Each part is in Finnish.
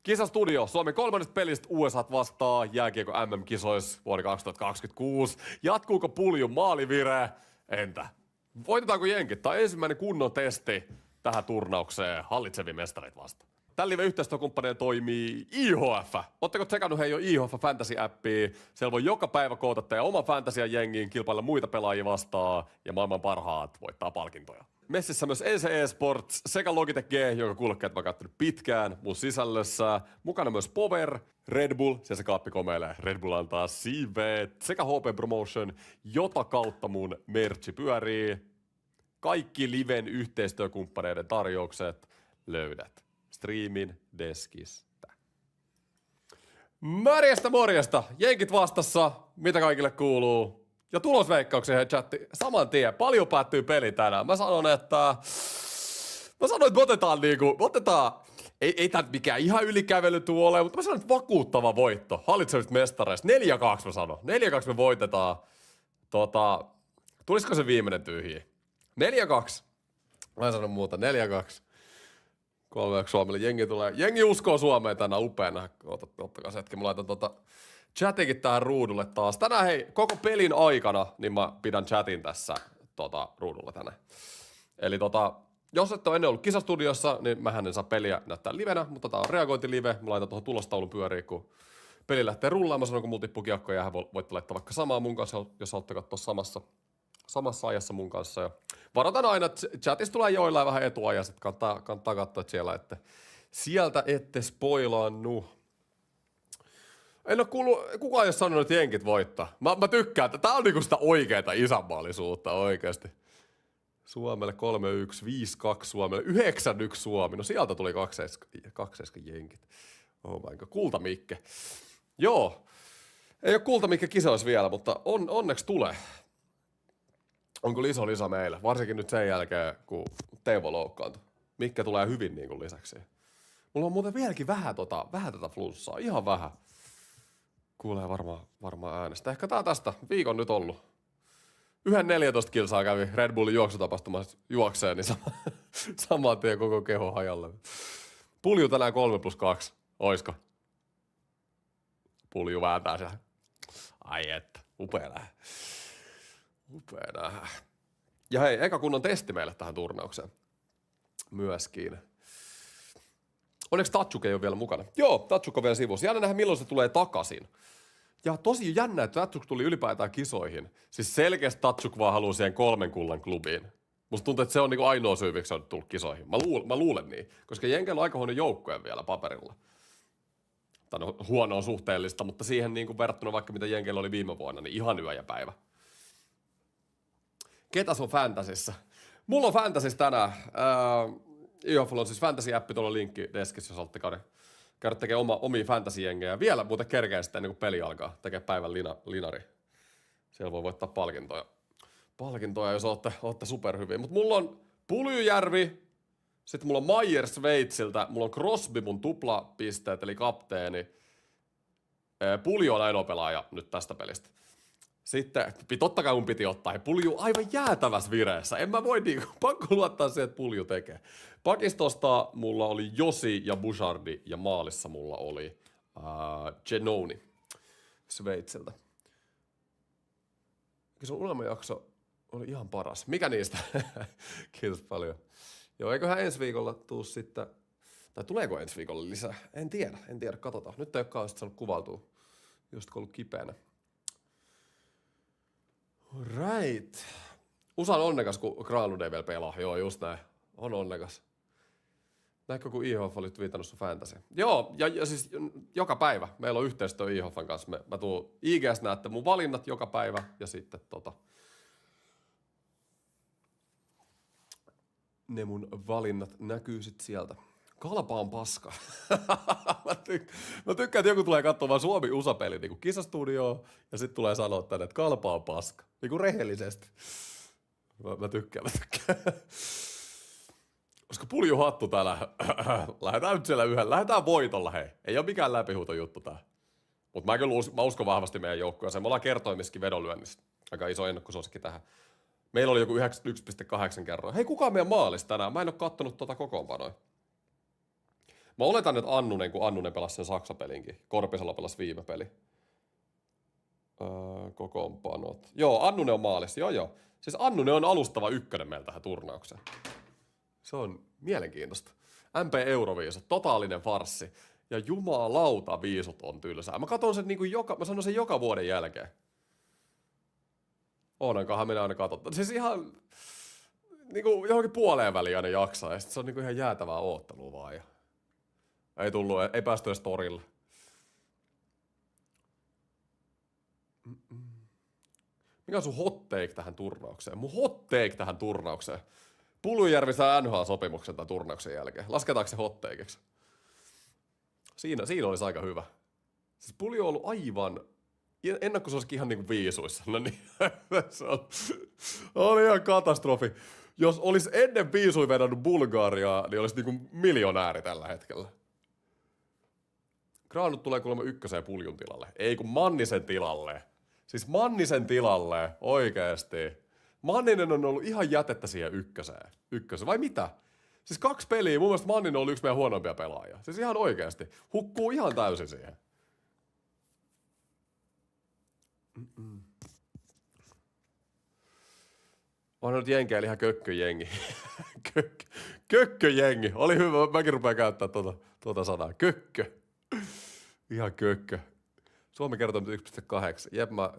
Kisastudio, Suomen kolmannesta pelistä USA vastaan jääkiekko MM-kisoissa vuonna 2026. Jatkuuko puljun maalivire? Entä? Voitetaanko jenkit? Tämä on ensimmäinen kunnon testi tähän turnaukseen hallitsevia mestareita vastaan. Tällä live-yhteistyökumppaneilla toimii IHF. Oletteko tsekannut jo IHF Fantasy-appia? Siellä voi joka päivä koota teidän oma fantasia-jengiin, kilpailla muita pelaajia vastaan ja maailman parhaat voittaa palkintoja. Messissä myös EC Sports sekä Logitech G, jonka kuulokkeet mä oon kattonut pitkään mun sisällössä. Mukana myös Power, Red Bull, se kaappi komeilee. Red Bull antaa siiveet sekä HP Promotion, jota kautta mun merchi pyörii. Kaikki liven yhteistyökumppaneiden tarjoukset löydät Streamin deskistä. Morjesta! Jenkit vastassa, mitä kaikille kuuluu? Ja tulosveikkauksia chatti saman tien. Paljon päättyy peli tänään. Mä sanoin, että me otetaan, ei tää mikään ihan ylikävely tuolle, mutta mä sanoin, että vakuuttava voitto. Hallitsevista mestareista. 4-2 mä sanon. 4-2 me voitetaan. Tulisiko se viimeinen tyhjiä? 4-2. Mä en sano muuta. 4-2. 3-1 Suomelle. Jengi uskoo Suomeen tänään upeana. Ottakaa se hetki. Mä laitan chatikin tähän ruudulle taas. Tänään hei, koko pelin aikana, niin mä pidän chatin tässä ruudulla tänään. Eli jos et ole ennen ollut kisastudiossa, niin mähän en saa peliä näyttää livenä, mutta tää on reagointilive. Mä laitan tuohon tulostaulun pyöriin, kun peli lähtee rullaamaan. Mä sanon, kun multippukiekko jää, voitte laittaa vaikka samaa mun kanssa, jos haluatte katsoa samassa ajassa mun kanssa. Ja varoitan aina, että chatissa tulee joillain vähän etuajassa, että kannattaa katsoa siellä, että sieltä ette spoilaannu. En ole kuullut, kukaan ei ole sanonut, että jenkit voittaa. Mä tykkään, että tää on niinku sitä oikeeta isänmaallisuutta oikeasti. Suomelle 3-1, 5-2 Suomelle, 9-1 Suomi. No sieltä tuli 2-7 jenkit. Oh my god, kultamikke. Joo, ei ole kultamikke kisoissa vielä, mutta onneksi tulee. Onko iso lisä meille? Varsinkin nyt sen jälkeen, kun Teuvo loukkaantui. Mikke tulee hyvin niin kuin lisäksi. Mulla on muuten vieläkin vähän tätä flunssaa. Ihan vähän. Kuulee varmaan äänestä. Ehkä tää tästä. Viikon nyt ollut. 1.14 kilsaa kävi Red Bullin juoksutapahtumassa juokseen, niin saman tien koko keho hajalle. Pulju tänään 3+2. Oisko? Pulju vääntää siellä. Ai että. Upea nähdä. Ja hei, eka kunnon testi meille tähän turnaukseen. Myöskin. Onneksi Tatsuk ei ole vielä mukana. Joo, Tatsuk on vielä sivussa. Jännä nähdä, milloin se tulee takaisin. Ja tosi jännä, että Tatsuk tuli ylipäätään kisoihin. Siis selkeästi Tatsuk vaan haluaa siihen 3 kullan klubiin. Musta tuntuu, että se on niinku ainoa syy, miksi se on tullut kisoihin. Mä luulen niin. Koska Jenkellä on aika huono joukkoja vielä paperilla. Tai no, huono on suhteellista, mutta siihen niinku verrattuna vaikka mitä Jenkellä oli viime vuonna, niin ihan yö ja päivä. Ketäs on Fantasissa? Mulla on Fantasissa tänään. IHF:lla on siis Fantasy-appi tuolla linkki deskissä, jos haluatte käydä tekemään omia fantasy-jengejä. Vielä muuten kerkeä sitten ennen kuin peli alkaa tekee päivän linari. Siellä voi voittaa palkintoja, jos ootte superhyviä. Mutta mulla on Puljujärvi, sitten mulla on Maier Sveitsiltä, mulla on Crosby mun tuplapisteet, eli kapteeni. Pulju on ainoa pelaaja nyt tästä pelistä. Sitten, totta kai mun piti ottaa, Pulju aivan jäätävässä vireessä. En mä voi pakko luottaa siihen, että Pulju tekee. Pakistosta mulla oli Josi ja Bouchardi ja maalissa mulla oli Genoni Sveitsiltä. Se unelmajakso oli ihan paras. Mikä niistä? Kiitos paljon. Joo, eiköhän ensi viikolla tuu sitten, tai tuleeko ensi viikolla lisää? En tiedä, katsotaan. Nyt ei ole kauheasti saanut kuvautua, just kun ollut kipeänä. Right. USA on onnekas, kun Granlund ei vielä pelaa. Joo, just näin. On onnekas. Näinkö, kun IHF oli viitannut sun fantasy? Joo, ja siis joka päivä. Meillä on yhteistyö IHFn kanssa. Mä tuun IGS näette mun valinnat joka päivä. Ja sitten ne mun valinnat näkyy sit sieltä. Kalpa on paska. Mä tykkään, että joku tulee katsomaan Suomi-USA-peli niin kuin kisastudioon ja sitten tulee sanoa tänne, että Kalpa on paska. Niin kuin rehellisesti. Mä tykkään. Koska puljuhattu täällä. Lähdetään nyt siellä lähdetään voitolla, hei. Ei ole mikään läpihuuto juttu tää. Mutta mä uskon vahvasti meidän joukkueeseen. Me ollaan kertoimissakin vedonlyönnissä. Aika iso ennakkosuosikki tähän. Meillä oli joku 91,8 kerroin. Hei, kuka on meidän maalissa tänään? Mä en ole kattonut kokoonpanoja. Mä oletan, että Annunen, kun Annunen pelasi sen Saksa-pelinkin. Korpisalo pelasi viime peli. Kokoonpanot. Joo, Annunen on maalissa. Joo. Siis Annunen on alustava ykkönen meillä tähän turnaukseen. Se on mielenkiintoista. MP Euroviisut, totaalinen farssi. Ja jumalauta viisut on tylsää. Mä katson sen niin kuin mä sanon sen joka vuoden jälkeen. Onankohan minä aina katsottu. Siis ihan niin kuin johonkin puoleen väliin aina jaksaa. Ja sit se on niin kuin ihan jäätävää oottelua vaan. Ja ei päästy edes torille. Mikä on sun hot take tähän turnaukseen? Mun hot take tähän turnaukseen. Puljujärvi saa NHL-sopimuksen tämän turnauksen jälkeen. Lasketaanko se hot takeiksi? Siinä olisi aika hyvä. Siis Pulju on ollut aivan... Ennakkosuosikin ihan niinku viisuissa. No niin, se oli ihan katastrofi. Jos olisi ennen viisui vedannut Bulgariaa, niin olisi niinku miljonääri tällä hetkellä. Granut tulee kuulemma ykköseen Puljun tilalle. Ei kun Mannisen tilalle. Siis Mannisen tilalle, oikeesti. Manninen on ollut ihan jätettä siihen ykköseen. Vai mitä? Siis 2 peliä, mun mielestä Manninen on ollut yksi meidän huonompia pelaajia. Siis ihan oikeesti. Hukkuu ihan täysin siihen. On nyt jenkeillä ihan kökköjengi. Kökköjengi. Oli hyvä, mäkin rupean käyttää tuota sanaa. Kökkö. Ihan kökkö. Suomi kertoo nyt 1,8. Jep, mä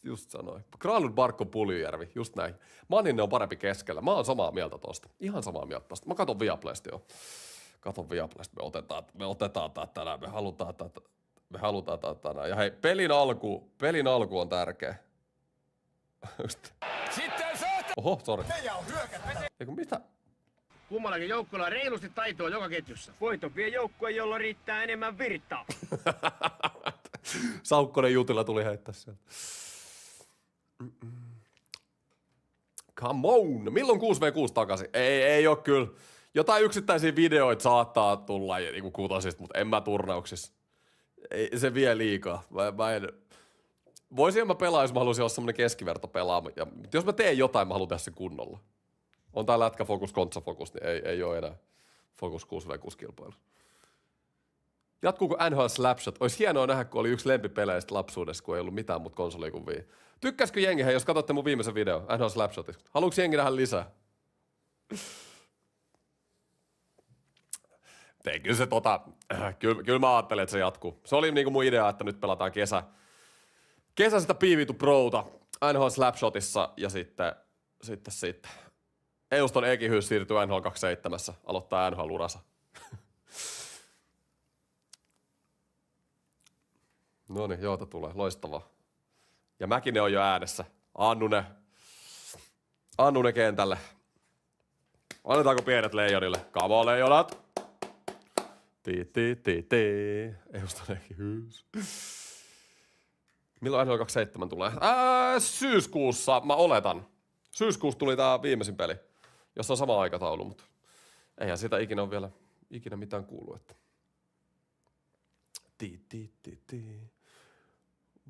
just sanoin. Granlund, Barkko, Puljujärvi, just näin. Manninen on parempi keskellä. Mä oon samaa mieltä tosta. Ihan samaa mieltä tosta. Mä katon Viaplaysta jo. Me otetaan tää tänään. Me halutaan tää tänään. Ja hei, pelin alku on tärkeä. Sitten saat! Oho, sori. Eiku mitä? Kummallakin joukkueella on reilusti taitoa joka ketjussa. Voiton vie joukkue, jolla riittää enemmän virtaa. Saukkonen jutilla tuli heittää sieltä. Come on! Milloin 6v6 takaisin? Ei oo kyllä. Jotain yksittäisiä videoita saattaa tulla niinku kutosista, mutta en mä turnauksissa. Ei, se vie liikaa. Mä en... Voisin mä pelaa, jos mä haluaisin olla semmonen keskiverto pelaa. Mutta jos mä teen jotain, mä haluan tehdä sen kunnolla. On tää lätkä fokus, kontsa fokus, niin ei oo enää fokus 6v6 kilpailu. Jatkuuko NHL Slapshot? Olisi hienoa nähdä, kun oli yksi lempipeleistä lapsuudessa, kun ei ollut mitään muuta konsolia kuin Wii. Tykkäskö jengi, hei, jos katsotte mun viimeisen video NHL Slapshotista? Haluuks jengi nähdä lisää? Kyllä se kyllä mä ajattelin, että se jatkuu. Se oli niinku mun idea, että nyt pelataan kesä sitä PvP Prota NHL Slapshotissa ja sitten Euston Ekihyys siirtyy NHL 27, aloittaa NHL-uransa. Noniin, joota tulee, loistavaa. Ja Mäkinen on jo äänessä. Annunen kentälle. Annetaanko pienet leijonille? Come on, leijonat! Euston Ekihyys. Milloin NHL 27 tulee? Syyskuussa, mä oletan. Syyskuussa tuli tää viimeisin peli, jossa on sama aikataulu, mutta eihän sitä ikinä ole vielä mitään kuullut. Että.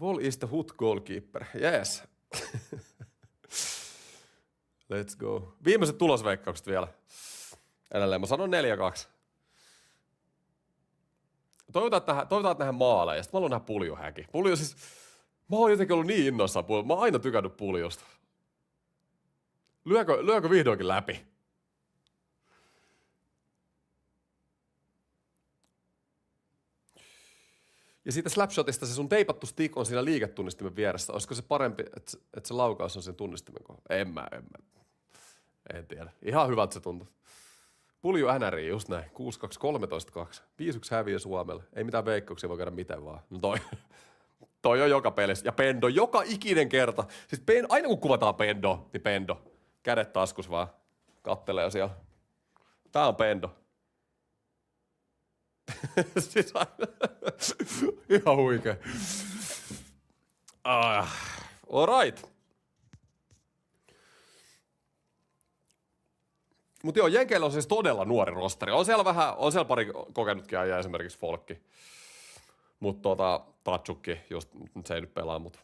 Vol is the hood goalkeeper. Yes. Let's go. Viimeiset tulosveikkaukset vielä. Edelleen mä sanon 4-2. Toivotaan, että nähdään maaleja. Sitten mä haluan nähdä Pulju-häki. Pulju siis... Mä oon jotenkin ollut niin innoissaan Puljusta. Mä oon aina tykännyt Puljusta. Lyökö vihdoinkin läpi? Ja siitä Slapshotista se sun teipattu stick on siinä liiketunnistimen vieressä. Olisiko se parempi, että se laukaus on sen tunnistimen kohdalla? En tiedä. Ihan hyvältä se tuntuu. Pulju NRI, just näin. 6-2, 13-2. 5-1 häviö Suomelle. Ei mitään veikkauksia, voi käydä miten vaan. No toi on joka pelissä. Ja Pendo, joka ikinen kerta. Siis aina kun kuvataan Pendo, niin Pendo. Kädet taskus vaan. Kattelee siellä. Tää on Pendo. Siis ihan huikea. All right. Mutta joo, Jenkeillä on siis todella nuori rosteri. On siellä pari kokenutkin ajaa, esimerkiksi Folkki. Mutta Tatsukki, just se ei nyt pelaa, mutta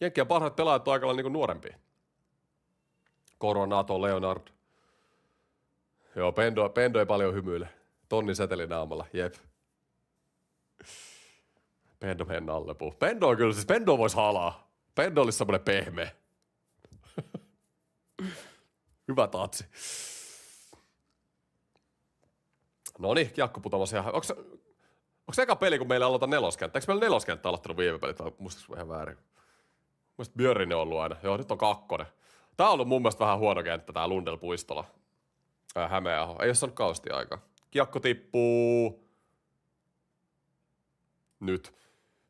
Jenkkien parhaat pelaajat on aika lailla niinku nuorempia. Coronato, Leonard. Joo, Pendo ei paljon hymyile. Tonnin seteli naamalla, jep. Pendo mennä alle puu. Pendo on kyllä, siis Pendo vois halaa. Pendo olisi semmonen pehmeä. Hyvä tatsi. Noniin, kiekkoputomosia. Onks eka peli, kun meillä aloita neloskenttä? Eikö meillä neloskenttä aloittanut viime pelit? Muistatko ihan väärin? Mielestäni Björninen on ollut aina. Joo, nyt on 2. Tää on ollut mun mielestä vähän huono kenttä, tää Lundell Puistola. Hämeenaho. Ei oo saanut kausti aikaa. Kiekko tippuu. Nyt.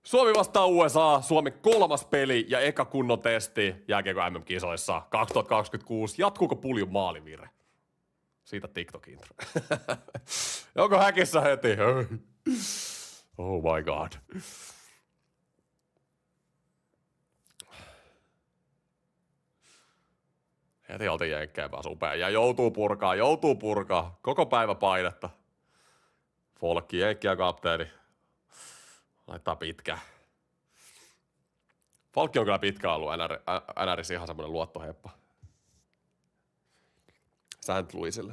Suomi vastaa USA. Suomi 3. peli ja eka kunnon testi jääkiekko MM-kisoissa 2026. Jatkuuko Puljun maalivirre? Siitä TikTok-intro. Onko häkissä heti? Oh my god. Heti oltiin jenkkeen päässä upea. Ja joutuu purkaa. Koko päivä painetta. Folkki, jenkki ja kapteeni. Laittaa pitkään. Folkki on kyllä pitkään ollut NRissä ihan semmonen luottoheppa. St. Louisille.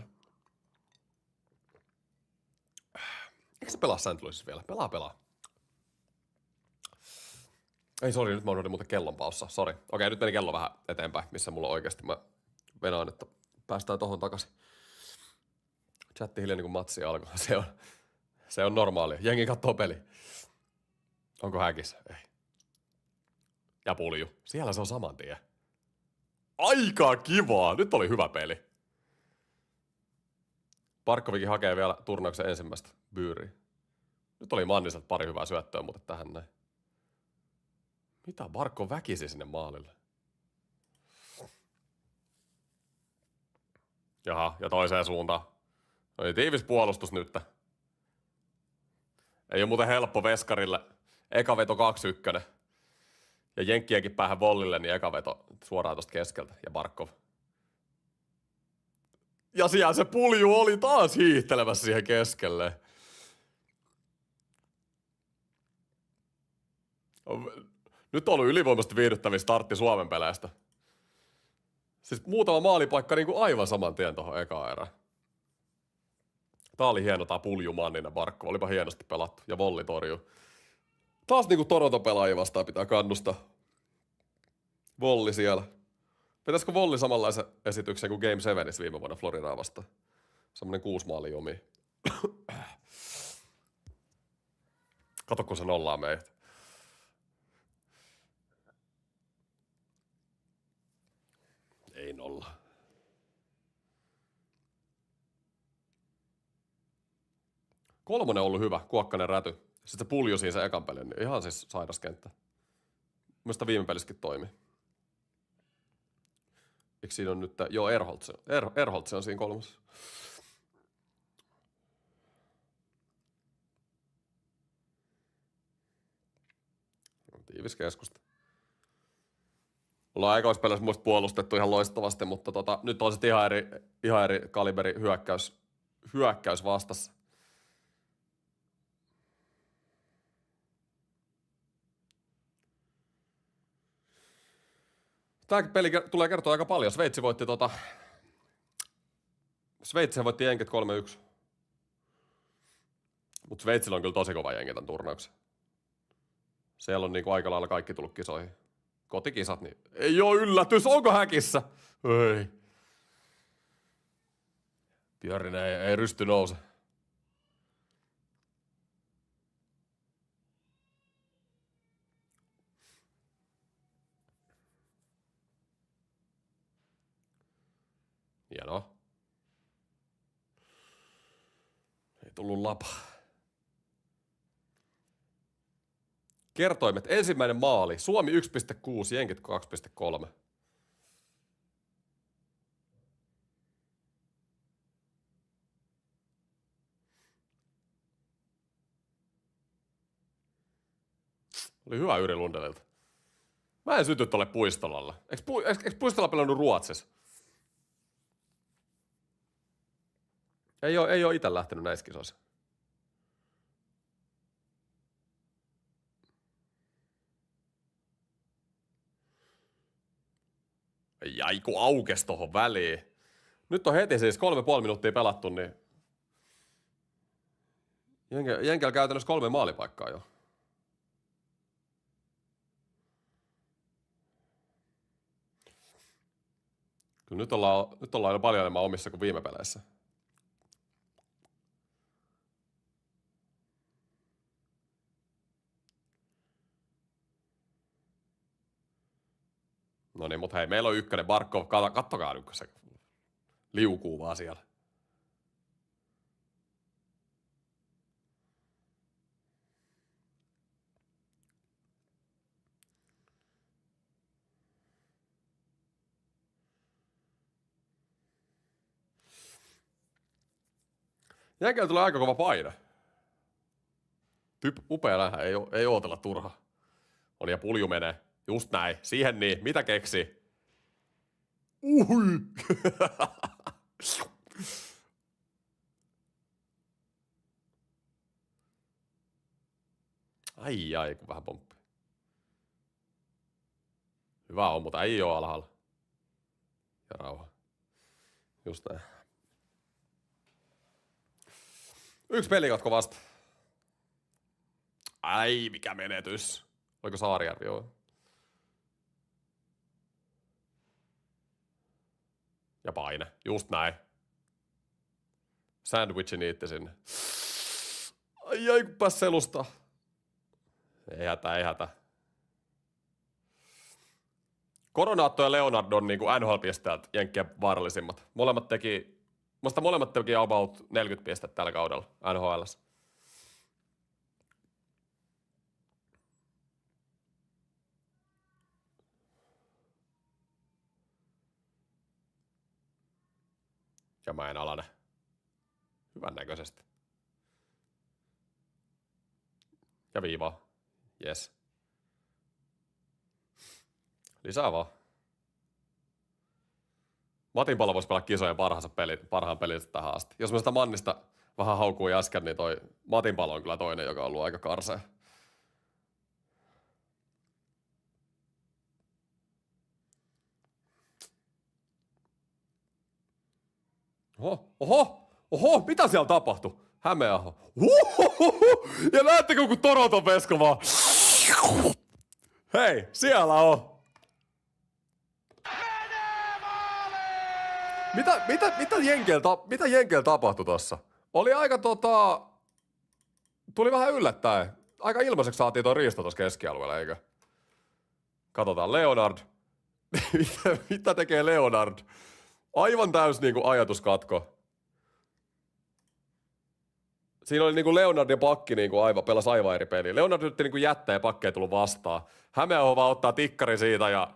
Eikö se pelaa St. Louisissa vielä? Pelaa. Ei, sori, nyt mä unohdin muuten kellon paussa. Sori. Okei, nyt meni kello vähän eteenpäin, missä mulla oikeasti mä venaan, että päästään tohon takaisin. Chatti hiljainen niin kuin matsi alkoi. Se on normaalia. Jengi kattoo peli. Onko häkissä? Ei. Ja Pulju. Siellä se on saman tien. Aika kivaa! Nyt oli hyvä peli. Parkkovikin hakee vielä turnauksen ensimmäistä byyriä. Nyt oli Manniselta pari hyvää syöttöä, mutta tähän näin. Mitä Barkko väkisi sinne maalille? Jaha, ja toiseen suuntaan. Oli tiivis puolustus nyt. Ei ole muuten helppo veskarille. Eka veto 2-1. Ja jenkkienkin päähän Vollille, niin eka veto suoraan tosta keskeltä. Ja Barkov. Ja siellä se Pulju oli taas hiihtelemässä siihen keskelle. Nyt on ollut ylivoimaisesti viihdyttävin startti Suomen peleistä. Siis muutama maalipaikka niin kuin aivan saman tien tohon ekaan erään. Tää oli hieno tää Pulju Manninen Barkko. Olipa hienosti pelattu. Ja Volli torjuu. Taas niinku Toronto-pelaajia vastaan pitää kannustaa. Volli siellä. Pitäisikö Volli samanlaisen esityksen kuin Game 7 viime vuonna Floridaa vastaan? Semmonen 6 maalia omi. Kato kun se nollaa meitä. Ei nolla. Kolmonen on ollut hyvä, Kuokkanen räty. Sitten se Pulju siinä se ekan pelin, niin ihan siis sairas kenttä. Mielestäni viime pelissäkin toimi. Eikö siinä on nyt, joo Erholtz on siinä 3. Tiivis keskusta. Ollaan aikaispeleissä muista puolustettu ihan loistavasti, mutta nyt on sitten ihan eri kaliberi hyökkäys vastassa. Tämä peli tulee kertoa aika paljon. Sveitsi voitti Sveitsi voitti jenkit 3-1. Mutta Sveitsillä on kyllä tosi kova jengi tämän turnauksen. Siellä on niinku aika lailla kaikki tullut kisoihin. Kotikisat, niin ei oo yllätys. Onko häkissä? Ei. Björninen ei rysty nouse. Hienoa. Ei tullut lapa. Kertoimet. Ensimmäinen maali. Suomi 1,6, jenkit 2,3. Oli hyvä Yri Lundelilta. Mä en syty tolle Puistolalle. Eikö Puistola pelannut Ruotsissa? Ei oo ite lähtenyt näissä kisoissa. Jäi kun aukes tohon väliin. Nyt on heti siis 3,5 minuuttia pelattu, niin Jenkellä käytännössä 3 maalipaikkaa jo. Kyllä nyt ollaan jo paljon enemmän omissa kuin viime peleissä. No niin, mutta hei, meillä on ykkönen. Barkov, kattokaa nyt, se liukuu vaan siellä. Jenkellä tulee aika kova paine. Upea nähdä, ei ootella turha. Oli ja pulju menee. Just näin. Siihen niin. Mitä keksi? Uhui! Ai, kun vähän pomppi. Hyvä on, mutta ei oo alhaalla. Ja rauha. Just näin. 1 pelikatko vasta. Ai, mikä menetys. Oliko Saarijärvi? Joo. Ja paine. Just näin. Sandwichi niitti sinne. Ai, kun pääs selusta. Ei hätä. Coronato ja Leonard on niinku NHL-pisteeltä Jenkkien vaarallisimmat. Molemmat teki about 40 pistettä tällä kaudella NHL:ssä. Ja mä en alane. Hyvän näköisesti. Ja viivaa. Yes. Lisää vaan. Matin palo voisi pelaa kisojen parhaan pelin tähän asti. Jos mä sitä Mannista vähän haukuin äsken, niin toi Matin palo on kyllä toinen, joka on ollut aika karsea. Oho, mitä siellä tapahtui? Hämeenaho. Ja näettekö, kun Toronton vesko vaan. Hei, siellä on. Mitä Jenkellä tapahtui tossa? Oli aika tuli vähän yllättäen. Aika ilmaiseksi saatiin tuo riisto tossa keskialueella, eikö? Katsotaan, Leonard. Mitä tekee Leonard? Aivan täys niinku ajatuskatko. Siinä oli niinku Leonard ja pakki niinku pelasi aivan eri peliä. Leonard yritti niinku jättää ja pakki ei tullut vastaan. Hämeenaho vaan ottaa tikkari siitä ja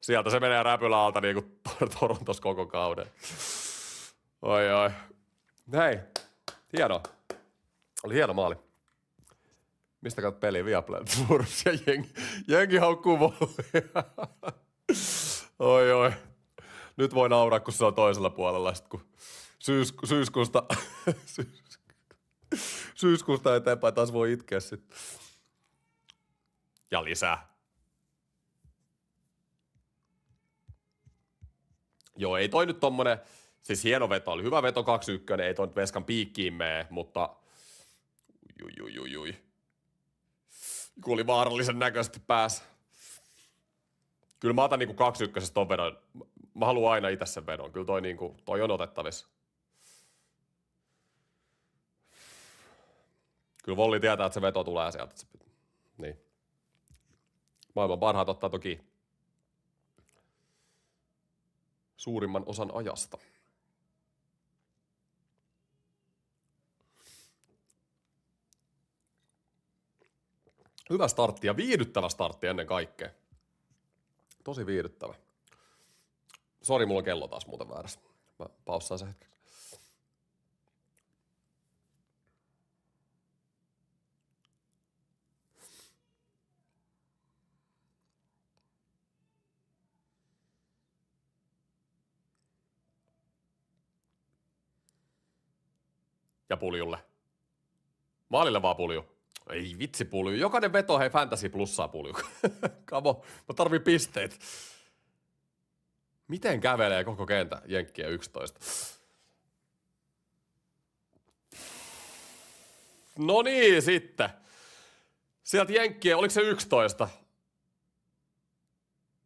sieltä se menee räpylä alta niinku Torontos koko kauden. Oi. Hei, hienoa. Oli hieno maali. Mistä katsot peliä? Viaplay Tours ja jengi haukkuu volleja. Oi. Nyt voi nauraa, kun se on toisella puolella, sit kun syyskuusta eteenpäin taas voi itkeä sit. Ja lisää. Joo, ei toi nyt tommonen, siis hieno veto, oli hyvä veto 2-1, ei toi nyt veskan piikkiin mene, mutta jui. Kun oli vaarallisen näköisesti päässä. Kyllä mä otan niinku 2-1 ton vedon. Mä haluan aina itse sen vedon. Kyllä toi on otettavissa. Kyllä Volli tietää, että se veto tulee sieltä. Niin. Maailman parhaat ottaa toki suurimman osan ajasta. Hyvä startti ja viihdyttävä startti ennen kaikkea. Tosi viihdyttävä. Sori, mulla on kello taas muuten väärässä. Mä paussaan se hetkeksi. Ja puljulle. Maalille vaan pulju. Ei vitsi pulju. Jokainen veto, hei Fantasy plussaa pulju. Kamo, mä tarvin pisteet. Miten kävelee koko kenttä Jenkkiä 11? No niin, sitten. Sieltä Jenkkien, oliko se 11?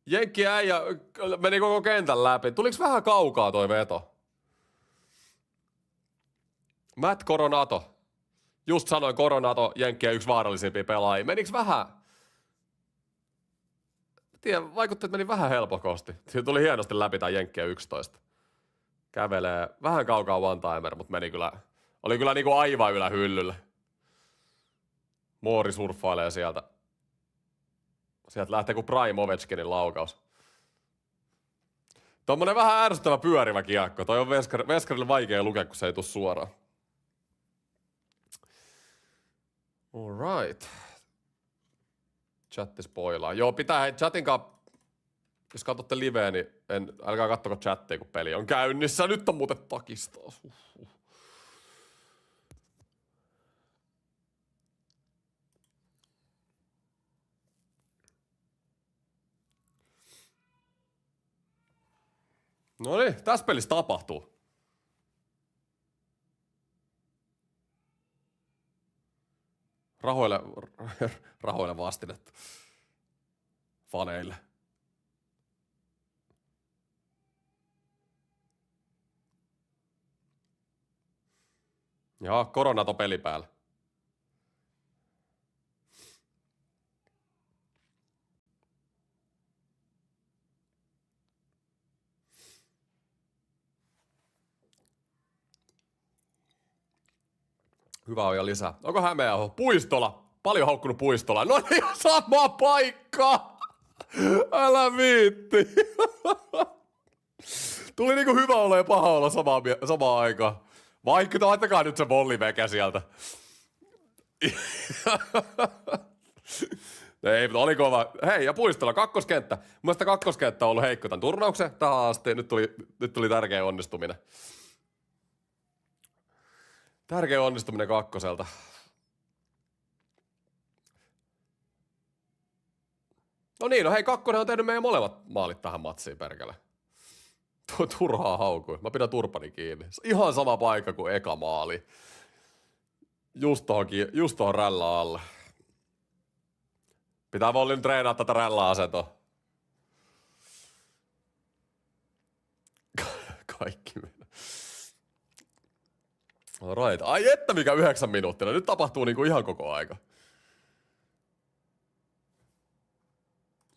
Jenkkien äijä meni koko kentän läpi. Tuliko vähän kaukaa toi veto? Matt Coronato. Just sanoin Coronato, Jenkkien yksi vaarallisimpia pelaajia. Menikö vähän? Tiedän, vaikutti, että meni vähän helpokosti. Siinä tuli hienosti läpi tää Jenkkien 11. Kävelee vähän kaukaa one-timer, mutta oli kyllä niinku aivan ylähyllyllä. Moori surffailee sieltä. Sieltä lähtee kuin Prime Ovechkinin laukaus. Tommonen vähän ärsyttävä pyörivä kiekko. Toi on Veskarille vaikea lukea, kun se ei tuu suoraan. Alright. Chatti spoilaa. Joo, pitää chatin kanssa, jos katsotte liveä, niin älkää kattoko chattia, kun peli on käynnissä. Nyt on muuten takista. No niin, tässä pelissä tapahtuu. Rahoille vastinetta. Faneille. Jaa, Coronato peli päällä. Hyvä on ja lisää. Onko Hämeenaho? Puistola. Paljon haukkunut Puistola. No niin, sama paikka. Älä viitti. Tuli niinku hyvä olo ja paha olo samaan aikaan. Vaikka laittakaa nyt se vollivekä sieltä. Ei, mutta oli kova. Hei, ja Puistola, kakkoskenttä. Mun mielestä kakkoskenttä on ollut heikko tämän turnauksen tähän asti. Nyt tuli tärkeä onnistuminen. Tärkeä onnistuminen kakkoselta. No niin, no hei, kakkonen on tehnyt meidän molemmat maalit tähän matsiin, perkele. Turhaa haukui. Mä pidän turpani kiinni. Ihan sama paikka kuin eka maali. Just tohon rällään alle. Pitää Vollin treenaa tätä rällää-asentoa. Kaikki mennä. Right. Ai että mikä 9 minuuttia. Nyt tapahtuu niinku ihan koko aika.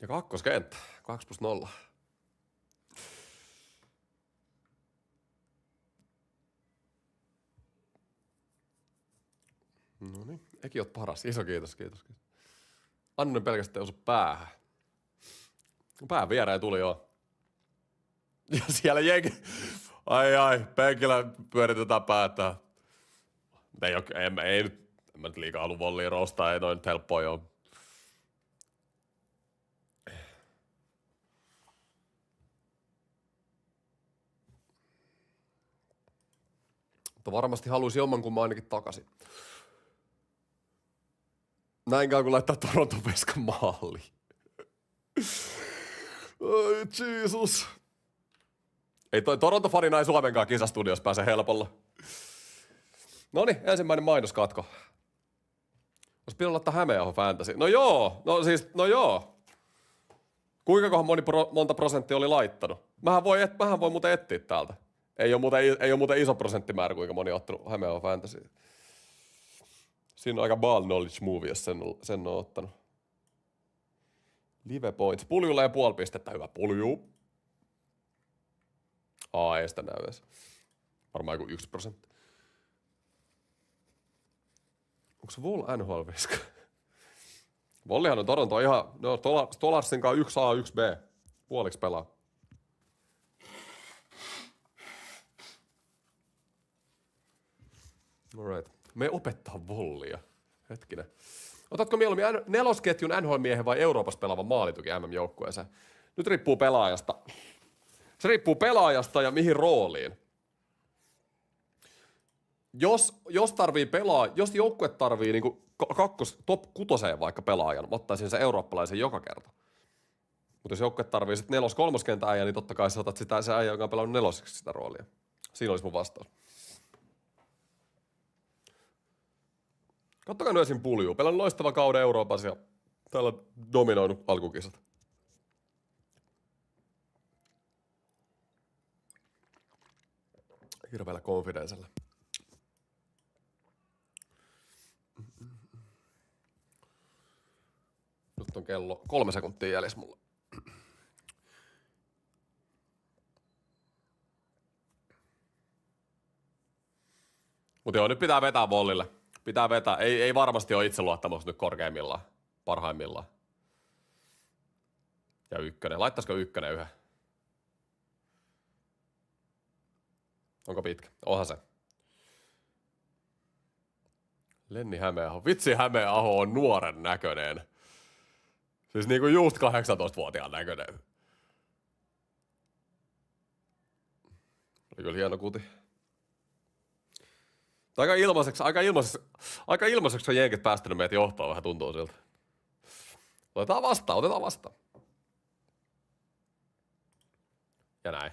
Ja kakkoskenttä. 2+0. Noniin. Eki oot paras. Iso kiitos. Annoin pelkästään osu päähän. Pään viereen tuli joo. Ja siellä jengi. Ai, penkillä pyöritetään päätä. En mä nyt liikaa halua vollia roostaa, ei noin nyt helppoa joo. Mutta varmasti haluaisi jommankumman ainakin takaisin. Näinkään kun laittaa Toronton veskan maaliin. Ai Jeesus. Ei toi Toronto-fanina ei Suomenkaan kisastudiossa pääse helpolla. Noniin, ensimmäinen mainoskatko. Olisi pitänyt laittaa Hämeenaho Fantasy. No joo. Kuinka monta prosenttia oli laittanut? Mähän voi muuten etsiä täältä. Ei ole muuten iso prosenttimäärä, kuinka moni on ottanut Hämeenaho Fantasy. Siinä on aika ball knowledge movie, jos sen on ottanut. Live points. Puljulle ja 0,5 pistettä. Hyvä pulju. Ei sitä näy edes. Varmaan joku 1%. Onko se Vol NHL-veska? Vollihan on Toronto ihan, no Stolarsin kanssa 1A, 1B. Puoliksi pelaa. Alright. Me opettaa vollia. Hetkinen. Otatko mieluummin nelosketjun NHL-miehen vai Euroopassa pelaavan maalituki MM-joukkueeseen? Nyt riippuu pelaajasta. Se riippuu pelaajasta ja mihin rooliin. Jos joukkue tarvii niinku top 6 vaikka pelaajan, mä ottaisin sen eurooppalaisen joka kerta. Mutta jos joukkue tarvii sitten 4-3 kentä äijä, niin totta kai sä otat se äijä, joka on pelannut 4 sitä roolia. Siinä olisi mun vastaus. Kattokaa nyt esim. Puljuu. Pelannut loistava kauden Euroopassa ja täällä on dominoinut alkukisat. Hirveellä konfidensellä. Nyt on kello 3 sekuntia jäljessä mulla. Mutta joo, nyt pitää vetää Vollille. Pitää vetää. Ei varmasti ole itseluottamus nyt korkeimmillaan, parhaimmillaan. Ja ykkönen. Laittaisiko ykkönen yhden? Onko pitkä? Onhan se. Lenni Hämeenaho. Vitsi, Hämeenaho on nuoren näköinen. Siis niinku just 18-vuotiaan näköinen. Oli kyllä hieno kuti. Aika ilmaiseksi on jenkit päästänyt meitä johtoon, vähän tuntuu siltä. Otetaan vastaan. Ja näin.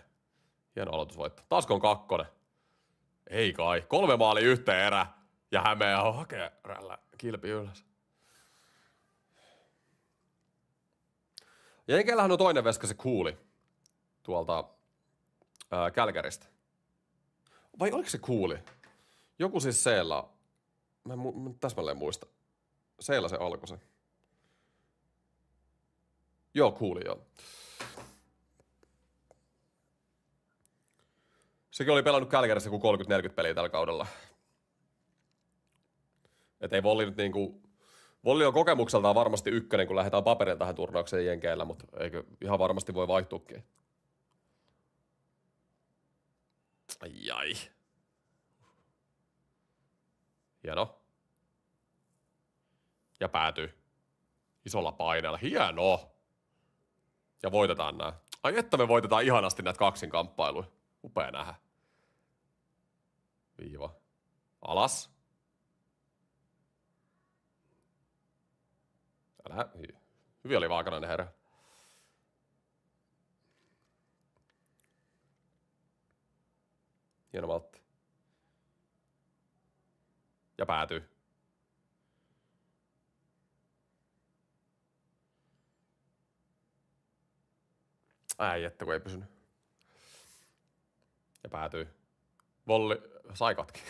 Hieno aloitusvoitto. Taasko on 2. Ei kai. 3 maalia yhteen erä. Ja Hämeenaho hakee rällä kilpi ylös. Jenkeillähän on toinen veska se Kuuli. Tuolta Kälkäristä. Vai oliko se Kuuli? Joku siis Seellä. Mä en täsmälleen muista. Seellä se alkoi se. Joo, Kuuli, joo. Sekin oli pelannut Kälkärissä kuin 30-40 peliä tällä kaudella. Et ei Volli nyt niinku... Volli on kokemukseltaan varmasti ykkönen, kun lähdetään paperilla tähän turnaukseen jenkeillä, mutta eikö ihan varmasti voi vaihtuukin. Ai. Hieno. Ja päätyy. Isolla paineella. Hieno. Ja voitetaan nää. Ai että me voitetaan ihanasti näitä kaksinkamppailuja. Upea nähdä. Viiva. Alas. Älä. Hyvin oli Vaakanainen herra. Hieno maltti. Ja päätyy. Että kun ei pysynyt. Ja päätyy. Volli sai katki.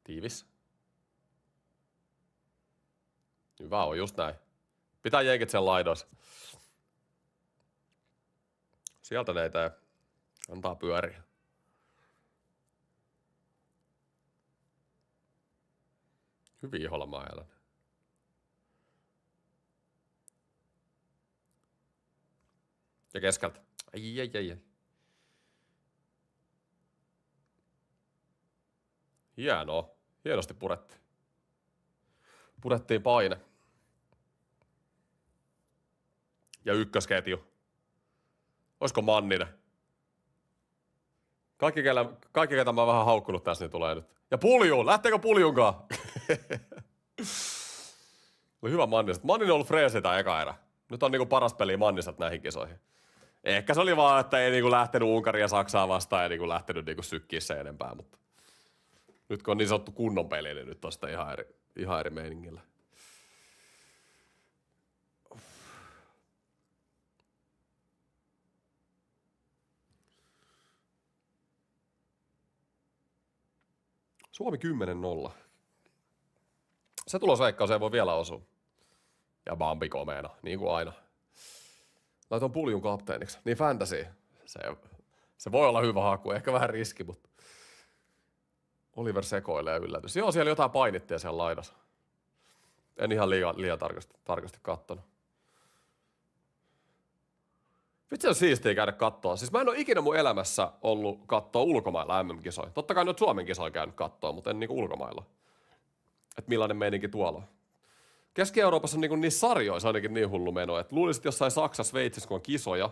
Tiivis. Hyvä on, just näin. Pitää jenkit sen laidoissa. Sieltä neitä antaa pyöriä. Hyvin iholla Maijalan. Ja keskeltä. Ai. Hienoa. Hienosti purettiin. Purettiin paine. Ja ykkösketju. Oisko Manninen? Kaikki, ketä mä oon vähän haukkunut tässä, niin tulee nyt. Ja Pulju! Lähteekö Puljunkaan? Oli hyvä Manninen. Manninen on ollut freesi tää eka erä. Nyt on niinku paras peli Manniselta näihin kisoihin. Ehkä se oli vaan, että ei niinku lähtenyt Unkaria ja Saksaa vastaan ja niinku lähtenyt niinku sykkiä se enempää, mutta nyt kun on niin sanottu kunnon peli, niin nyt on sitä ihan eri meiningillä. Suomi 10-0. Se tulosveikkaus ei voi vielä osua. Ja Bambi komeena, niin kuin aina. Laitoin Puljun kapteeniksi. Niin fantasy. Se voi olla hyvä haku, ehkä vähän riski, mutta Oliver sekoilee yllätys. Joo, siellä jotain painittiin siellä laidassa. En ihan liian tarkasti kattonut. Vitsi on siistiä käydä kattoa. Siis mä en ole ikinä mun elämässä ollut kattoa ulkomailla MM-kisoja. Totta kai nyt Suomen kisoja käynyt kattoa, mutta en niinku ulkomailla. Että millainen meininki tuolla on. Keski-Euroopassa on niinku niissä sarjoissa ainakin niin hullu meno, että luulisit jossain Saksassa, Sveitsissä, kun on kisoja,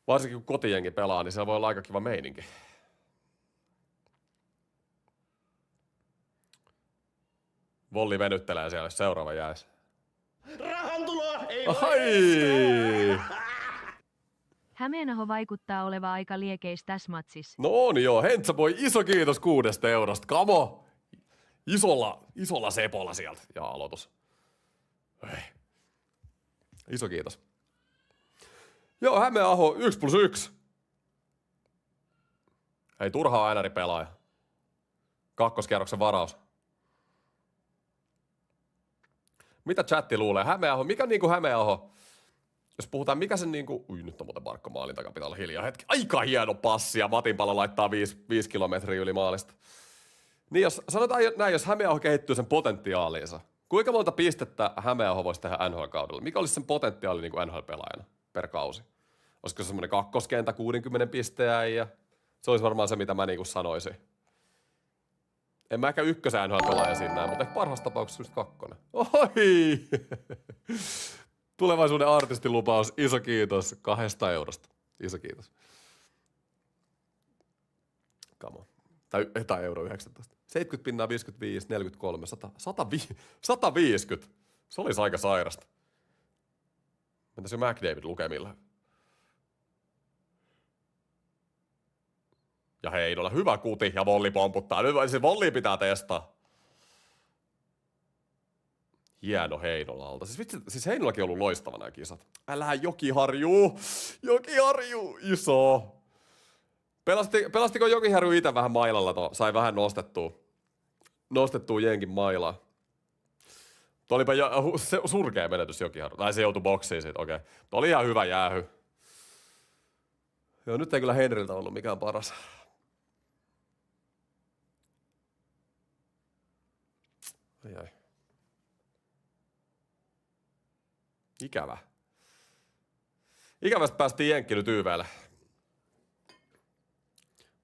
varsinkin kun kotijengi pelaa, niin se voi olla aika kiva meininki. Volli venyttelee siellä, seuraava jäis. Rahantuloa ei Ai! Hämeenaho vaikuttaa oleva aika liekeis tässä matsis. No on joo, Hentsä voi iso kiitos 6 eurosta. Kamo! Isolla sepolla sieltä. Ja aloitus. Ei. Iso kiitos. Joo, Hämeenaho 1+1. Ei turhaa äänäri pelaaja. Kakkoskierroksen varaus. Mitä chatti luulee? Hämeenaho, mikä niinku Hämeenaho? Jos puhutaan, mikä sen niinku... nyt on muuten Markko maalin takaa, pitää olla hiljaa hetki. Aika hieno passi ja Matin pallo laittaa 5 kilometriä yli maalista. Niin jos, sanotaan näin, jos Hämeenaho kehittyy sen potentiaaliinsa. Kuinka monta pistettä Hämeenaho voisi tehdä NHL-kaudella? Mikä olisi sen potentiaali niinku NHL-pelaajana per kausi? Olisiko se semmoinen kakkoskentä 60 pisteä ja se olisi varmaan se, mitä mä niinku sanoisin. En mä ehkä ykkösen NHL-pelaaja siinä näin, mutta ehkä parhaassa tapauksessa just 2. Oi! Tulevaisuuden artistilupaus, iso kiitos 2 eurosta. Iso kiitos. Come on. Tai euro 19. 70 pinnaa, 55, 43, 100, 150. Se olisi aika sairasta. Entäs jo McDavid lukemilla? Ja Heinola, hyvä kuti ja volli pomputtaa. Nyt se volli pitää testaa. Hieno Heinolalta. Siis Heinolakin on ollut loistava nämä kisat. Älä Jokiharju! Jokiharju! Iso! Pelastiko Jokiharju itse vähän mailalla? Sai vähän nostettua jenkin mailaa. Tuo olipa surkea menetys Jokiharju. Tai se joutui boksiin siitä, okei. Tuo oli ihan hyvä jäähy. Joo, nyt ei kyllä Henriltä ollut mikään paras. Ai. Ikävä. Ikävästi päästiin Jenkki nyt YV:lle.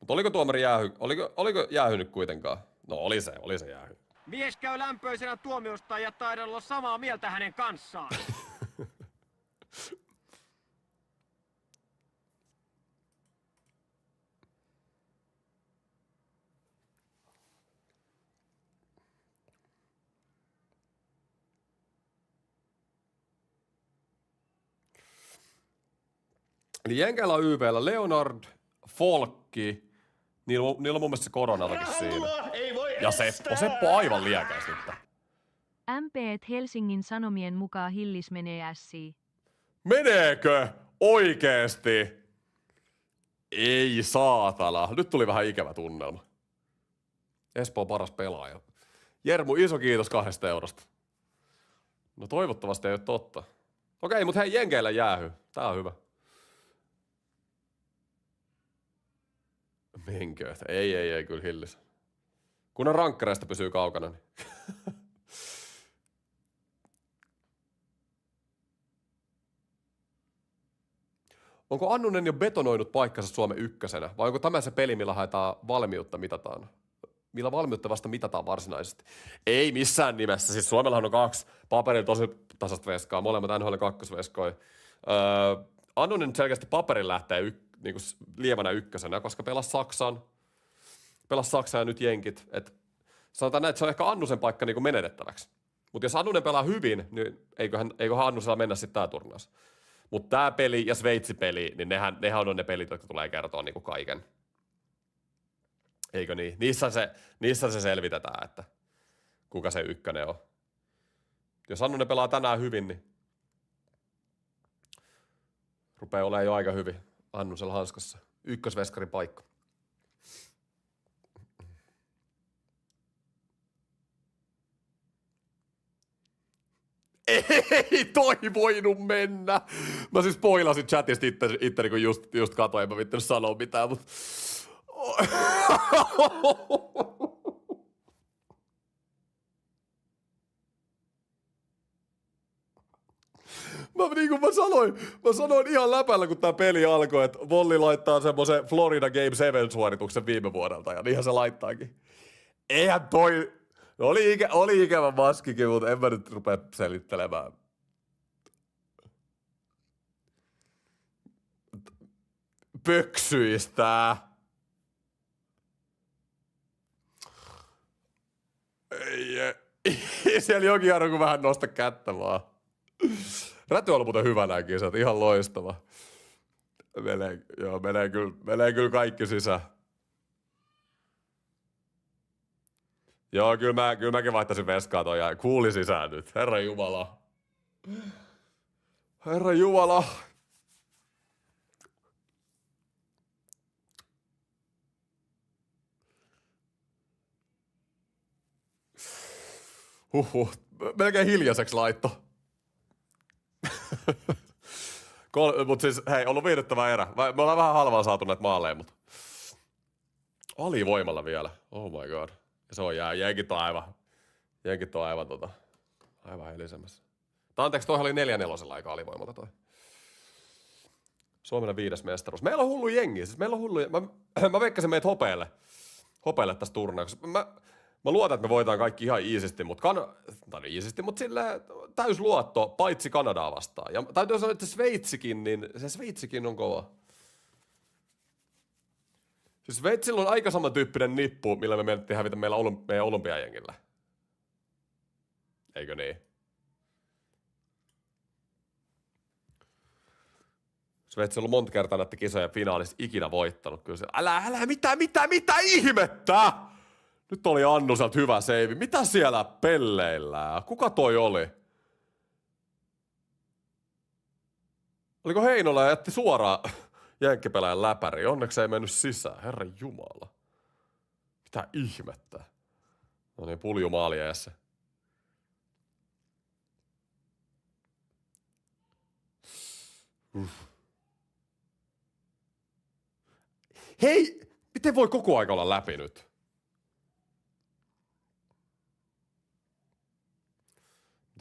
Mutta oliko tuomari jäähy? Oliko jäähynyt kuitenkaan? No oli se jäähy. Mies käy lämpöisenä tuomiosta ja taidan olla samaa mieltä hänen kanssaan. Eli Jenkeillä on YV:llä Leonard, Folkki, niillä on mun mielestä se koronatakin siinä. Ja Seppo aivan liekäis nyt. MP Helsingin Sanomien mukaan Hillis menee SC. Meneekö? Oikeesti? Ei saatana. Nyt tuli vähän ikävä tunnelma. Espoo paras pelaaja. Jermu, iso kiitos 2 eurosta. No toivottavasti ei ole totta. Okei, mut hei, Jenkeillä jäähy. Tää on hyvä. Menkö? Ei, kyllä Hillis. Kunhan rankkareista pysyy kaukana, niin. Onko Annunen jo betonoinut paikkansa Suomen ykkösenä? Vai onko tämä se peli, millä haetaan valmiutta mitataan? Millä valmiutta vasta mitataan varsinaisesti? Ei missään nimessä. Siis Suomellahan on 2 paperilla tosi tasasta veskaa. Molemmat NHL 2 veskoja. Annunen selkeästi paperin lähtee niinku lievänä ykkösenä, koska pelasi Saksan ja nyt Jenkit. Et sanotaan näin, että se on ehkä Annusen paikka niinku menetettäväksi. Mutta jos Annunen pelaa hyvin, niin eiköhän Annusella mennä sitten tää turnaus. Mutta tää peli ja Sveitsi-peli, niin nehän on ne pelit, jotka tulee kertoa niinku kaiken. Eikö niin? Niissä se selvitetään, että kuka se ykkönen on. Jos Annunen pelaa tänään hyvin, niin rupeaa olemaan jo aika hyvin Annusella hanskassa. Ykkösveskarin paikka. Ei toi voinut mennä. Mä siis spoilasin chatista itteni, kun just katoin, en mä vittinyt sanoa mitään, mutta... Mä sanoin ihan läpällä, kun tää peli alkoi, että Volli laittaa semmoisen Florida Game 7 suorituksen viime vuodelta, ja niinhän se laittaakin. Eihän toi... Oli ikävä maskikin, mutta en mä nyt rupea selittelemään. Pöksyistä. Ei siellä Jokiharju, kun vähän nosta kättä vaan. Räty on ollut muuten hyvä nää kisat, ihan loistava. Menee kyllä kaikki sisään. Joo, kyllä mäkin vaihtaisin veskaa toi ja kuuli sisään nyt. Herra Jumala. Herra Jumala. Huhhuh. Melkein hiljaiseksi laitto. Mut siis, hei, ollut viihdyttävä erä. Me ollaan vähän halvalla saatu näitä maaleja, mutta alivoimalla vielä. Oh my god. Ja se on jenkit on aivan helisemässä. Tai anteeksi, toihan oli 4-4 aika alivoimalla toi. Suomen 5. mestaruus. Meillä on hullu jengi. Siis meillä on hullu. Mä veikkasin meitä hopeelle tässä turnauksessa. Mä luotan, että me voitaan kaikki ihan iisisti, mutta silleen täysluotto, paitsi Kanadaa vastaan. Ja täytyy sanoa, että Sveitsikin on kova. Siis Sveitsillä on aika samantyyppinen nippu, millä me menettiin hävitä meidän olympiajengillä. Eikö niin? Sveitsi on ollut monta kertaa näitä kisoja finaalissa ikinä voittanut. Kyllä se, älä, mitä ihmettä! Nyt oli Annuselta hyvä seivi. Mitä siellä pelleillään? Kuka toi oli? Oliko Heinola ja jätti suoraan jenkkipelaajan läpäri? Onneksi ei mennyt sisään. Herra Jumala. Mitä ihmettä? No niin, pulju maali eessä. Hei! Miten voi koko aika olla läpi nyt?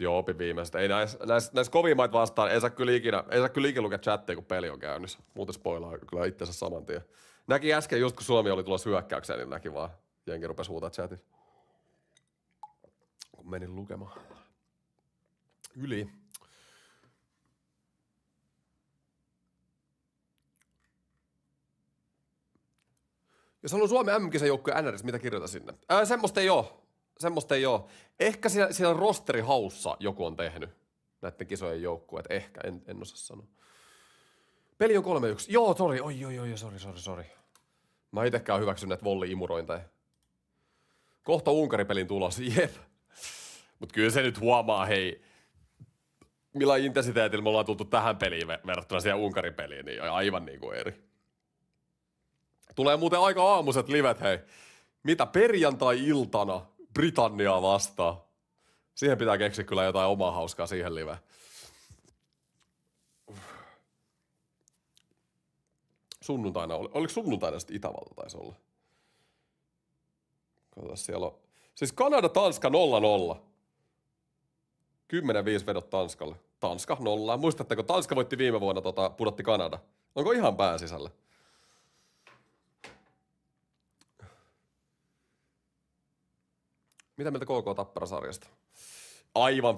Joo, opin viimeistä. Ei näissä kovia maita vastaan, ei saa kyllä ikinä lukea chattia, kun peli on käynnissä. Muuten spoilaa kyllä itsensä saman tien. Näki äsken just, kun Suomi oli tulossa hyökkäykseen, niin näki vaan. Jenki rupesi huutaa chatin. Kun menin lukemaan. Yli. Jos haluan Suomen MM-kisan joukkueen NRS, mitä kirjoita sinne? Semmosta ei oo. Ehkä siellä rosterihaussa joku on tehnyt näiden kisojen joukkueet. Ehkä, en osaa sanoa. Peli on 3-1. Joo, sori. Sori. Mä itekään hyväksyn näitä volli-imurointeja. Kohta Unkari-pelin tulos. Jep. Mut kyllä se nyt huomaa, hei. Millä intensiteetillä me ollaan tultu tähän peliin verrattuna siihen Unkari-peliin, niin aivan niinku eri. Tulee muuten aika aamuiset livet, hei. Mitä perjantai-iltana Britanniaa vastaan? Siihen pitää keksiä kyllä jotain omaa hauskaa siihen liveen. Sunnuntaina oliko sunnuntaina sitten Itävalta taisi olla? Katsotaan, siellä on. Siis Kanada-Tanska 0-0. 10-5 vedot Tanskalle. Tanska 0. Muistatteko, Tanska voitti viime vuonna, pudotti Kanada. Onko ihan pääsisällä? Mitä mieltä KK Tappara-sarjasta? Aivan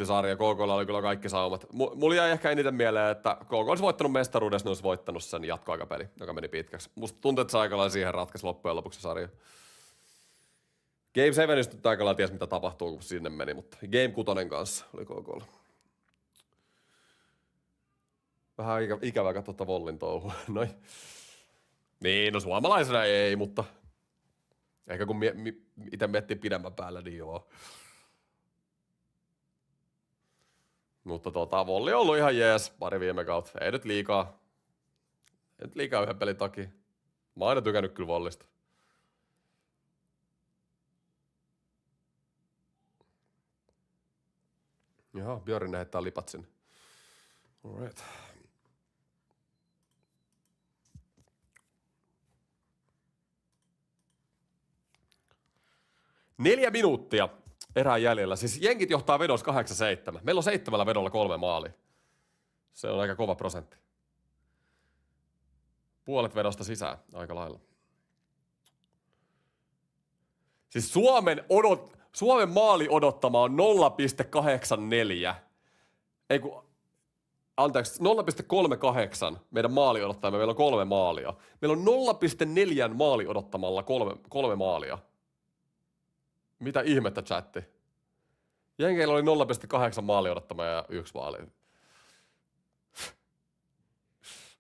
50-50 sarja. KK:lla oli kyllä kaikki saumat. Mulla jäi ehkä eniten mieleen, että KK olisi voittanut mestaruudessa, ne olisi voittanut sen jatkoaikapeli, joka meni pitkäksi. Musta tuntuu, että se aika lailla siihen ratkaisi loppujen lopuksi sarja. Game 7 nyt aika lailla ties mitä tapahtuu, kun sinne meni, mutta Game 6 kanssa oli KK:lla. Vähän ikävää katsoa Vollin touhua. Noin. Niin, no suomalaisena ei, mutta ehkä kun itse miettii pidemmän päällä, niin joo. Mutta Volli on ollut ihan jees pari viime kautta. Ei nyt liikaa. Ei nyt liikaa yhden pelin takia. Mä oon aina tykännyt kyllä Vollista. Jaha, Björn heittää lipat sinne. Alright. Neljä minuuttia erään jäljellä. Siis jenkit johtaa vedossa 8-7. Meillä on 7 vedolla 3 maalia. Se on aika kova prosentti. Puolet vedosta sisään aika lailla. Siis Suomen maali odottama on 0,84. Ei kun, anteeksi, 0,38 meidän maali odottaa, meillä on 3 maalia. Meillä on 0,4 maali odottamalla 3 maalia. Mitä ihmettä chatti? Jenkeillä oli 0,8 maali odottama ja 1 maali.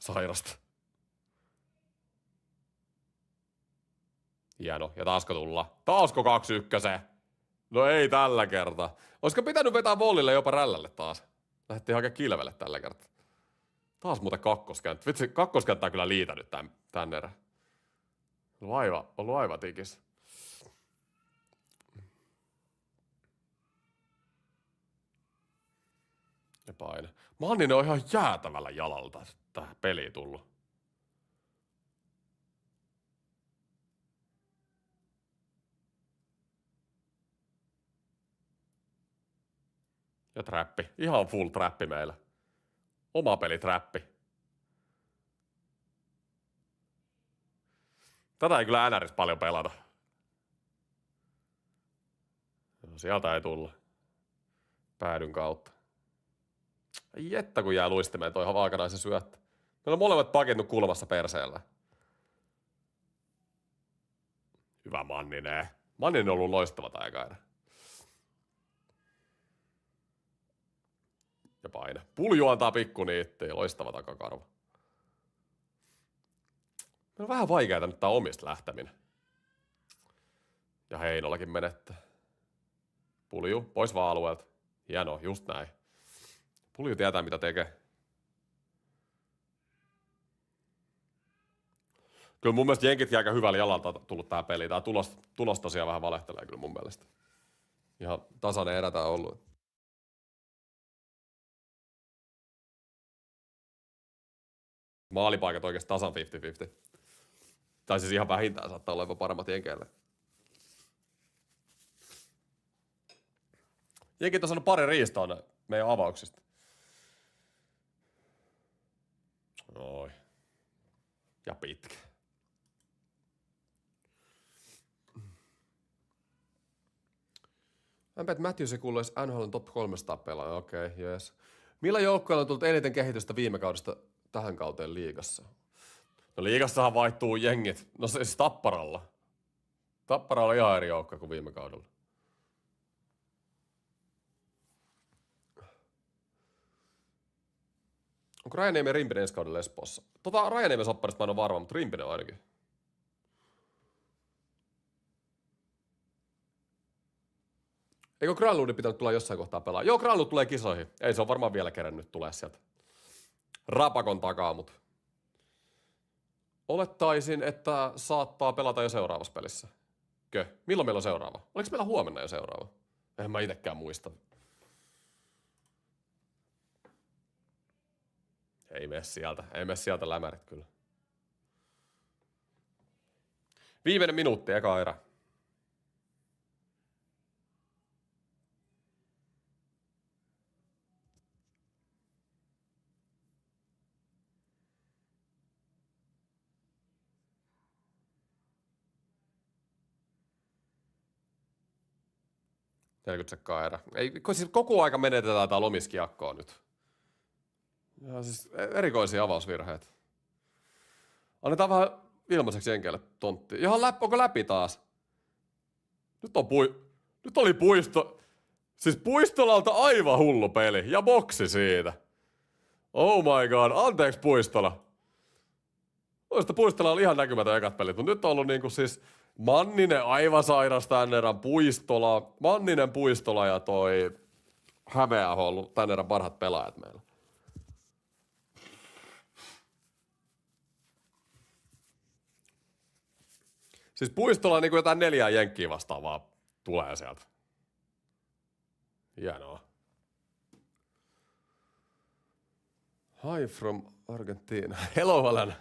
Sairasta. Hieno. Ja taasko tulla? Taasko 2-1? No ei tällä kertaa. Olisiko pitänyt vetää vollille jopa rällälle taas? Lähdettiin hakemaan kilvelle tällä kertaa. Taas muuten kakkoskenttä. Vitsi, kakkoskenttä on kyllä liitänyt tän erän. Ollut aivan tikis. Ja paine. Manninen on ihan jäätävällä jalalta tähän peliin tullut. Ja trappi. Ihan full trappi meillä. Oma peli trappi. Tätä ei kyllä NRissä paljon pelata. No, sieltä ei tulla. Päädyn kautta. Ei että kun jää luistimeen toi Haakanaisen syöttö. Meillä on molemmat pakit kulmassa perseellä. Hyvä Manninen. Manninen on ollut loistava tää eka erä. Ja paine. Pulju antaa pikkuniittiin. Loistava takakarva. Meillä on vähän vaikeaa nyt tää omista lähteminen. Ja Heinolakin menettää. Pulju, pois vaan alueelta. Hienoa, just näin. Pulju tietää mitä tekee. Kyllä mun mielestä jenkitkin aika hyvällä jalalta tullut tää peli. Tää tulos tosiaan vähän valehtelee kyllä mun mielestä. Ihan tasainen erä tää on ollut. Maalipaikat oikeesti tasan 50-50. Tai siis ihan vähintään saattaa olla jopa paremmat jenkeille. Jenkit on saanut pari riistoa meidän avauksista. Noin. Ja pitkä. Mä Matthews kuuluisi NHL:n top 300 pelaaja. Okei, jees. Millä joukkueella on tullut eniten kehitystä viime kaudesta tähän kauteen liigassa? No liigassahan vaihtuu jengit. No siis Tapparalla. Tappara oli ihan eri joukkue kuin viime kaudella. Onko Rajaniemen ja Rimpinen ensi kaudella Espoossa? Rajaniemen sopparista mä en ole varma, mutta Rimpinen on ainakin. Eikö Granlundin pitänyt tulla jossain kohtaa pelaa? Joo, Granlund tulee kisoihin. Ei se on varmaan vielä kerännyt tulee sieltä rapakon takaa, mutta olettaisin, että saattaa pelata jo seuraavassa pelissä. Milloin meillä on seuraava? Oliko meillä huomenna jo seuraava? En mä itekään muista. Ei mene sieltä lämärit kyllä. Viimeinen minuutti, eka erä. Erä. Ei, siis koko aika menetetään tää lomiskiakkoa nyt. Ja siis erikoisia avausvirheitä. Annetaan vähän ilmaiseksi jenkeille tonttia. Ihan onko läpi taas? Nyt oli Puisto. Siis Puistolalta aivan hullu peli. Ja boksi siitä. Oh my god. Anteeksi Puistola. Oikeastaan Puistola oli ihan näkymätön ekat pelit. Mutta nyt on ollut niinku siis Manninen aivan sairas tän erän. Puistola. Manninen, Puistola ja toi Hämeäho on ollut tän erän parhaat pelaajat meillä. Siis Puistola niinku jotain 4 jenkkiä vastaan vaan tulee sieltä. Hienoa. Hi from Argentina. Hello Alan.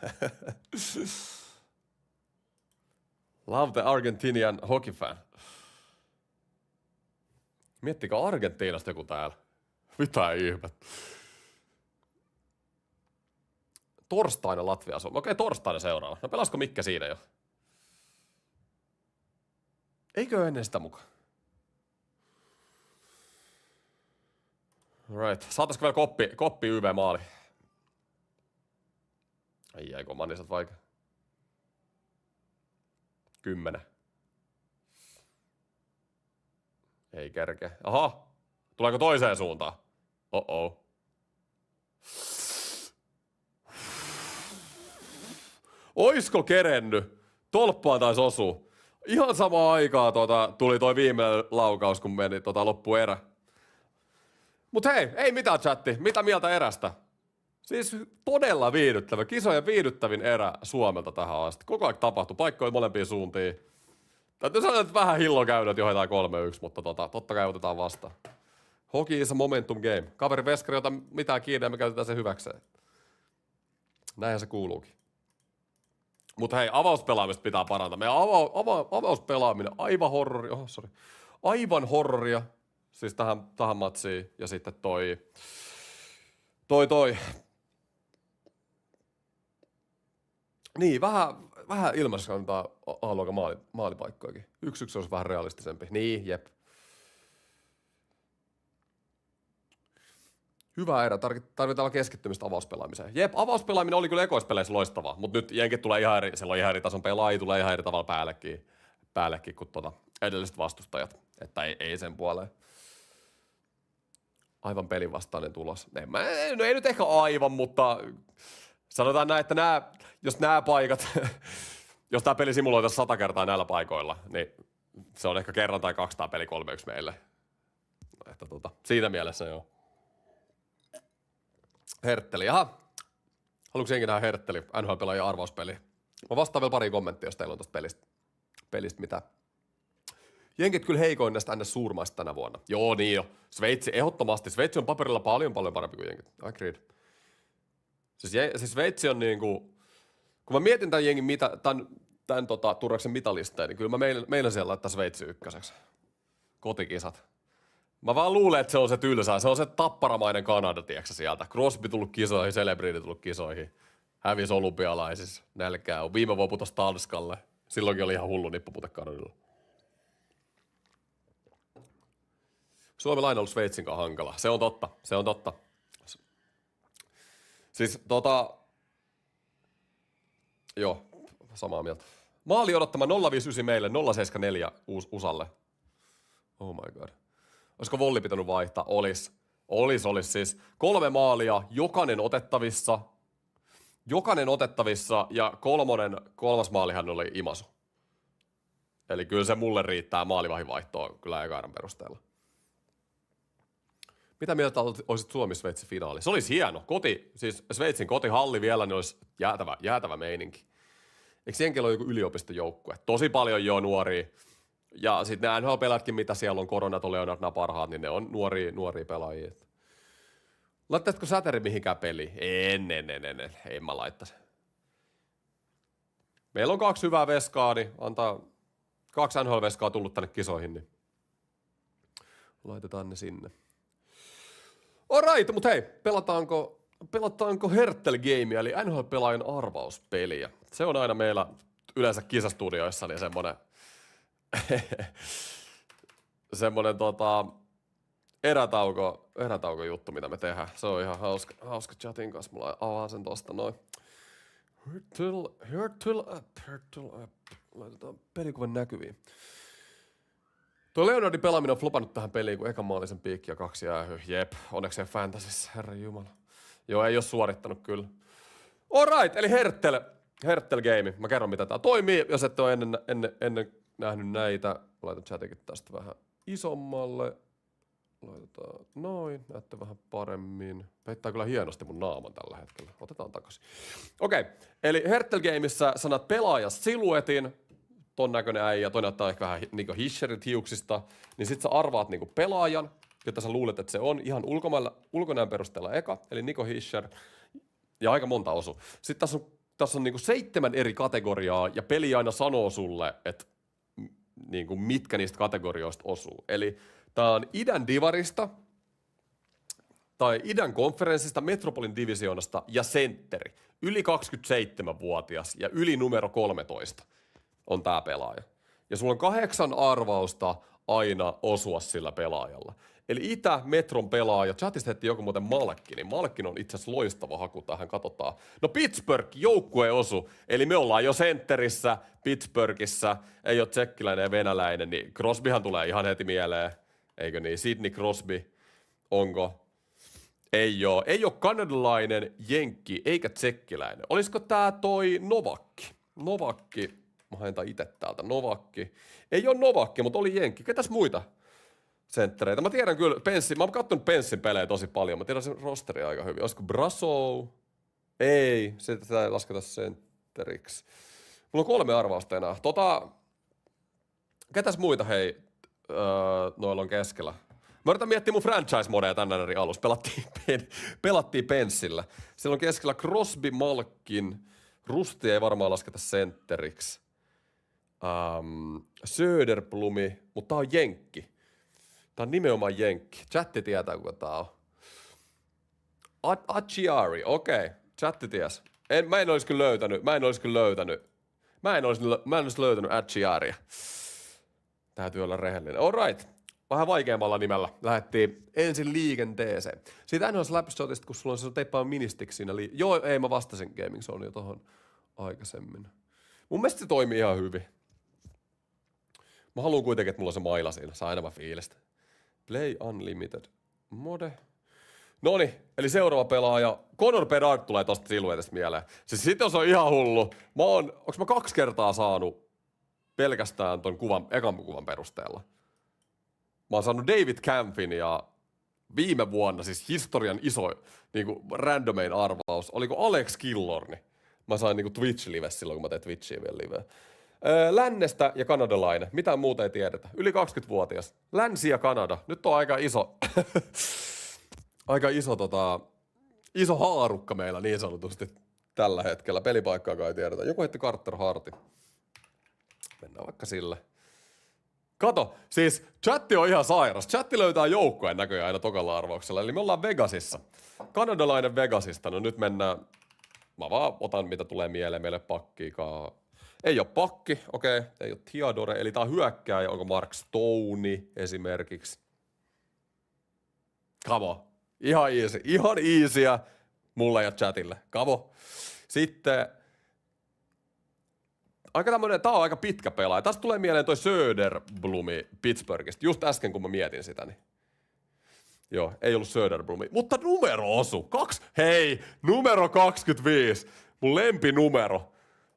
Love the Argentinian hockey fan. Miettikää Argentiinasta joku täällä. Mitä ihmettä. Torstaina Latvia Suomi. Okei, torstaina seuraava. No pelasko Mikke siinä jo? Eikö ennen sitä mukaan? Right. Saataisiko vielä koppi YV-maali? Ai kun manisat vaikea. 10. Ei kerkeä. Aha! Tuleeko toiseen suuntaan? Oh-oh. Oisko kerennyt? Tolppaan taisi osua. Ihan samaan aikaan tuli toi viimeinen laukaus, kun meni loppuerä. Mut hei, ei mitään chatti. Mitä mieltä erästä? Siis todella viihdyttävä. Kisojen viihdyttävin erä Suomelta tähän asti. Koko ajan tapahtui. Paikkoja molempiin suuntiin. Täytyy sanoa, että vähän hillo käynyt, että johdetaan 3-1, mutta totta kai otetaan vastaan. Hockey is a momentum game. Kaveri veskari ota mitään kiinni ja me käytetään se hyväkseen. Näinhän se kuuluukin. Mutta hei, avauspelaamista pitää parantaa. Meidän avauspelaaminen aivan horroria. Aivan horroria. Siis tähän matsiin. Ja sitten toi. Niin, vähän ilmaisessa antaa A-luokan maalipaikkoikin. 1-1 olisi vähän realistisempi. Niin, jep. Hyvä erä, tarvitaan keskittymistä avauspelaamiseen. Jep, avauspelaaminen oli kyllä ekoispeleissä loistavaa, mutta nyt jenkit tulee siellä on ihan eri tason pelaajia, tulee ihan eri tavalla päällekin kuin edelliset vastustajat. Että ei sen puoleen. Aivan pelin vastainen tulos. Ei nyt ehkä aivan, mutta sanotaan näin, että jos nämä paikat, jos tämä peli simuloitaisiin 100 kertaa näillä paikoilla, niin se on ehkä kerran tai 200 peli 3-1 meille. Että siinä mielessä joo. Hertteli, jaha. Haluatko jenkin tähän Hertteli, NHL-pelaajien arvauspeli? Mä vastaan vielä pari kommenttia, jos teillä on tosta pelistä mitä. Jenkit kyllä heikoin näistä ns. Suurmaista tänä vuonna. Joo, niin jo. Sveitsi, ehdottomasti. Sveitsi on paperilla paljon parempi kuin jenkit. Agreed. Siis Sveitsi on niinku, kun mä mietin tämän jengin tämän Turraksen mitalisteen, niin kyllä mä meillä siellä laittaa Sveitsi ykköseksi. Kotikisat. Mä vaan luulen, että se on se tylsää. Se on se tapparamainen Kanada, tiiäksä sieltä. Crosby tullut kisoihin, Celebrity tullut kisoihin. Hävisi olympialaisissa. Nälkää on. Viime vuonna putosi Tanskalle. Silloinkin oli ihan hullu nippupute Kanadilla. Suomella on aina ollut Sveitsin kanssa hankala. Se on totta. Siis joo, samaa mieltä. Maali odottama 059 meille, 074 USAlle. Oh my god. Olisiko Volli pitänyt vaihtaa? Olis. Siis 3 maalia, jokainen otettavissa ja kolmas maalihan oli Imasu. Eli kyllä se mulle riittää maalivahin vaihtoon kyllä eka erän perusteella. Mitä mieltä olisit Suomi-Sveitsi finaali? Se olisi hieno. Siis Sveitsin kotihalli vielä, niin olisi jäätävä meininki. Eikö jenkillä ole joku yliopistojoukkue? Tosi paljon jo nuoria. Ja sitten ne NHL-pelaatkin, mitä siellä on, Koronato, Leonard, nämä parhaat, niin ne on nuoria pelaajia. Laittaisitko säteri mihinkään peliin? En mä laittaisi. Meillä on 2 hyvää veskaa, niin antaa 2 NHL-veskaa tullut tänne kisoihin, niin laitetaan ne sinne. Alright, mutta hei, pelataanko Hertel-gamea, eli NHL-pelaajan arvauspeliä. Se on aina meillä yleensä kisastudioissa, niin semmonen erätauko juttu, mitä me tehdään. Se on ihan hauska chatin kanssa. Mulla avaan sen tosta noin. Hertel app. Laitetaan pelikuvan näkyviin. Tuo Leonardin pelaaminen on flopannut tähän peliin, kun ekan maalisen piikki ja 2 jäähy. Jep, onneksi se fantasissa, herranjumala. Joo, ei oo suorittanut kyllä. Alright, eli Hertel game. Mä kerron, mitä tää toimii, jos ette ole ennen nähnyt näitä. Laitan chatikin tästä vähän isommalle. Laitetaan noin, näette vähän paremmin. Peittää kyllä hienosti mun naaman tällä hetkellä. Otetaan takaisin. Okei, eli Hertel gameissa sanat pelaaja siluetin. Ton näköinen äijä, toi näyttää ehkä vähän niinku Hisherit hiuksista, niin sit sä arvaat niinku pelaajan, jota sä luulet, että se on ihan ulkonäön perusteella eka, eli Nico Hischer, ja aika monta osu. Sitten tässä on niinku 7 eri kategoriaa, ja peli aina sanoo sulle, että niinku mitkä niistä kategorioista osuu. Eli tää on idän divarista, tai idän konferenssista, Metropolin divisioonasta ja sentteri. Yli 27-vuotias ja yli numero 13. On tää pelaaja. Ja sulla on 8 arvausta aina osua sillä pelaajalla. Eli Itä-Metron pelaaja, chatista heti joku muuten Malkki, niin Malkkin on itse asiassa loistava haku tähän, katsotaan. No Pittsburgh, joukkue osu, eli me ollaan jo sentterissä, Pittsburghissa, ei ole tsekkiläinen ja venäläinen, niin Crosbyhan tulee ihan heti mieleen, eikö niin? Sidney Crosby, onko? Ei oo kanadalainen, jenkki eikä tsekkiläinen. Olisiko tää toi Novakki? Novakki, mä haen tää ite täältä, Novakki. Ei oo Novakki, mutta oli jenkki. Ketäs muita senttereitä? Mä tiedän kyllä, mä oon kattonut Penssin pelejä tosi paljon, mä tiedän sen rosteria aika hyvin. Olisiko Brasso? Ei, sitä ei lasketa sentteriksi. Mulla on 3 arvausta enää. Ketäs muita hei, noilla on keskellä? Mä yritän miettiä mun franchise-modeja tänään eri alussa. Pelattiin Penssillä. Siellä on keskellä Crosby, Malkin. Rusti ei varmaan lasketa sentteriksi. Söderblumi, mutta tää on jenkki. Tää on nimenomaan jenkki. Chatti tietää, kuka tää on. Acciari, okei. Chatti ties. Mä en olisi kyllä löytänyt Acciaria. Täytyy olla rehellinen. Alright. Vähän vaikeammalla nimellä lähdettiin ensin liikenteeseen. Siitä NHL Slapshotista, kun sulla on se teippaa ministiksi siinä joo, ei mä vastasin Gaming Zone jo tohon aikaisemmin. Mun mielestä se toimii ihan hyvin. Mä haluan kuitenkin, että mulla on se maila siinä. Saa enemmän fiilistä. Play Unlimited mode. Noni, eli seuraava pelaaja. Connor Bedard tulee tosta siluetista mieleen. Siis sit jos on ihan hullu. Onks mä 2 kertaa saanut pelkästään ton ekan kuvan perusteella. Mä oon saanut David Campin ja viime vuonna siis historian iso niinku randomein arvaus. Oliko Alex Killorni? Mä sain niinku Twitch-live silloin, kun mä tein Twitchiä vielä live. Lännestä ja kanadalainen. Mitään muuta ei tiedetä. Yli 20-vuotias. Länsi ja Kanada. Nyt on aika iso iso haarukka meillä niin sanotusti tällä hetkellä. Pelipaikkaakaan ei tiedetä. Joku heitti Carter Hartin. Mennään vaikka sille. Kato, siis chatti on ihan sairas. Chatti löytää joukkueen näköjään aina tokalla arvauksella. Eli me ollaan Vegasissa. Kanadalainen Vegasista. No nyt mennään. Mä vaan otan mitä tulee mieleen meille pakkiikaan. Ei oo pakki, okei. Ei oo Theodore, eli tää on hyökkääjä. Onko Mark Stone esimerkiksi? Kamo. Ihan easyä mulle ja chatille. Kamo. Sitten tää on aika pitkä pelaaja. Tästä tulee mieleen toi Söderblumi Pittsburghista. Just äsken kun mä mietin sitä, niin. Joo, ei ollut Söderblumi. Mutta numero osu. Numero 25. Mun lempinumero.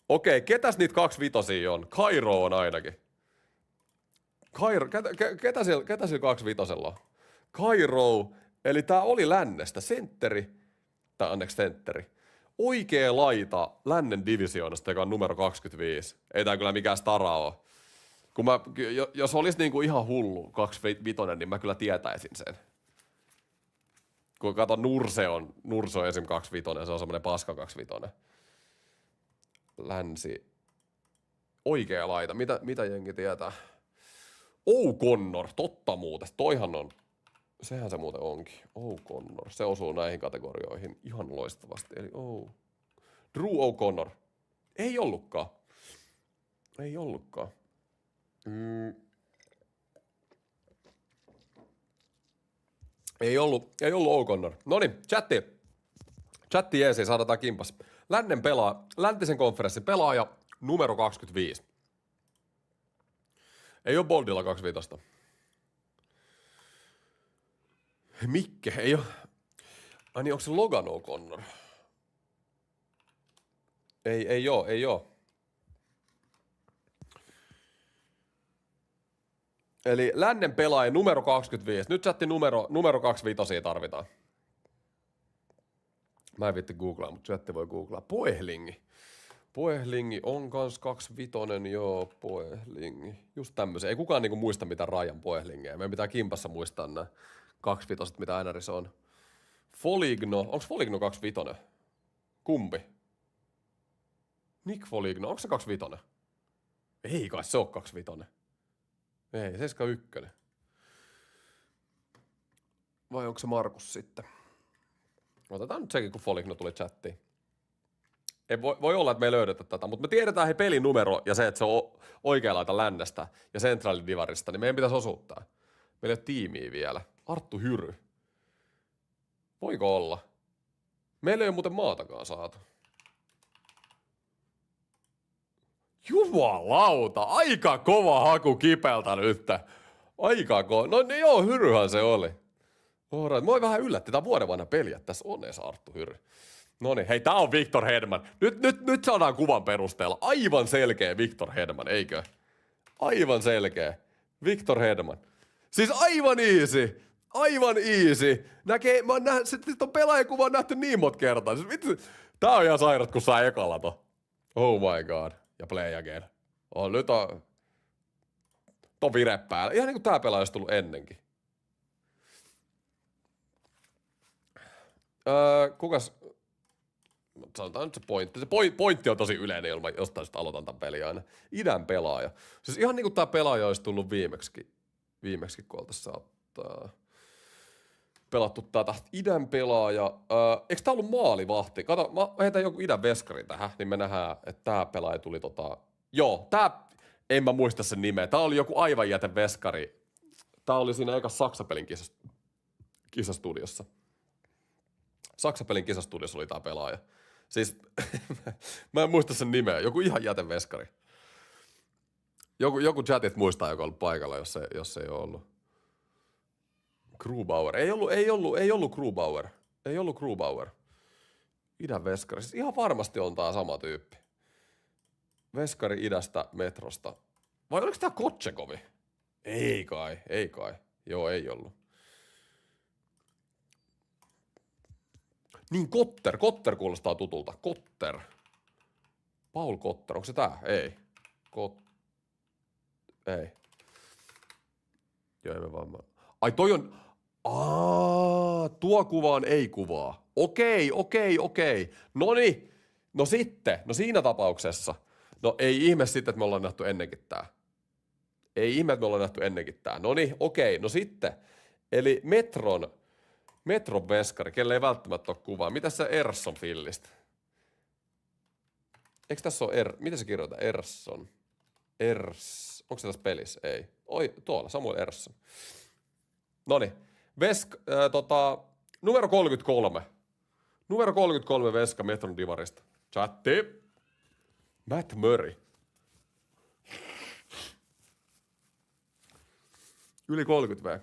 Okei, ketäs niitä 25 on? Kairo on ainakin. Ketä siellä 25 on? Kairo, eli tää oli lännestä. Sentteri. Oikea laita lännen divisioonasta, joka on numero 25. Ei tää kyllä mikään stara oo. Jos olisi niinku ihan hullu 25, niin mä kyllä tietäisin sen. Kun kato Nurse on esim. 25, se on semmonen paska 25. Länsi. Oikea laita. Mitä jengi tietää? O'Connor, totta muuten. Toihan on. Sehän se muuten onkin. O'Connor. Se osuu näihin kategorioihin ihan loistavasti. Eli Drew O'Connor. Ei ollutkaan. Ei ollut O'Connor. Noniin, chatti jeesi, saadaan kimpas. Läntisen konferenssin pelaaja numero 25. Ei oo Boldilla 25. Mikke, ei oo. Ai niin, onko se Logan O'Connor? Ei oo. Eli lännen pelaaja numero 25. Nyt chatti numero 25 tarvitaan. Mä en viitti googlaa, mutta chatti voi googlaa. Poehlingi on kans 25, joo, Poehlingi. Just tämmöisiä. Ei kukaan niinku muista mitä Rajan Poehlingeja. Meidän pitää kimpassa muistaa nämä 25, mitä NRissä on. Foligno, onks Foligno 25? Kumpi? Nick Foligno, onko se 25? Ei kai se oo 25. Ei, 71. Vai onko se Markus sitten? Otetaan nyt sekin, kun Foligno tuli chattiin. Ei voi olla, että me ei löydetä tätä, mutta me tiedetään he pelinumero ja se, että se on oikea laita lännestä ja Central-divarista, niin meidän pitäisi osuuttaa. Meillä ei ole tiimiä vielä. Arttu Hyry. Voiko olla? Meillä ei ole muuten maatakaan saatu. Jumalauta, aika kova haku Kipeltä nyt. Aika kova. No joo, Hyryhän se oli. Alright, moi vähän yllätti tää vuoden vanha peli, että tässä on edes Arttu Hyrry. Noniin, hei tää on Victor Hedman. Nyt saadaan kuvan perusteella. Aivan selkeä Victor Hedman, eikö? Aivan selkeä. Victor Hedman. Siis aivan easy. Aivan easy. Mä oon sit on pelaajakuva nähty niin monta kertaa. Siis vittu, tää on ihan sairat, kun saa ekalla to. Oh my god. Ja play again. Nyt on vire päällä. Ihan niinku tää pelaaja olisi tullut ennenkin. Kukas? Sanotaan nyt se pointti. Se pointti on tosi yleinen, jostain sitten aloitan tämän peliä aina. Idän pelaaja. Siis ihan niinku tää pelaaja olisi tullut viimeksi kun oltaisiin pelattu tätä. Idän pelaaja. Eikö tää ollut maalivahti? Kato, mä heitän joku idän veskari tähän, niin me nähdään, että tää pelaaja tuli Joo, tää, en mä muista sen nimeä. Tää oli joku aivan jäten veskari. Tää oli siinä eka Saksapelin kisastudiossa. Saksapelin kisastudiossa oli tää pelaaja. Siis, mä en muista sen nimeä. Joku ihan jäten veskari. Joku chatit muistaa, joka on ollut paikalla, jos ei ole ollut. Grubauer. Ei ollut Grubauer. Ei ollut Grubauer. Idän veskari. Siis ihan varmasti on tää sama tyyppi. Veskari idästä metrosta. Vai oliko tää Kotchekovi? Ei kai. Joo, ei ollut. Niin Kotter kuulostaa tutulta. Kotter. Paul Kotter, onko se tää? Ei. Ei. Joo, ei me vaan. Ai toi on. Tuo kuva on ei-kuvaa. Okei. Noniin. No sitten. No siinä tapauksessa. No ei ihme sitten, että me ollaan nähty ennenkin tää. Noniin, okei. No sitten. Eli Metron veskari, kelle ei välttämättä ole kuvaa. Mitä se Ersson fillistä? Eikö tässä ole miten se kirjoitetaan? Ersson. Onko se tässä pelissä? Ei. Oi, tuolla, Samuel Ersson. Noniin. Numero 33. Numero 33 veska Metron divarista. Chatti. Matt Murray. Yli 30 V.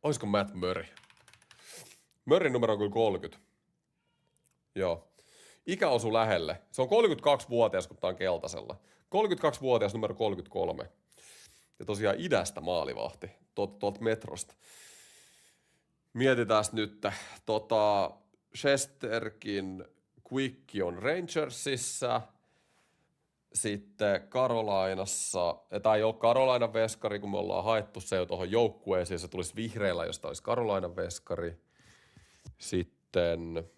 Olisiko Matt Murray? Murray numero on kyllä 30. Joo. Ikä osui lähelle. Se on 32-vuotias, kun tää on keltaisella. 32-vuotias numero 33. Ja tosiaan idästä maalivahti. Tuolta metrosta. Mietitään nyt. Shesterkin Quick on Rangersissa. Sitten Carolinassa, tai ei ole Carolinan veskari, kun me ollaan haettu se jo tuohon joukkueeseen, se tulisi vihreällä, josta olisi Carolinan veskari. Sitten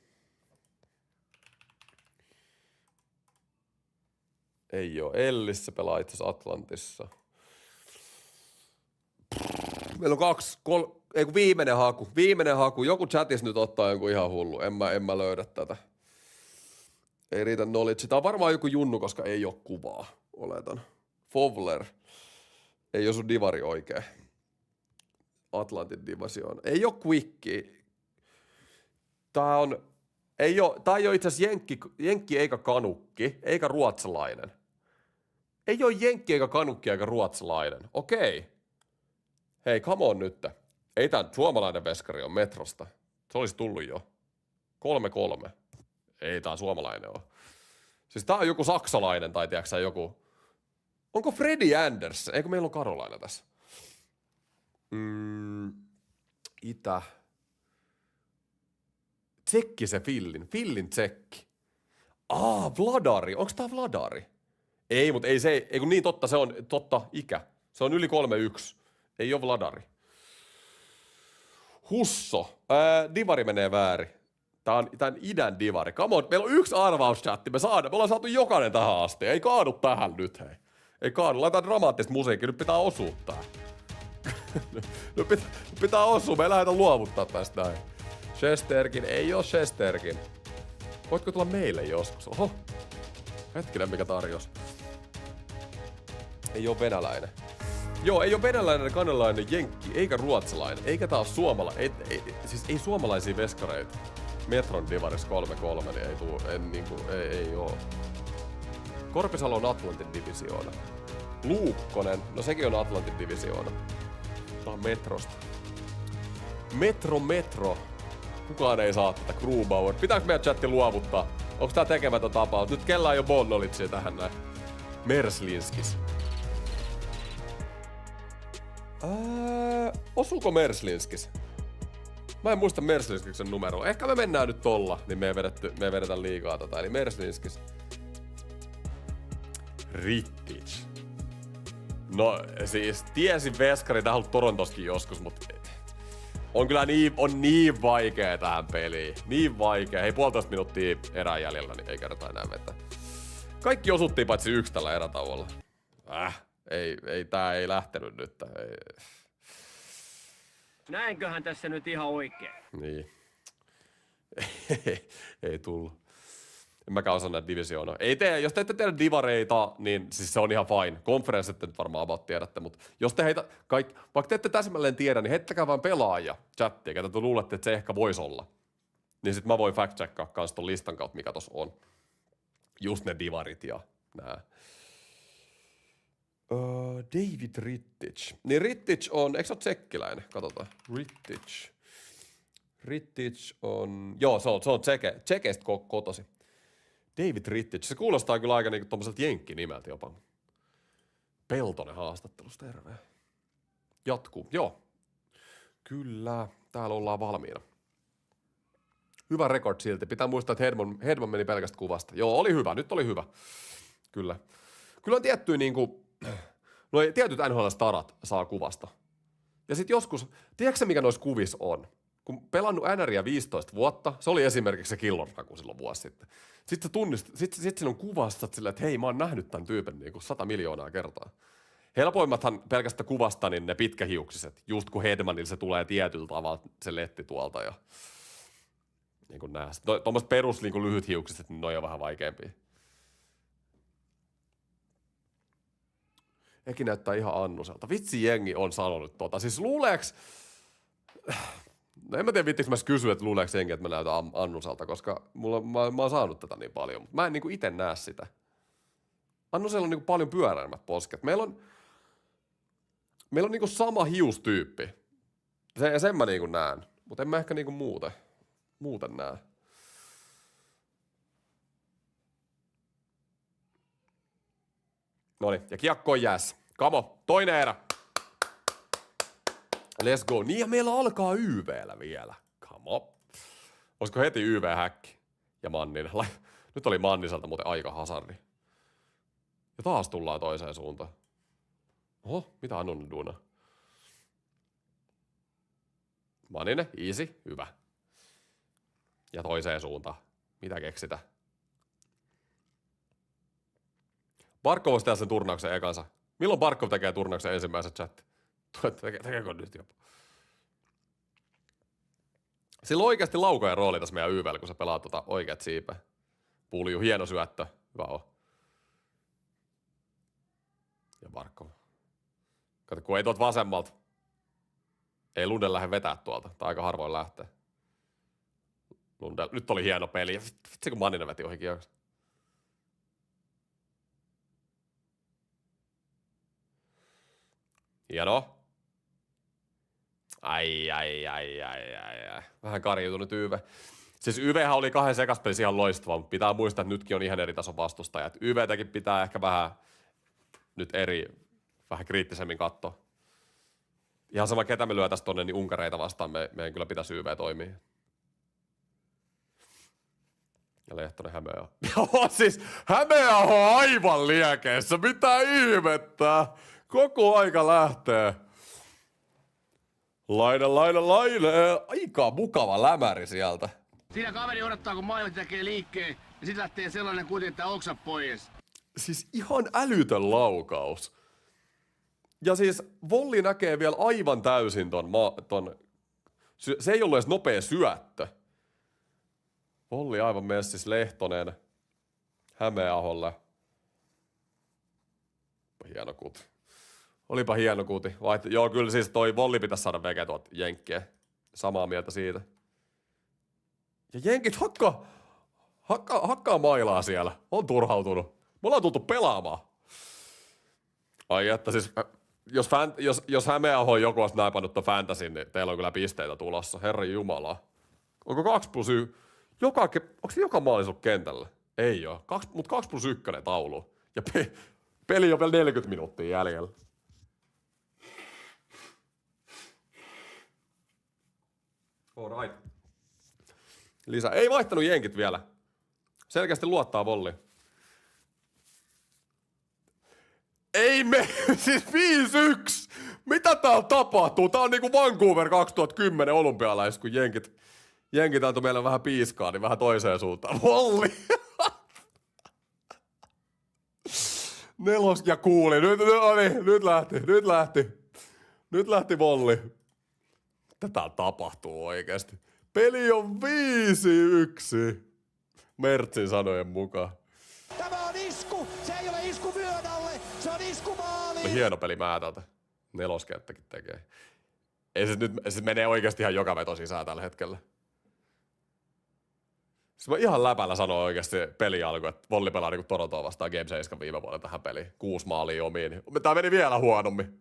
ei ole Ellis, se pelaa itse asiassa Atlantissa. Meillä on viimeinen haku. Joku chatissa nyt ottaa jonkun ihan hullu, en mä löydä tätä. Ei riitä knowledge. Tää on varmaan joku junnu, koska ei ole kuvaa, oletan. Fowler. Ei ole sun divari oikein. Atlantin division. Ei ole Quicki. Tää ei ole itse asiassa jenkki eikä kanukki, eikä ruotsalainen. Ei ole jenkki eikä kanukki eikä ruotsalainen. Okei. Hei, come on nyt. Ei tää suomalainen veskari on metrosta. Se olisi tullut jo. 3-3. Ei tää suomalainen ole. Siis tää on joku saksalainen tai tiiäksä joku. Onko Freddy Andersen? Eikö meillä on Carolina tässä? Itä. Tsekki se Fillin tsekki. Vladari. Onko tää Vladari? Ei, mutta ei se, ei kun niin totta, se on totta ikä. Se on yli 31. Ei ole Vladari. Husso. Divari menee väärin. Tää on idän divari. Come on, meillä on yksi arvauschatti. Me ollaan saatu jokainen tähän asti. Ei kaadu tähän nyt, hei. Ei kaadu. Laitetaan dramaattista musiikkia. Nyt pitää osua tää. Nyt pitää osua. Me ei lähdetä luovuttaa tästä näin. Shesterkin. Ei oo Shesterkin. Voitko tulla meille joskus? Oho. Hetkinen, mikä tarjous. Ei oo venäläinen. Joo, ei oo venäläinen, kanalainen, jenkki, eikä ruotsalainen. Eikä tää oo suomalainen. Siis ei suomalaisia veskareita. Metron divaris 3-3, niin ei oo. Korpisalo on Atlantin divisioona. Luukkonen, no sekin on Atlantin divisioona. Tää on metrosta. Metro. Kukaan ei saa tätä Grubauer. Pitääkö meidän chatti luovuttaa? Onks tää tekemätön tapaus? Nyt kellään jo Bonnolitsia tähän näin. Merslinskis. Osuuko Merslinskis? Mä en muista Merslinskiksen numeroa. Ehkä me mennään nyt tolla, niin me ei vedetä liikaa tota. Eli Merslinskis. Rittich. No siis tiesin veskari, tää on ollut Torontoskin joskus, mutta on kyllä niin vaikea tähän peliin. Niin vaikea. Hei, 1,5 minuuttia erään jäljellä, niin ei kerrota enää vetää. Kaikki osuttiin paitsi yksi tällä erätauolla. Tää ei lähtenyt nyt. Ei. Näinköhän tässä nyt ihan oikein? Niin. ei tullut. En mäkään osaa näitä divisioona. Jos te ette tiedä divareita, niin siis se on ihan fine. Konferenssit te nyt varmaan about tiedätte, mutta jos te heitä kaikki, vaikka te ette täsmälleen tiedä, niin heittäkää vaan pelaajia chattiin, ketä te luulette, että se ehkä voisi olla. Niin sit mä voin fact-checkaa kans ton listan kautta, mikä tossa on. Just ne divarit ja nää. David Rittich. Niin Rittich on, eikö se ole tsekkiläinen? Katsotaan. Rittich on, joo se on Tsekeistä kotosi. David Rittich, se kuulostaa kyllä aika niinku tommoselta jenkkinimeltä jopa. Peltonen haastattelusta, terve. Jatkuu, joo. Kyllä, täällä ollaan valmiina. Hyvä rekord silti. Pitää muistaa, että Hedman meni pelkästä kuvasta. Joo, oli hyvä, nyt oli hyvä. Kyllä. Kyllä on tiettyjä niinku, tietyt NHL-starat saa kuvasta. Ja sit joskus, tiedätkö mikä noissa kuvissa on? Kun pelannut NRiä 15 vuotta, se oli esimerkiksi se Killorraku silloin vuosi sitten. Sitten sit siinä on kuvasta silleen, että hei, mä oon nähnyt tämän tyypin niin kuin 100 miljoonaa kertaa. Helpoimmathan pelkästä kuvasta, niin ne pitkähiuksiset. Just kun Hedmanilla se tulee tietyllä tavalla se letti tuolta ja niin kuin nää. Tuommoiset perus niin kuin lyhythiuksiset, niin ne on vähän vaikeampia. Eki näyttää ihan Annuselta. Vitsi jengi on sanonut tota. Siis luuleeks... No en mä tiedä vittikö mä kysyä, että luuleeko jengi, että mä näytän Annuselta, koska mä oon saanut tätä niin paljon, mutta mä en niinku ite näe sitä. Annusella on niinku paljon pyöräimmät posket. Meillä on niinku sama hiustyyppi. Sen mä niinku näen, mutta en mä ehkä niinku muuten näe. Noniin, ja kiekko on jäässä. Kamo, toinen erä. Let's go. Niin ja meillä alkaa YV:llä vielä. Come on. Olisiko heti YV-häkki? Ja Manninen. Nyt oli Manniselta muuten aika hasardi. Ja taas tullaan toiseen suuntaan. Oho, mitä Annunen duuna? Manninen, easy, hyvä. Ja toiseen suuntaan. Mitä keksitä? Barkov voisi tehdä sen turnauksen ekansa. Milloin Barkov tekee turnauksen ensimmäisen chatti? Tekeekö nyt jopa? Sillä on oikeasti laukojen rooli tässä meidän YV:llä, kun sä pelaat oikeat siipeä. Pulju, hieno syöttö. Hyvä on. Ja Barkov. Kato, kun ei tuolta vasemmalta. Ei Lundell lähde vetää tuolta. Tai aika harvoin lähtee. Lundell. Nyt oli hieno peli. Vitsi kun Manninen veti ohi kiekossa. Hienoa. Ai. Vähän karjutunut YV. Siis YVhän oli 2 sekaspelissä ihan loistava, mutta pitää muistaa, että nytkin on ihan eri tason vastustajat. YVtäkin pitää ehkä vähän kriittisemmin katsoa. Ihan sama ketä me lyötäisiin tonne, niin unkareita vastaan meidän kyllä pitäisi YV toimia. Ja Lehtonen Hämeenaho. Joo, siis Hämeenaho on aivan liekeessä. Mitä ihmettä? Koko aika lähtee. Laine. Aika mukava lämäri sieltä. Siinä kaveri odottaa, kun maailma tekee liikkeen, ja sit lähtee sellainen kuitenkin, että oksa pois. Siis ihan älytön laukaus. Ja siis Volli näkee vielä aivan täysin ton se ei ollut edes nopea syöttö. Volli aivan messis, Lehtonen Hämeenaholle. Hieno kuti. Olipa hieno kuti. Joo, kyllä siis toi Volli pitäisi saada veke tuolta jenkkiä. Samaa mieltä siitä. Ja jenkit hakkaa mailaa siellä. On turhautunut. Me ollaan tultu pelaamaan. Ai että siis jos Hämeenaho joku olisi naipannut ton fantasyn, niin teillä on kyllä pisteitä tulossa. Herran jumala. Onko 2+1? Onko se joka maali ollut kentällä? Ei oo. Mutta 2+1 taulu. Ja peli on vielä 40 minuuttia jäljellä. Alright. Lisä. Ei vaihtanut jenkit vielä. Selkeästi luottaa Volliin. Ei me, siis 5-1! Mitä täällä tapahtuu? Tää on niinku Vancouver 2010 olympialais, kun jenkit antoi meille vähän piiskaa, niin vähän toiseen suuntaan. Volli! Nelos ja kuuli. Nyt lähti Volli. Mitä täällä tapahtuu oikeesti? Peli on 5-1. Mertsin sanojen mukaan. Tämä on isku! Se ei ole isku vyödalle! Se on isku maaliin! Hieno peli Määtältä. Neloskenttäkin tekee. Ei se nyt se menee oikeasti ihan joka veto sisään tällä hetkellä. Siis mä ihan läpällä sanoin oikeasti peli alkoi, että Volli pelaa niinku Torontoa vastaan Game 7 viime vuonna tähän peliin. 6 maalia omiin. Tää meni vielä huonommin.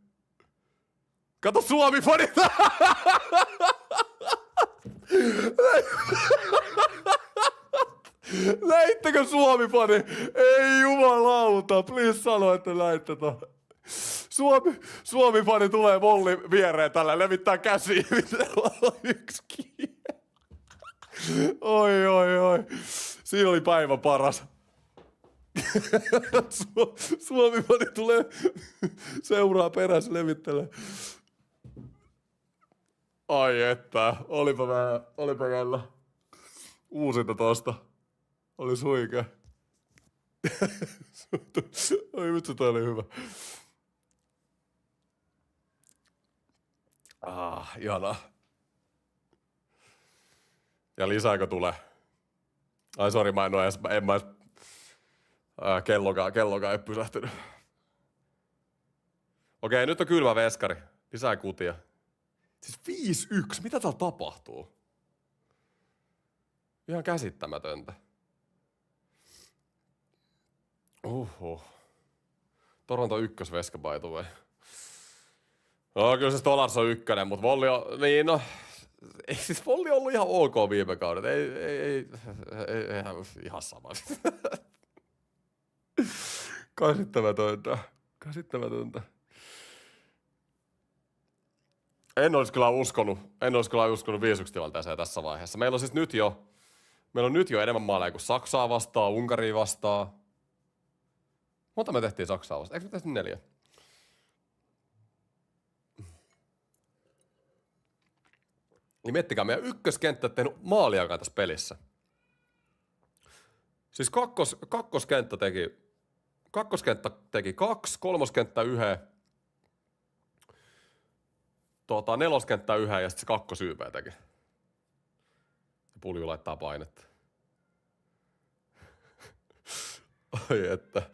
Kato Suomi-fanit! Näittekö Suomi-fani? Ei jumalauta, please sano, että näitte ton. Suomi-fani tulee Volli viereen tällä, levittää käsiä, mitä on yksi kiinni. Oi. Siinä oli päivän paras. Suomi-fani tulee, seuraa levittelee. Ai että, olipa jällä uusinta tosta. Oli huikea. Oi vitsi, toi oli hyvä. Ihanaa. Ja lisääkö tulee? Ai sori, mä en edes kellokaan ei pysähtynyt. Okei, nyt on kylmä veskari. Lisää kutia. Siis 5-1, mitä täällä tapahtuu? Ihan käsittämätöntä. Toronto ykkösveska by the way. No kyllä se Stolars on ykkönen, mutta Volli on, niin no, ei siis Volli on ollut ihan ok viime kaudet, ei ihan sama. Käsittämätöntä. En olisi kyllä uskonut 5-1 tilanteeseen tässä vaiheessa. Meillä on nyt jo enemmän maaleja kuin Saksaa vastaan, Unkaria vastaan. Monta me tehtiin Saksaa vastaan? Eikö me tehty 4? Niin miettikää, meidän ykköskenttä ei tehnyt maaliakaan tässä pelissä. Siis kakkoskenttä teki 2, kolmoskenttä 1, neloskenttä 1 ja sitten se kakkosyypää teki. Pulju laittaa painetta. Oi että.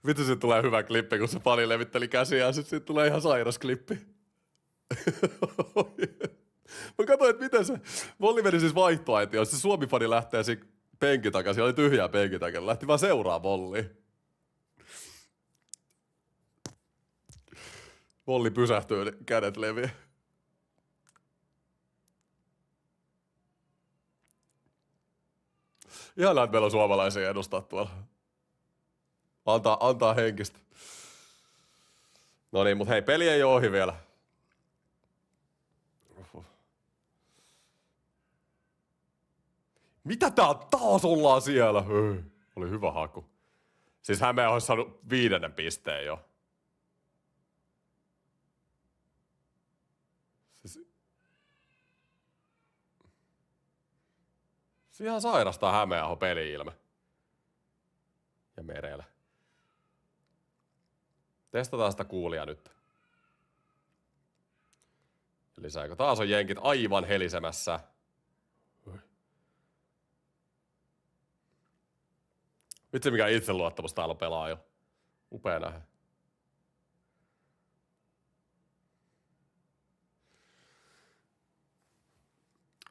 Vittu siitä tulee hyvä klippi, kun se pani levitteli käsiään ja sitten siitä tulee ihan sairas klippi. Mä katsoin, että miten se Volli meni siis vaihtoaitioon. Se Suomi-fani lähtee siinä penkin takaa. Siellä oli tyhjää penkin takaa. Lähti vaan seuraa Volliin. Volli pysähtyy, niin kädet leviä. Ihanaa, että meillä on suomalaisia edustaa tuolla. Antaa henkistä. No niin, mutta hei, peli ei ole ohi vielä. Mitä tää taas ollaan siellä? Oli hyvä haku. Siis Hämeen olisi saanut 5. pisteen jo. Siis ihan sairastaa Hämeenaho peli-ilme. Ja Merellä. Testataan sitä kuulia nyt. Lisääkö? Taas on jenkit aivan helisemässä. Vitsi mikä itseluottamus täällä pelaa jo. Upea nähdä.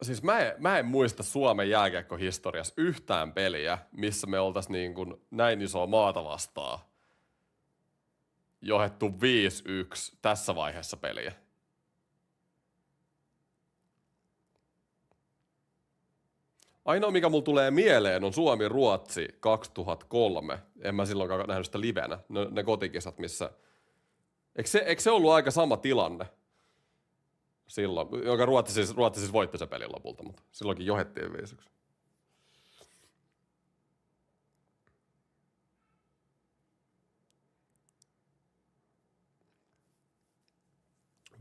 Siis mä en muista Suomen jääkiekkohistoriassa yhtään peliä, missä me oltais niin kuin näin isoa maata vastaan johdettu 5-1 tässä vaiheessa peliä. Ainoa, mikä mulla tulee mieleen, on Suomi-Ruotsi 2003. En mä silloinkaan nähnyt sitä livenä. Ne kotikisat, missä... Eikö se ollut aika sama tilanne? Silloin, joka Ruotsi siis voitti sen pelin lopulta, mutta silloinkin johdettiin 5-1.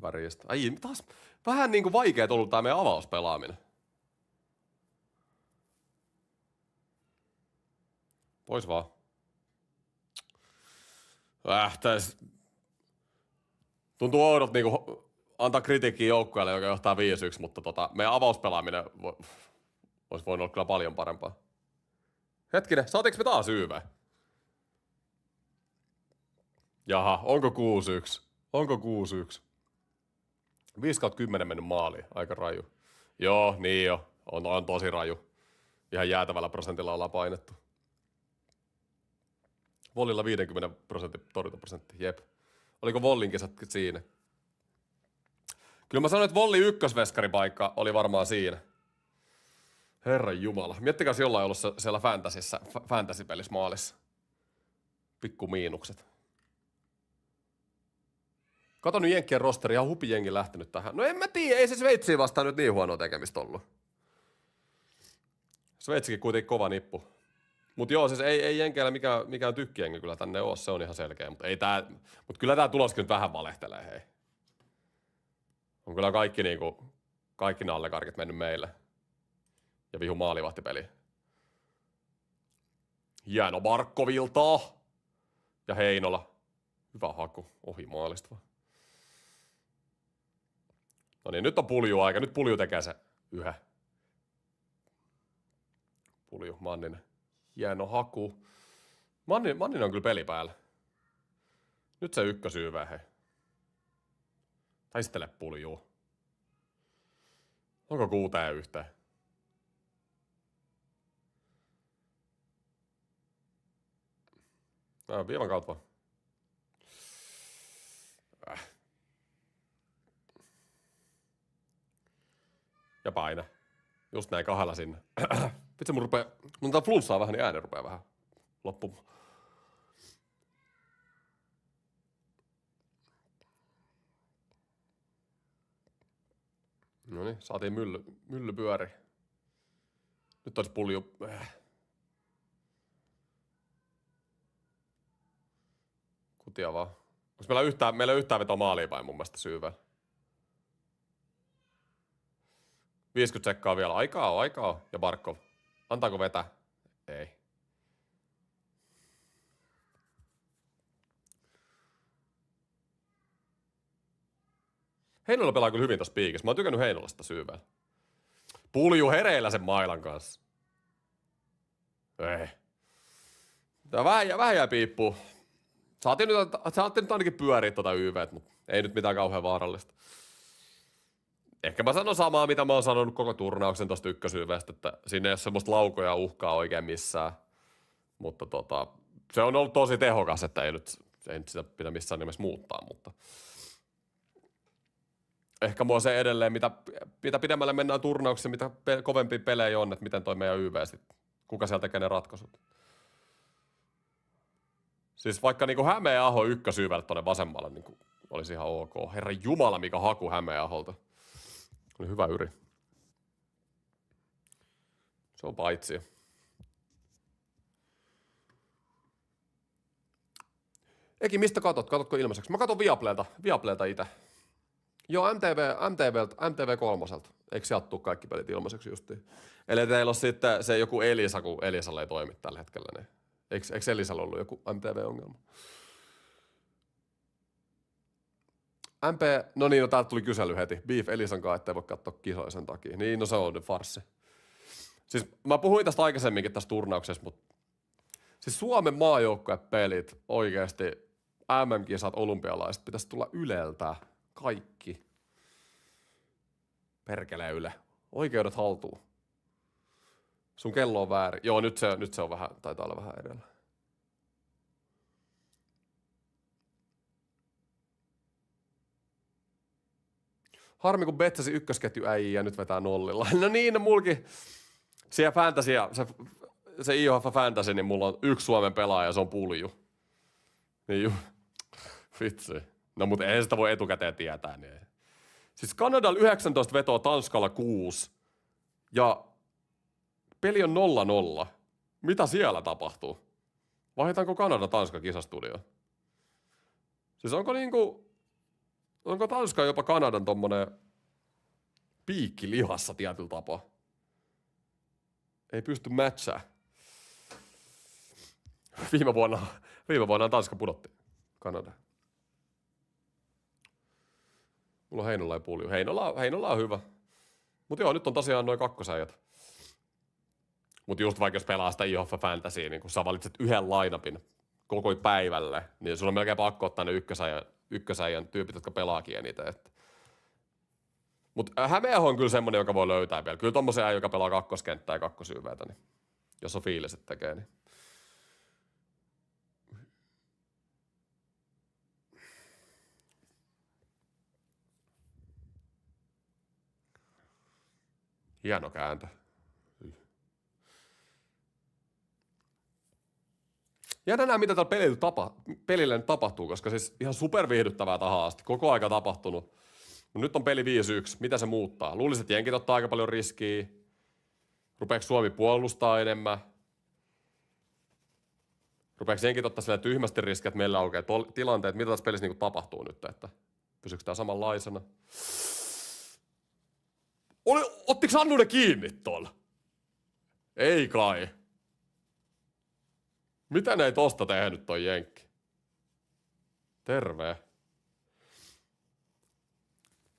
Väristä. Ai, taas vähän niinku vaikeet ollut tää meidän avauspelaaminen. Pois vaan. Tuntuu oudolta niinku antaa kritiikkiä joukkueelle, joka johtaa 5-1, mutta meidän avauspelaaminen olisi voinut olla kyllä paljon parempaa. Hetkinen, saatiinko me taas YV? Jaha, onko 6-1? Onko 6-1? 5/10 mennyt maaliin, aika raju. Joo, niin jo, on tosi raju. Ihan jäätävällä prosentilla ollaan painettu. Vollilla 50% torjuntaprosentti, jep. Oliko Vollin kesät siinä? Kyllä mä sanoin, että Volli ykkösveskaripaikka oli varmaan siinä. Herran jumala. Miettikää, jos jollain ollut siellä fantasy-pelissä maalissa. Pikku miinukset. Kato nyt Jenkkien rosteri, ihan hupijengi lähtenyt tähän. No en mä tiedä, ei se Sveitsiin vastaan nyt niin huonoa tekemistä ollut. Sveitsikin kuitenkin kova nippu. Mut joo, siis ei Jenkeillä mikään tykkijengi kyllä tänne oo, se on ihan selkeä. Mut kyllä tää tuloskin nyt vähän valehtelee, hei. On kyllä kaikki nallekarkit mennyt meille. Ja vihu maalivahtipeli. Hieno Barkkovilta. Ja Heinola. Hyvä haku, ohi maalista vaan. No niin, nyt on Pulju aika. Nyt Pulju tekee se yhä. Pulju, Manninen. Hieno haku. Manninen on kyllä peli päällä. Nyt se ykkösyyvä, hei. Taistele Pulju. Onko 6-1? Viivan kautta vaan. Ja paina. Just näin kahdella sinne. Vitsi mun tää flunssaa vähän, niin ääni rupee vähän loppumaan. Noniin, saatiin mylly pyöri. Nyt olisi Pulju. Kutia vaan. Onko meillä yhtään vetoa maaliin päin mun mielestä syyvää? 50 sekkaa vielä. Aikaa on. Ja Barkov. Antaako vetää? Ei. Heinola pelaa kyllä hyvin tässä piikissä. Mä oon tykännyt Heinolasta syyvää. Pulju hereillä sen mailan kanssa. Ei. Tää vähän jää piippuu. Saatiin nyt ainakin pyöriä YVt, mutta ei nyt mitään kauhean vaarallista. Ehkä mä sanon samaa, mitä mä oon sanonut koko turnauksen tosta ykkösyyvestä, että sinne ei ole semmoista laukoja uhkaa oikein missään. Mutta se on ollut tosi tehokas, että ei nyt sitä pidä missään nimessä muuttaa, mutta ehkä mua se edelleen, mitä pidemmälle mennään turnauksessa, mitä kovempia pelejä on, että miten toi meidän YV sitten, kuka siellä tekee ne ratkaisut. Siis vaikka niinku Hämeenaho ykkösyyvältä tonne vasemmalle niinku olisi ihan ok. Herran jumala, mikä haku Hämeenaholta. Oli hyvä yri. Se on paitsi. Eki, mistä katot? Katotko ilmaiseksi? Mä katon Viapleelta itse. Joo, MTV3. Eikö sieltä tuu kaikki pelit ilmaiseksi justiin? Eli teillä on sitten se joku Elisa, kun Elisalle ei toimi tällä hetkellä. Niin. Eikö Elisalla ollut joku MTV-ongelma? No niin, täältä tuli kysely heti. Beef Elisan kanssa, ettei voi katsoa kisoja sen takia. Niin, no se on farssi. Siis mä puhuin tästä aikaisemminkin tässä turnauksessa, mutta siis Suomen maajoukkuepelit oikeasti MM-kisat, olympialaiset pitäisi tulla Yleltä. Kaikki. Perkelee Yle. Oikeudet haltuun. Sun kello on väärin. Joo, nyt se on vähän, taitaa olla vähän edellä. Harmi kun Betsasin ykkösketju äijä nyt vetää nollilla. No niin, no mulki. Siellä fantasia, se IHF Fantasy, niin mulla on yksi Suomen pelaaja ja se on Pulju. Niin vitsi. No mutta ei sitä voi etukäteen tietää. Niin. Siis Kanadalla 19 vetoa, Tanskalla 6. Ja peli on 0-0. Mitä siellä tapahtuu? Vaihdetaanko Kanada-Tanska kisastudio? Siis onko Tanska jopa Kanadan tommonen piikki lihassa tietyllä tapaa? Ei pysty matchaa. Viime vuonna Tanska pudotti Kanada. Mulla on Heinola ja Pulju. Heinola on hyvä. Mut joo, nyt on tosiaan noin kakkosäijät. Mut just vaikka jos pelaa sitä IHF Fantasyä, niin kun sä valitset yhden lineupin koko päivälle, niin sun on melkein pakko ottaa ne ykkösäijän tyypit, jotka pelaakin eniten. Että. Mut Hämeenaho on kyllä semmonen, joka voi löytää vielä. Kyllä tommosen äijä, joka pelaa kakkoskenttää ja kakkosyyveitä, niin jos on fiilis, että tekee, niin. Hieno kääntö. Jännä nähdä, mitä tällä pelillä nyt tapahtuu, koska siis ihan superviihdyttävää tähän asti. Koko aika tapahtunut. Mutta nyt on peli 5-1. Mitä se muuttaa? Luulisin, että jenkit ottaa aika paljon riskiä. Rupeeko Suomi puolustaa enemmän? Rupeeko jenkit ottaa sellainen tyhmästi riskiä, että meillä aukeaa tilanteet? Mitä tässä pelissä niinku tapahtuu nyt? Että pysyykö tämä samanlaisena? Ottiko Annunen kiinni tuolla? Ei kai. Mitä ne ei tosta tehnyt toi jenkki? Terve.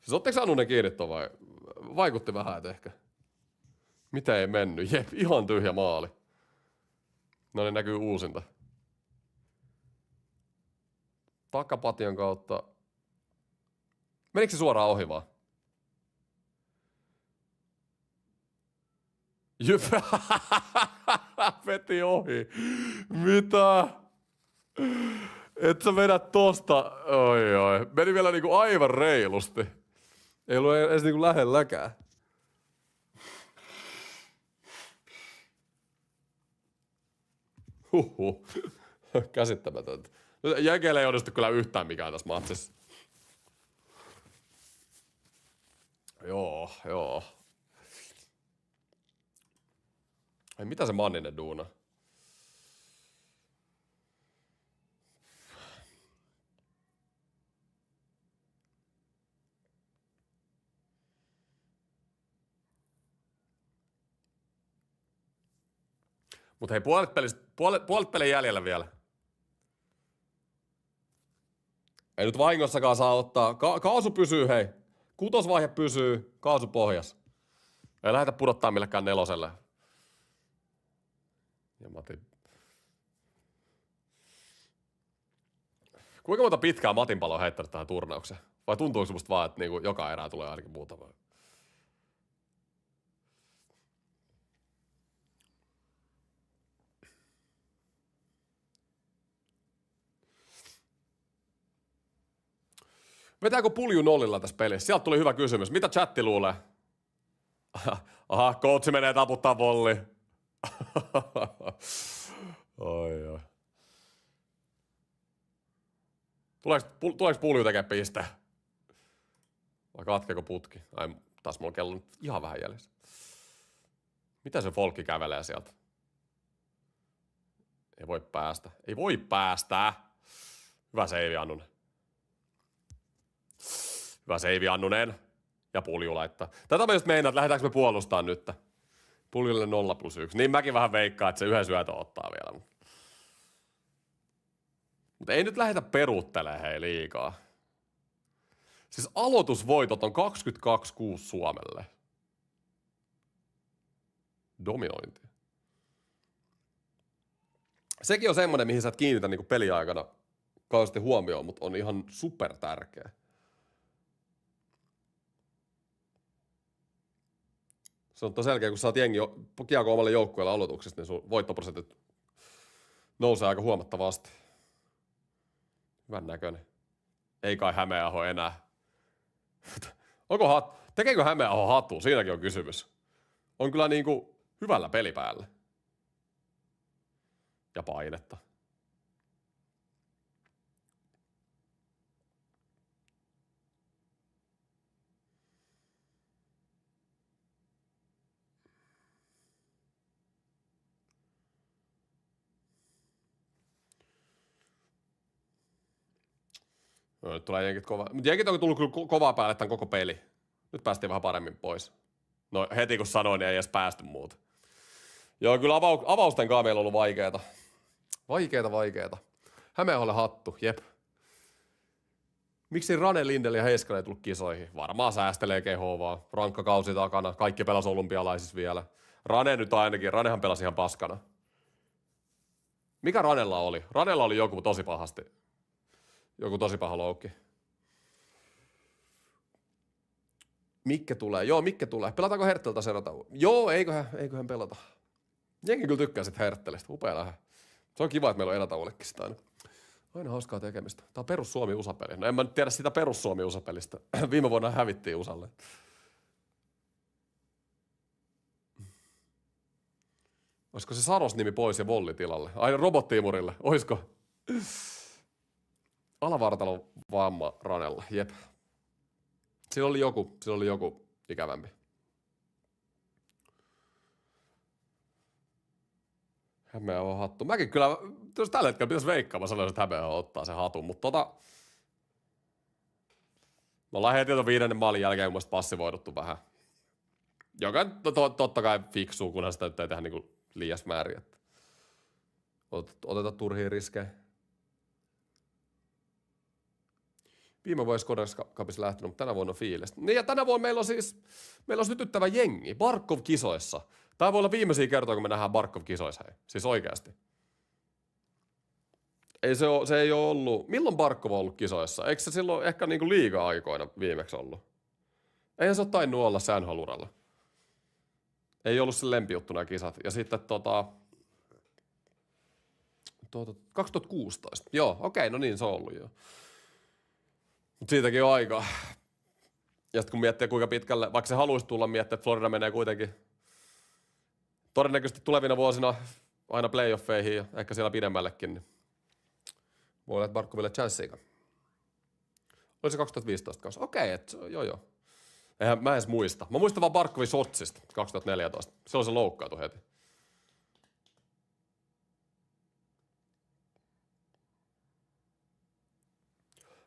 Siis ottiko Annunen kiinni tuon vai? Vaikutti vähän, että ehkä. Mitä ei mennyt? Jep, ihan tyhjä maali. No niin näkyy uusinta. Takapation kautta. Menikö se suoraan ohi vaan? Jep. Veti ohi. Mitä? Et sä vedät tosta. Oi. Meni vielä niinku aivan reilusti. Ei ollut edes niinku lähelläkään. Huhhuh. Käsittämätöntä. Jäkeillä ei onnistu kyllä yhtään mikään tässä matsissa. Joo. Ai mitä se Manninen duuna? Mut hei, puolet pelin jäljellä vielä. Ei nyt vahingossakaan saa ottaa. Kaasu pysyy, hei. Kutosvaihe pysyy, kaasu pohjas. Ei lähdetä pudottaa millekään neloselle. Ja Matin. Kuinka monta pitkää Matin paloa on heittänyt tähän turnaukseen? Vai tuntuuko se musta vaan, että niinku joka erää tulee ainakin muutama? Vetääkö Pulju nollilla tässä pelissä? Sieltä tuli hyvä kysymys. Mitä chatti luulee? Aha, coachi menee taputtaa volli. Oi. Tuleeko Pulju tekee piste? Vai katkeeko putki? Ai, taas mulla kello nyt ihan vähän jäljessä. Mitä se folkki kävelee sieltä? Ei voi päästä. Hyvä seivi, Annunen. Hyvä seivi, Annunen. Ja Pulju laittaa. Tätä mä just meinaan, että lähdetäänkö me puolustamaan nyt. Puljulle 0+1. Niin mäkin vähän veikkaan, että se yhden syötön ottaa vielä. Mutta ei nyt lähdetä peruuttelemaan hei liikaa. Siis aloitusvoitot on 22-6 Suomelle. Dominointi. Sekin on semmoinen, mihin sä et kiinnitä niinku peliaikana kauheasti huomioon, mutta on ihan super tärkeä. Se on selkeä, kun sä oot jengi kiekko omalle joukkueelle aloituksesta, niin sun voittoprosentit nousee aika huomattavasti. Hyvän näköinen. Ei kai Hämeenaho enää. Tekeekö Hämeenaho hatun? Siinäkin on kysymys. On kyllä niinku hyvällä pelipäällä. Ja painetta. No, nyt tulee jenkit kovaa. Mutta jenkit on tullut kyllä kovaa päälle tämän koko peli. Nyt päästiin vähän paremmin pois. No heti kun sanoin, niin ei edes päästy muuta. Joo, kyllä avausten kanssa meillä on ollut vaikeeta. Vaikeeta. Hämeenaholle hattu, jep. Miksi Rane, Lindell ja Heiskanen ei tullut kisoihin? Varmaan säästelee kehoa vaan. Rankka kausi takana. Kaikki pelas olympialaisissa vielä. Rane nyt ainakin. Ranehan pelasi ihan paskana. Mikä Ranella oli? Ranella oli joku tosi pahasti. Joku tosi paha loukki. Mikke tulee? Joo, Mikke tulee. Pelataanko Hertteltä seurata? Joo, eiköhän pelata. Jengi kyllä tykkää sit Herttelistä. Upea lähde. Se on kiva, että meillä on erätaulekki sitä aina. Aina hauskaa tekemistä. Tää on perus Suomi-USA-peli. No en mä nyt tiedä sitä perus Suomi-USA-pelistä. Viime vuonna hävittiin USAlle. Olisiko se Saros-nimi pois ja Volli tilalle? Aina robottiimurille. Oisko? Alavartalon vamma Ranella. Jep. Sillä oli joku ikävämpi. Hämeenaho hattu. Mäkin kyllä, jos tällä hetkellä pitäisi veikkaa, mä sanoisin, että Hämeenaho ottaa sen hatun, mutta me ollaan heti jo 5. maalin jälkeen mun mielestä passivoiduttu vähän. Joka totta kai fiksuu, kunhan sitä nyt ei tehdä niinku liias määrin. Että oteta turhia riskejä. Viime vuonna Skoders Cupissa lähtenyt, mutta tänä vuonna on fiilistä. Niin ja tänä vuonna meillä on sytyttävä jengi. Barkov-kisoissa. Tää voi olla viimeisiä kertoja, kun me nähdään Barkov-kisoissa. Hei. Siis oikeasti. Se ei ole ollut. Milloin Barkov on ollut kisoissa? Eikö se silloin ehkä niinku liiga-aikoina viimeksi ollut? Eihän se ole tainnut olla NHL-uralla. Ei ollut se lempijuttu nämä kisat. Ja sitten 2016. Joo, okei, no niin se on ollut jo. Mutta siitäkin on aikaa. Ja sitten kun miettii kuinka pitkälle, vaikka se haluaisi tulla miettiä, että Florida menee kuitenkin todennäköisesti tulevina vuosina aina playoffeihin ja ehkä siellä pidemmällekin, niin voi olla, että Barkoville chanssiika. Oli se 2015 kanssa? Okei, että joo. Eihän mä edes muista. Mä muistan vaan Barkovin Sotsista 2014. Silloin se loukkaantui heti.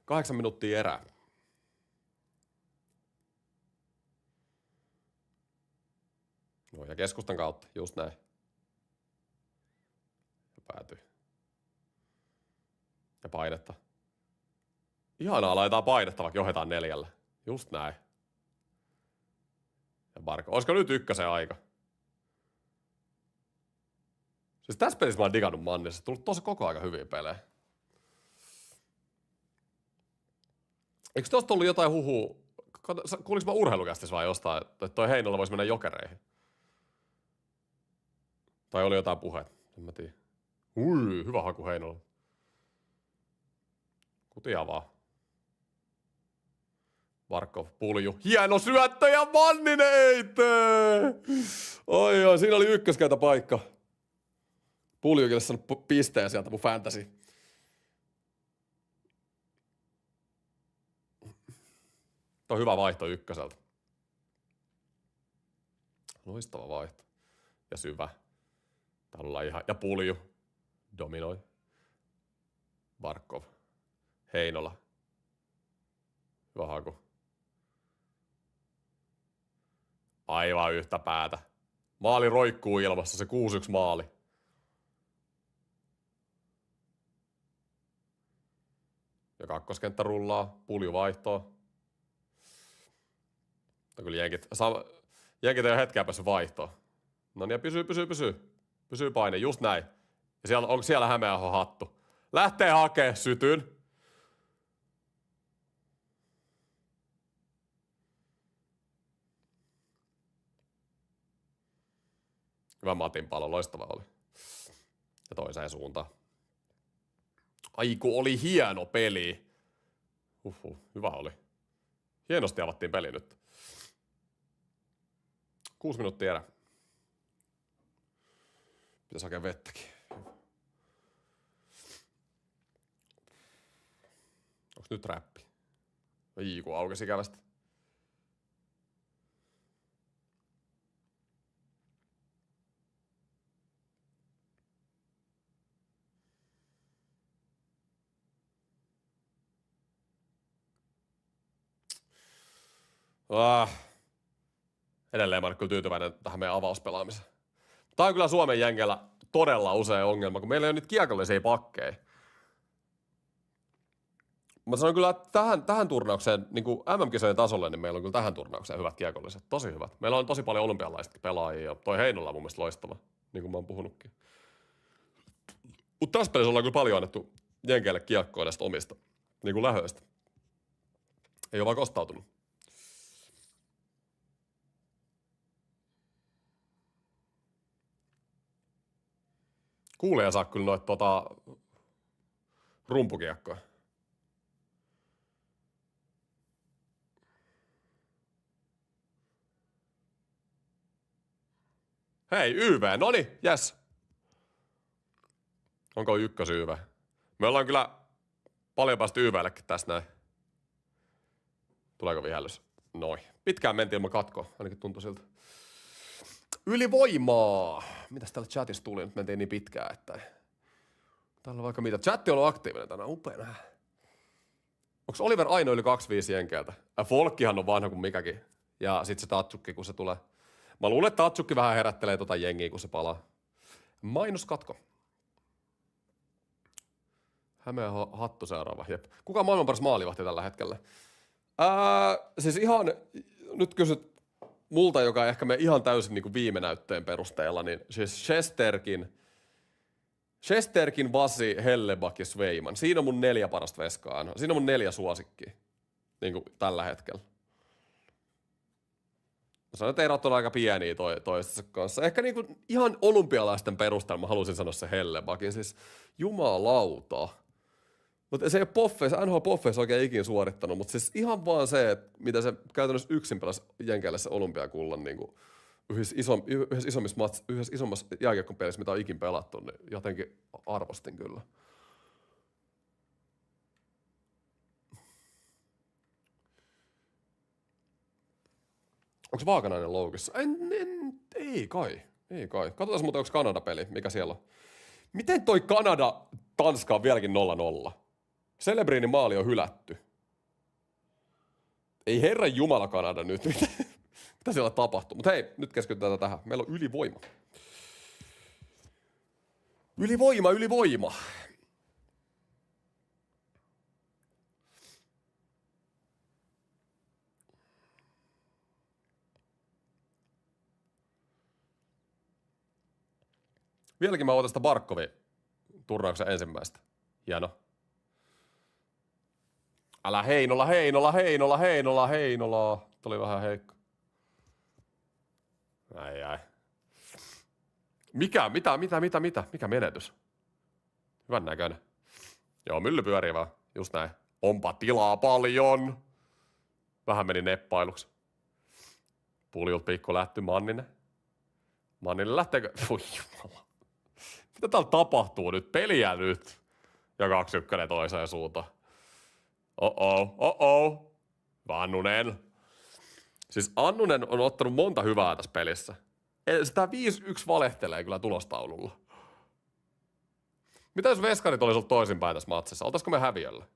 Kahdeksan minuuttia erää. No ja keskustan kautta, just näin. Ja päätyy. Ja painetta. Ihanaa, laitetaan painetta, vaikka johdetaan 4. Just näin. Ja Barko. Olisiko nyt ykkösen aika? Siis tässä pelissä mä oon digannut Mannissa. Se tullut tosi koko aika hyviä pelejä. Eikö tosta ollut jotain huhua? Kuulinko mä urheilukästissä vai jostain, että toi Heinola voisi mennä Jokereihin? Tai oli jotain puhetta, en mä tiedä. Hyvä haku Heinola. Kutia vaan. Barkov, Pulju. Hieno syöttö ja Manninen eittää! Oi, siinä oli ykköskäytä paikka. Puljukin olisi saanut pisteen sieltä mun fantasy. Tuo on hyvä vaihto ykköseltä. Loistava vaihto. Ja syvä. Täällä ollaan ihan... Ja Pulju. Dominoi. Barkov. Heinola. Hyvä haku. Aivan yhtä päätä. Maali roikkuu ilmassa, se 6-1 maali. Ja kakkoskenttä rullaa. Pulju vaihtoo. No kyllä jenkit ei ole hetkeä päässyt vaihtoon. No niin, ja pysyy. Pysyy paine, just näin. Ja onko siellä Hämeenaho hattu? Lähtee hakee sytyn. Hyvä Matin palo, loistava oli. Ja toiseen suuntaan. Ai kun oli hieno peli. Hyvä oli. Hienosti avattiin peli nyt. 6 minuuttia erä. Pitäisi hakea vettäkin. Onks nyt räppi? Ii, kun aukesi ikävästi. Edelleen mä oon kyllä tyytyväinen tähän meidän avauspelaamiseen. Tää on kyllä Suomen jengellä todella usein ongelma, kun meillä ei ole niitä kiekollisia pakkeja. Mä sanon kyllä, että tähän turnaukseen, niin kuin MM-kisojen tasolle, niin meillä on kyllä tähän turnaukseen hyvät kiekolliset. Tosi hyvät. Meillä on tosi paljon olympialaisetkin pelaajia ja toi Heinola on mun mielestä loistava, niin kuin mä oon puhunutkin. Mutta tässä pelissä ollaan kyllä paljon annettu jenkeille kiekkoa näistä omista, niin kuin lähöistä. Ei ole vaan kostautunut. Kuulija saa kyllä noita rumpukiekkoja. Hei, YV, noni, jes. Onko ykkös YV? Me ollaan kyllä paljon päästy YVllekin tässä näin. Tuleeko vihellys? Noin. Pitkään mentiin ilman katkoa, ainakin tuntui siltä. Ylivoimaa! Mitäs täällä chatissa tuli? Nyt mentiin niin pitkään, että täällä on vaikka mitä. Chatti on ollut aktiivinen tänään, upeana. Onks Oliver ainoa yli 25 jenkeältä? Folkkihan on vanha kuin mikäkin. Ja sit se Tatsukki, kun se tulee. Mä luulen, että Tatsukki vähän herättelee tota jengiä, kun se palaa. Mainoskatko. Hämeen hattu seuraava. Jep. Kuka on maailman paras maalivahti tällä hetkellä? Siis ihan, nyt kysyt multa, joka ehkä me ihan täysin niin kuin viime näytteen perusteella, niin siis Shesterkin, Vasi, Hellebak ja Sveiman. Siinä on mun 4 parasta veskaa. Siinä on mun 4 suosikkia niin kuin tällä hetkellä. Mä sanoin, että erot on aika pieniä toistensa kanssa. Ehkä niin kuin ihan olympialaisten perusteella mä halusin sanoa se Hellebakin. Siis jumalauta. Mutta se ei ole Poffeissa, NHL Poffeissa oikein ikin suorittanut, mutta siis ihan vaan se, että mitä se käytännössä yksin pelasi jenkeille se olympiakullan niin kuin yhdessä isommassa jääkiekkon pelissä, mitä on ikin pelattu, niin jotenkin arvostin kyllä. Onko Vaakanainen loukissa? Ei kai. Katsotaan muuten, onko Kanada-peli, mikä siellä on. Miten toi Kanada-Tanska on vieläkin 0-0? Celebrinin maali on hylätty. Ei herran jumala Kanada nyt. Mitä siellä tapahtuu? Mutta hei, nyt keskitytään tähän. Meillä on ylivoima. Ylivoima. Vieläkin mä otan sitä Barkovin turnauksen ensimmäistä. Hieno. Älä Heinola. Tuli vähän heikko. Ai. Mikä menetys? Hyvän näköinen. Joo, mylly pyörii vaan. Just näin. Onpa tilaa paljon. Vähän meni neppailuksi. Puljulta pikku lähty Manninen. Manninen lähteekö? Voi jumala. Mitä täällä tapahtuu nyt? Peliä nyt. Ja 2-1 toiseen suuntaan. Annunen. Siis Annunen on ottanut monta hyvää tässä pelissä. Sitä 5-1 valehtelee kyllä tulostaululla. Mitä jos veskarit olisi ollut toisinpäin tässä matsissa? Oltaisiko me häviöllä?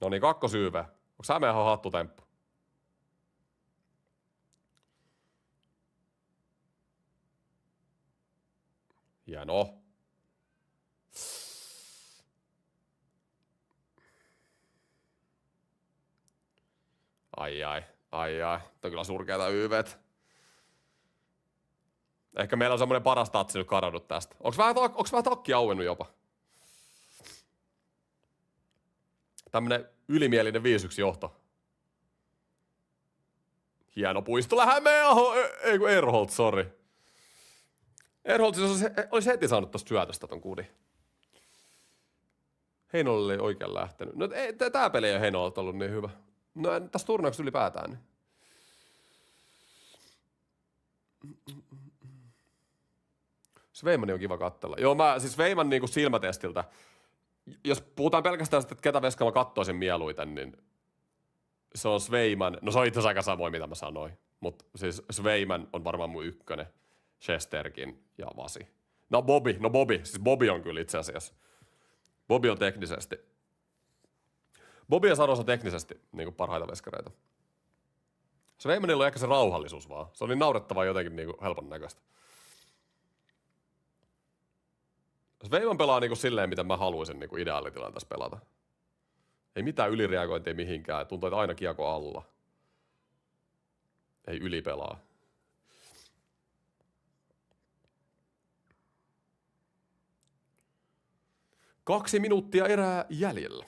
No niin, 2 syyveä. Onko Hämeenhän hattutemppu? Hieno. Ai. Tämä on kyllä surkeata YVt. Ehkä meillä on semmoinen paras tatsi nyt kadonnut tästä. Onks vähän takki auennut jopa? Tämmönen ylimielinen 5-1 johto. Hieno puistolla Hämeenaho. Ei kun Erholt, sori. Erholt olisi heti saanut tosta syötöstä ton kudin. Heinolle ei oikein lähtenyt. No tää peli ei Heinolta ollut niin hyvä. No tässä turnauksessa ylipäätään. Niin. Sveimani on kiva katsella. Joo, siis Sveiman niinku silmätestiltä. Jos puhutaan pelkästään sitä, että ketä Veska mä kattoisin mieluiten, niin se on Sveiman. No se on itse asiassa aika samoin, mitä mä sanoin. Mutta siis Sveiman on varmaan mun ykkönen. Shesterkin ja Vasi. No Bobby. Siis Bobby on kyllä itse asiassa. Bobby on teknisesti. Bobby ja Saros on teknisesti niin parhaita veskareita. Sveimanilla on ehkä se rauhallisuus vaan. Se on niin naurettavaa jotenkin niin helpon näköistä. Sveiman pelaa niin silleen, mitä mä haluaisin niin ideaalitilanteessa pelata. Ei mitään ylireagointia mihinkään. Tuntuu, että aina kiekko alla. Ei ylipelaa. Kaksi minuuttia erää jäljellä.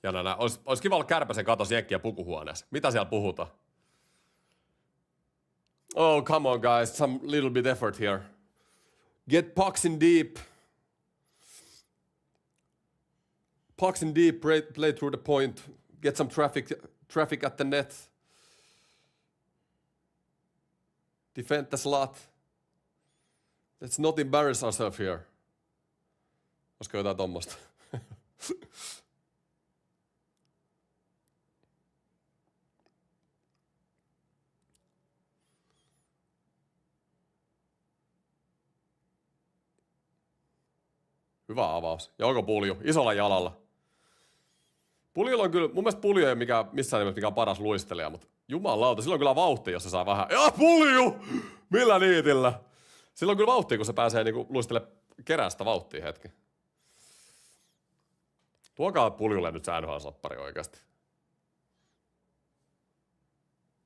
Ja olisi kiva olla Kärpäsen katos Jenkkiä pukuhuoneessa. Mitä siellä puhutaan? Oh, come on guys, some little bit effort here. Get pucks in deep. Pucks in deep, play through the point. Get some traffic at the net. Defend the slot. Let's not embarrass ourselves here. Olisiko jotain tommoista? Hyvä avaus. Ja onko Pulju? Isolla jalalla. Puljulla on kyllä, mun mielestä Pulju ei ole missään nimessä mikään paras luistelija, mutta jumalauta, sillä on kyllä vauhti, jos se saa vähän. Ja Pulju! Millä niitillä? Sillä on kyllä vauhti, kun se pääsee niinku luistelemaan kerästä vauhtia hetki. Tuokaa Puljulle nyt se NHL-soppari oikeasti.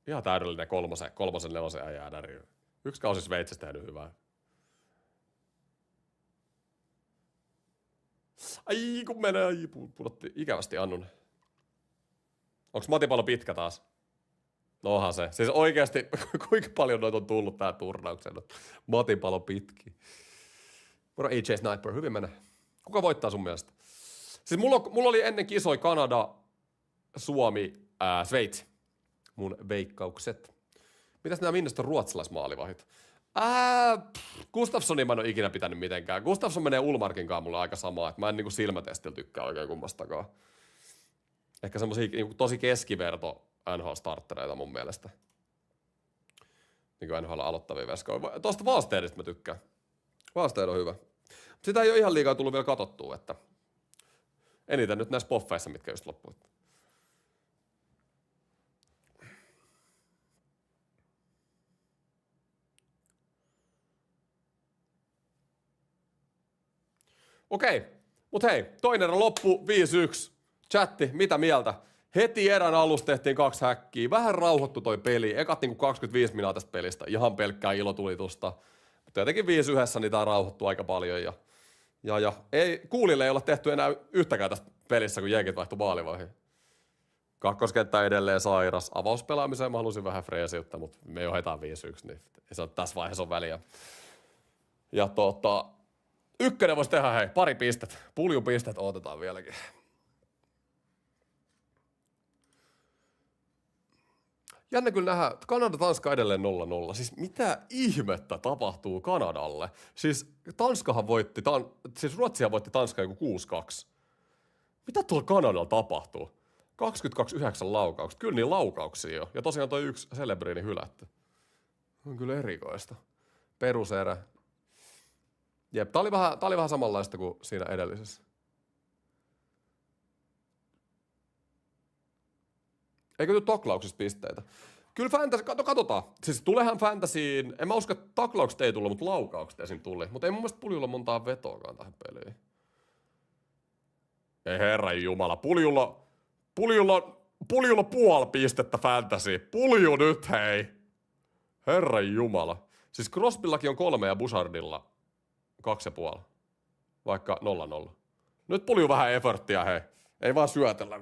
Ihan täydellinen kolmosen nelosen äijäädäri. Yksi kausi Sveitsissä tehnyt hyvää. Ai kun menee, pudotti ikävästi Annun. Onks Matipallo pitkä taas? No onhan se. Siis oikeasti, kuinka paljon noita on tullut tää turnauksen? Matipallo pitki. Moro AJ Sniper, hyvin menee. Kuka voittaa sun mielestä? Siis mulla oli ennen kisoi Kanada, Suomi, Sveitsi. Mun veikkaukset. Mitäs nämä Minnesota ruotsalaismaalivahit? Gustafssonia mä en ole ikinä pitänyt mitenkään. Gustafsson menee Ulmarkin kanssa mulle aika samaa, että mä en niinku silmätestillä tykkää oikein kummastakaan. Ehkä semmosia niinku tosi keskiverto NHL-starttereita mun mielestä. Niinku NHL aloittavia veskoja. Tuosta Wallstedista mä tykkään. Wallsted on hyvä. Sitä ei ole ihan liikaa tullut vielä katsottua, että eniten nyt näissä poffeissa, mitkä just loppuivat. Okei, mut hei, toinen erä loppu, 5-1. Chatti, mitä mieltä? Heti erän alussa tehtiin 2 häkkiä. Vähän rauhoittu toi peli. Ekat niinku 25 minuuttia tästä pelistä. Ihan pelkkää ilotulitusta. Mutta jotenkin 5-1 niin tää rauhoittu aika paljon. Ja Kuulille ei olla tehty enää yhtäkään tästä pelissä, kun jenkit vaihtui maalivaihin. Kakkoskenttä edelleen sairas. Avauspelaamiseen mä halusin vähän freesiyttä, mutta me johdetaan 5-1, niin tässä vaiheessa on väliä. Ja ykkönen voisi tehdä, hei, pari pistettä. Puljun pistet otetaan vieläkin. Jännä kyllä nähdä, Kanada-Tanska edelleen 0-0. Siis mitä ihmettä tapahtuu Kanadalle? Siis Ruotsihan voitti Tanskaa joku 6-2. Mitä tuolla Kanadalla tapahtuu? 22-9 laukaukset. Kyllä niin laukauksia jo. Ja tosiaan toi yksi Celebriini hylätty. On kyllä erikoista. Peruserä. Jep, tää oli vähän samanlaista kuin siinä edellisessä. Eikö tule taklauksista pisteitä? Kyllä fantasy, katsotaan. Siis tulehan fantasyin, en mä usko, että taklaukset ei tullut, mutta laukaukset esim. Tuli. Mutta ei mun mielestä Puljulla montaa vetoakaan tähän peliin. Ei herran jumala, Puljulla puoli pistettä fantasy. Pulju nyt hei. Herran jumala. Siis Crosbyllakin on 3 ja Bouchardilla 2,5. Vaikka 0-0. Nyt puljuu vähän efforttia, hei. Ei vaan syötellä.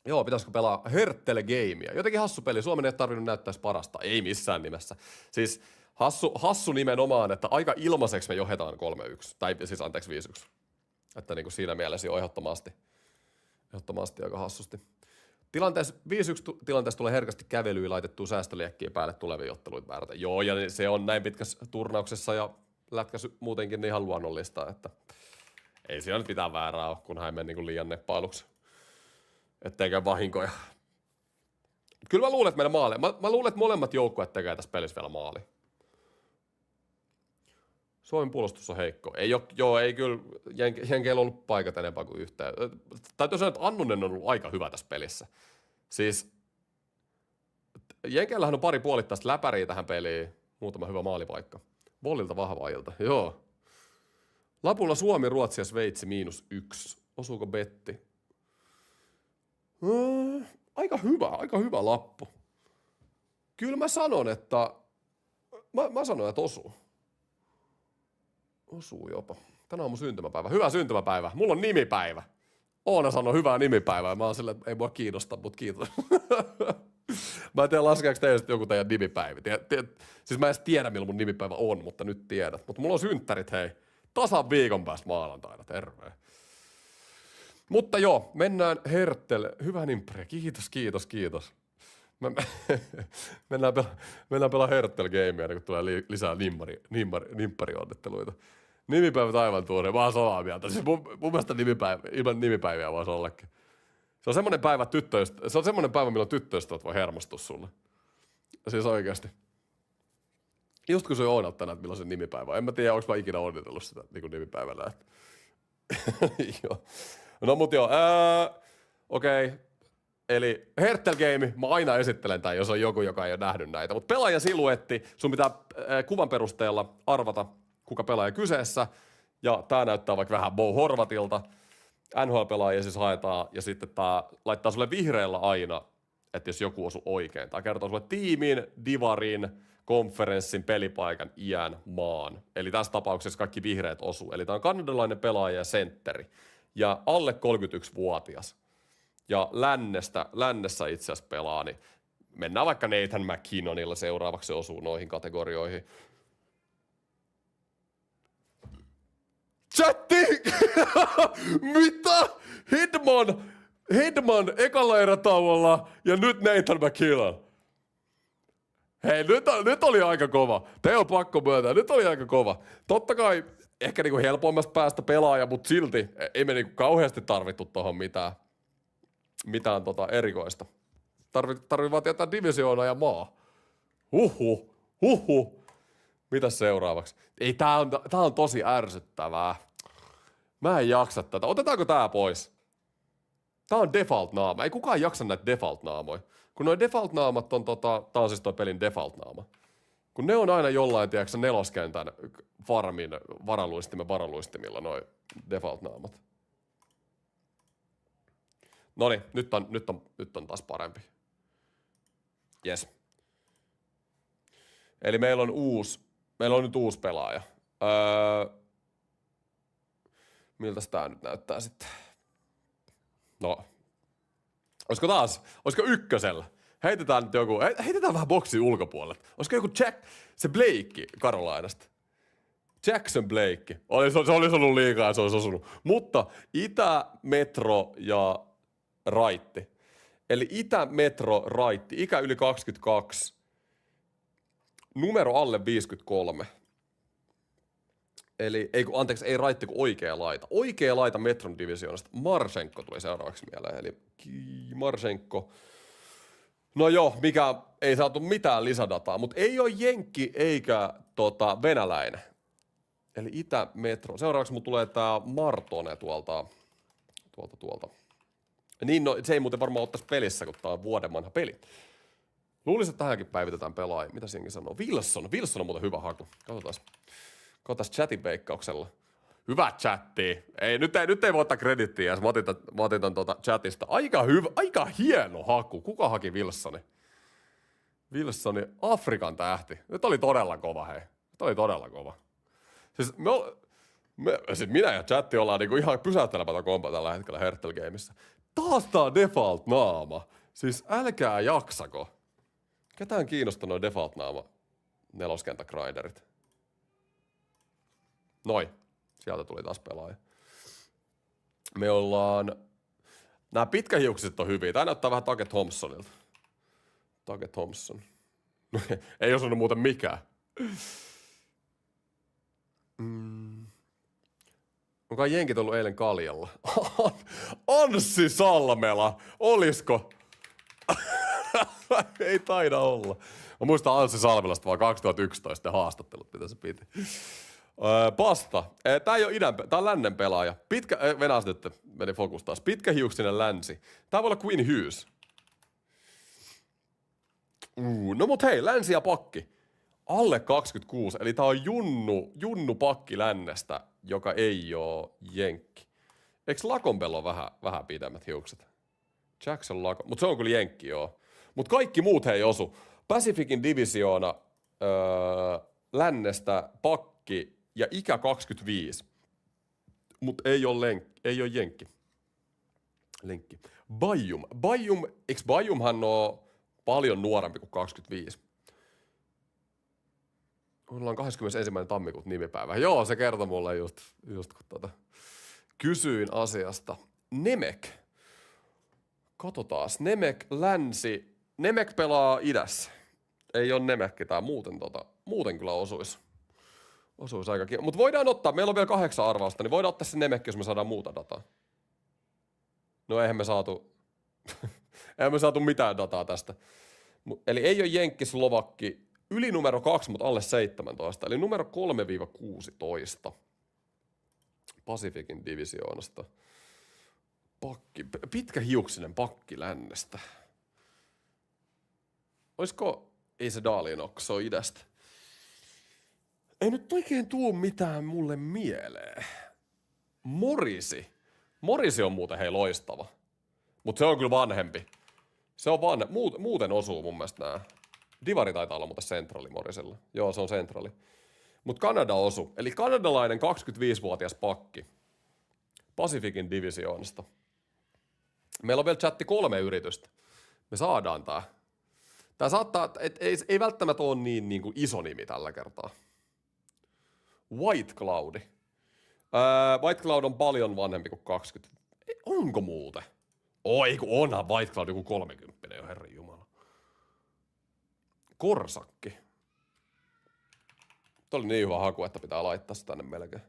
Joo, pitäisikö pelaa Herttele-gameia? Jotenkin hassu peli. Suomen ei tarvinnut näyttää parasta. Ei missään nimessä. Siis hassu nimenomaan, että aika ilmaiseksi me johdetaan 3-1. Tai siis anteeksi 5-1. Että niin kuin siinä mielessä jo ehdottomasti aika hassusti. Tilanteessa 5-1 tilanteessa tulee herkästi kävelyä laitettua säästöliekkiä päälle tulevia otteluita varten. Joo, ja se on näin pitkässä turnauksessa ja lätkässä muutenkin niin ihan luonnollista, että ei siinä nyt mitään väärää ole, kunhan ei mene niin liian neppailuksi. Ettei käy vahinkoja. Kyllä mä luulen, että meidän maali. Mä luulen, että molemmat joukkueet tekee tässä pelissä vielä maali. Suomen puolustus on heikko. Ei kyllä, Jenkeillä on ollut paikat enempää kuin yhteen. Täytyy sanoa, että Annunen on ollut aika hyvä tässä pelissä. Siis Jenkeillähän on pari puolittaista läpäriä tähän peliin. Muutama hyvä maalipaikka. Vollilta vahva ilta, joo. Lapulla Suomi, Ruotsi ja Sveitsi -1. Osuuko betti? Aika hyvä lappu. Kyllä mä sanon, että mä sanon, että osuu. Osuu jopa. Tänään on mun syntymäpäivä. Hyvä syntymäpäivä. Mulla on nimipäivä. Oona sanoi hyvää nimipäivää. Mä oon silleen, että ei mua kiinnosta, mutta kiitos. Mä en tiedä, laskeeko teille joku teidän nimipäivä. Siis mä en edes tiedä, milloin mun nimipäivä on, mutta nyt tiedät. Mutta mulla on synttärit, hei. Tasan viikon päästä maanantaina. Terve. Mutta joo, mennään Herttele. Hyvä nimpari. Kiitos. Mennään pelaa Herttele-gameia, kun tulee lisää nimpparionnetteluita. Nimipäivät aivan tuore. Mä oon samaa mieltä. Siis mun mielestä ilman nimipäiviä voisi ollakin. Se on semmoinen päivä, milloin tyttöystävät voi hermostua sulle. Siis oikeasti. Just kun se on oonat tänään, että milloin se nimipäivä. En mä tiedä, onko mä ikinä onnitellut sitä niin nimipäivänä. Joo. No mut joo, okei. Eli Herttele-game, mä aina esittelen tämän, jos on joku, joka ei ole nähnyt näitä. Mutta pelaajan siluetti, sun pitää kuvan perusteella arvata, kuka pelaaja kyseessä. Ja tää näyttää vaikka vähän Bo Horvatilta. NHL-pelaajia siis haetaan, ja sitten tää laittaa sulle vihreällä aina, että jos joku osuu oikein. Tää kertoo sulle tiimin, divarin, konferenssin, pelipaikan, iän, maan. Eli tässä tapauksessa kaikki vihreät osuu. Eli tää on kanadalainen pelaaja ja sentteri. Ja alle 31-vuotias. Ja lännessä itse asiassa pelaa, niin mennään vaikka Nathan McKinnonilla seuraavaksi, se osuu noihin kategorioihin. Chatti! Mitä? Hedman ekalla erätauolla ja nyt Nathan McKinnon. Hei, nyt oli aika kova. Te on pakko myöntää, nyt oli aika kova. Totta kai ehkä niinku helpoimmasta päästä pelaaja, mutta silti ei me niinku kauheasti tarvittu tohon mitään erikoista. Tarvii vaan tietää divisioona ja maa. Huhhuh. Mitäs seuraavaksi? Ei, tää on tosi ärsyttävää. Mä en jaksa tätä. Otetaanko tää pois? Tää on default-naama. Ei kukaan jaksa näitä default-naamoja. Kun noi default-naamat on tää on siis toi pelin default-naama. Kun ne on aina jollain, tiedätkö, neloskentän farmin varaluistimilla noi default-naamat. Noniin, nyt on taas parempi. Jes. Eli meillä on nyt uusi pelaaja. Miltäs tää nyt näyttää sitten? No. Olisiko ykkösellä? Heitetään nyt joku, heitetään vähän boksin ulkopuolelle. Olisiko joku se Blake Carolinasta? Jackson Blake. Se olisi ollut liikaa ja se olisi osunut. Mutta Itä, Metro ja Raitti. Eli Itä, Metro, Raitti. Ikä yli 22. Numero alle 53. Eli, ei Raitti kuin oikea laita. Oikea laita Metron divisioonasta. Marchenko tuli seuraavaksi mieleen. Eli Marchenko. No joo, mikä ei saatu mitään lisädataa, mutta ei ole jenkki eikä venäläinen. Eli Itä-Metro. Seuraavaksi mun tulee tää Martone tuolta. Niin, no se ei muuten varmaan ole tässä pelissä, kun tää on vuoden vanha peli. Luulisin, että tähänkin päivitetään pelaajia. Mitä siinäkin sanoo? Wilson on muuten hyvä haku. Katsotaan chatin veikkauksella. Hyvä chatti. Nyt ei voi ottaa kredittiä, jos mä otin ton chatista. Aika hieno haku. Kuka haki Wilsoni? Wilsoni, Afrikan tähti. Nyt oli todella kova, hei. Nyt oli todella kova. Siis siis minä ja chatti ollaan niinku ihan pysäyttelemätön kompa tällä hetkellä Hertel Gameissa. Taas tää default-naama. Siis älkää jaksako. Ketään kiinnostaa noin default-naama neloskentä-grinderit. Noi. Sieltä tuli taas pelaaja. Me ollaan... Nää pitkähiukset on hyviä. Tää näyttää vähän Tage Thompsonilta. Tage Thompson. Ei osunut muuten mikään. Onko jenkit ollut eilen kaljalla? Anssi Salmela! Olisko? Ei taida olla. Mä muistan Anssi Salmelasta vaan 2011 haastattelut, mitä se piti. Pasta. Tää ei oo tää on lännen pelaaja. Venäs nyt, meni fokus taas. Pitkähiuksinen länsi. Tää voi olla Quinn Hughes. No mut hei, länsi ja pakki. Alle 26, eli tää on junnu pakki lännestä, joka ei oo jenkki. Eiks Lakonbella ole vähän pidemmät hiukset? Jackson Lakon, mut se on kyllä jenkki, joo. Mut kaikki muut hei osu. Pacificin divisioona, lännestä pakki ja ikä 25. Mut ei oo jenkki. Lenkki. Bayum, eiks Bayumhan oo paljon nuorempi kuin 25? Ollaan 21. tammikuuta nimipäivä. Joo, se kertoi mulle just kun kysyin asiasta. Nemek. Katsotaan. Nemek länsi. Nemek pelaa idässä. Ei ole Nemekki tää muuten kyllä osuis aika kiinni. Mut voidaan ottaa, meillä on vielä 8 arvausta, niin voidaan ottaa se Nemekki, jos me saadaan muuta dataa. No eihän me saatu mitään dataa tästä. Eli ei ole jenkki, slovakki. Yli numero 2, mutta alle 17. Eli numero 3-16. Pacificin divisioonasta. Pitkähiuksinen pakki lännestä. Oisko, ei se Dalinok, se on idästä. Ei nyt oikein tuu mitään mulle mieleen. Morisi on muuten hei loistava. Mutta se on kyllä vanhempi. Se on muuten osuu mun mielestä nää. Divari taitaa olla muuten sentrali Morisella. Joo, se on sentrali. Mut Kanada osu. Eli kanadalainen 25-vuotias pakki. Pacificin divisioonasta. Meillä on vielä chatti 3 yritystä. Me saadaan tää. Tää saattaa, ei välttämättä ole niin kuin iso nimi tällä kertaa. White Cloud. White Cloud on paljon vanhempi kuin 20. Onko muuten? Oi, kun onhan White Cloud joku 30 jo, herran jumala. Korsakki. Tuo oli niin hyvä haku, että pitää laittaa sitä tänne melkein.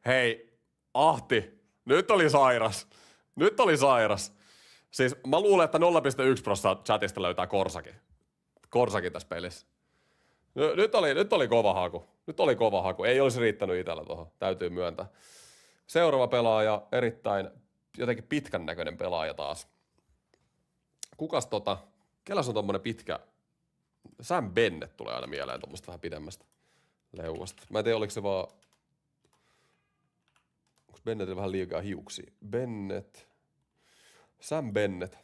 Hei. Ahti. Nyt oli sairas. Siis mä luulen, että 0,1% chatista löytää Korsakin tässä pelissä. Nyt oli kova haku. Ei olisi riittänyt itsellä tuohon, täytyy myöntää. Seuraava pelaaja, erittäin jotenkin pitkän näköinen pelaaja taas. Kukas kellas on tommonen pitkä? Sam Bennett tulee aina mieleen tommoista vähän pidemmästä leuasta. Mä en tiedä, oliko se vaan... Onko Bennettillä vähän liikaa hiuksia? Sam Bennett.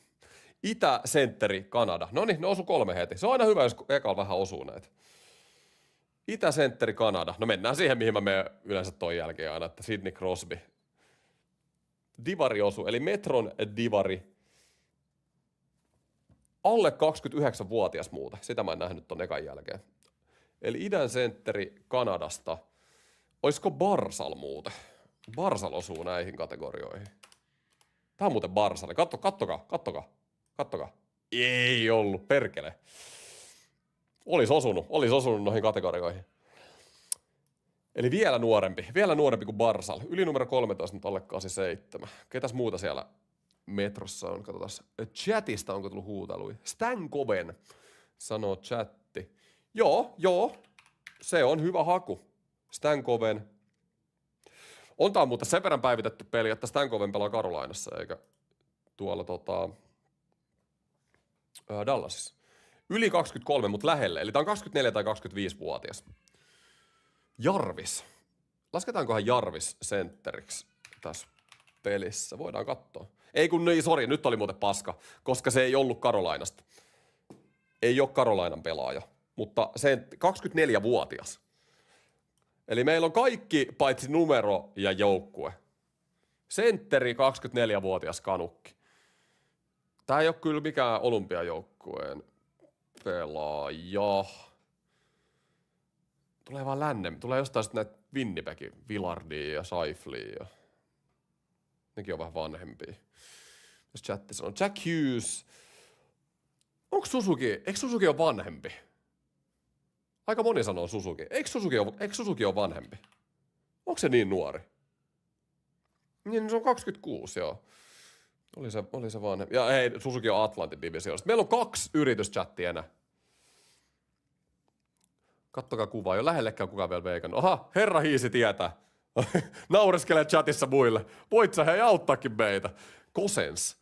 Itä-sentteri Kanada. Noniin, ne osu 3 heti. Se on aina hyvä, jos ekalla vähän osuu näitä. Itä-sentteri Kanada. No mennään siihen, mihin mä menen yleensä toi jälkeen aina, että Sidney Crosby. Divari osu, eli Metron divari. Alle 29-vuotias muuta. Sitä mä en nähnyt ton ekan jälkeen. Eli idän sentteri Kanadasta. Oisko Barsal muuten? Barsal osuu näihin kategorioihin. Tää on muuten Barsal. Kattokaa. Ei ollut, perkele. Olis osunut noihin kategorioihin. Eli vielä nuorempi kuin Barsal. Yli numero 13, mutta alle 87. Ketäs muuta siellä metrossa on? Katsotaan. Chatista onko tullut huutelui? Stankoven, sanoo chatti. Joo. Se on hyvä haku. Stankoven. On tää muuten sen verran päivitetty peli, että Stankoven pelaa Carolinassa, eikä tuolla Dallasissa. Yli 23, mutta lähelle. Eli tää on 24 tai 25-vuotias. Jarvis. Lasketaankohan Jarvis sentteriksi tässä pelissä? Voidaan katsoa. Ei kun, niin, sori, nyt oli muuten paska, koska se ei ollut Karolainasta. Ei ole Karolainan pelaaja, mutta se 24-vuotias. Eli meillä on kaikki paitsi numero ja joukkue. Sentteri 24-vuotias kanukki. Tää ei ole kyllä mikään olympiajoukkueen pelaaja. Tulee vaan lännem. Tulee jostain sitten näitä Winnipegin, Villardia ja Saiflia. Ja... nekin on vähän vanhempia. Jos chatti sanoo. Jack Hughes. Onko Suzuki? Eikö Suzuki ole vanhempi? Aika moni sanoo Suzuki. Eikö Suzuki ole vanhempi? Onko se niin nuori? Niin se on 26, joo. Oli se vanhempi. Ja hei, Suzuki on Atlantin divisioonasta. Meillä on 2 yrityschattia enää. Kattokaa kuvaa, jo lähellekään kukaan vielä veikannut. Aha, herra hiisi tietää. Naureskelee chatissa muille. Voit sä hei auttaakin meitä. Kosens.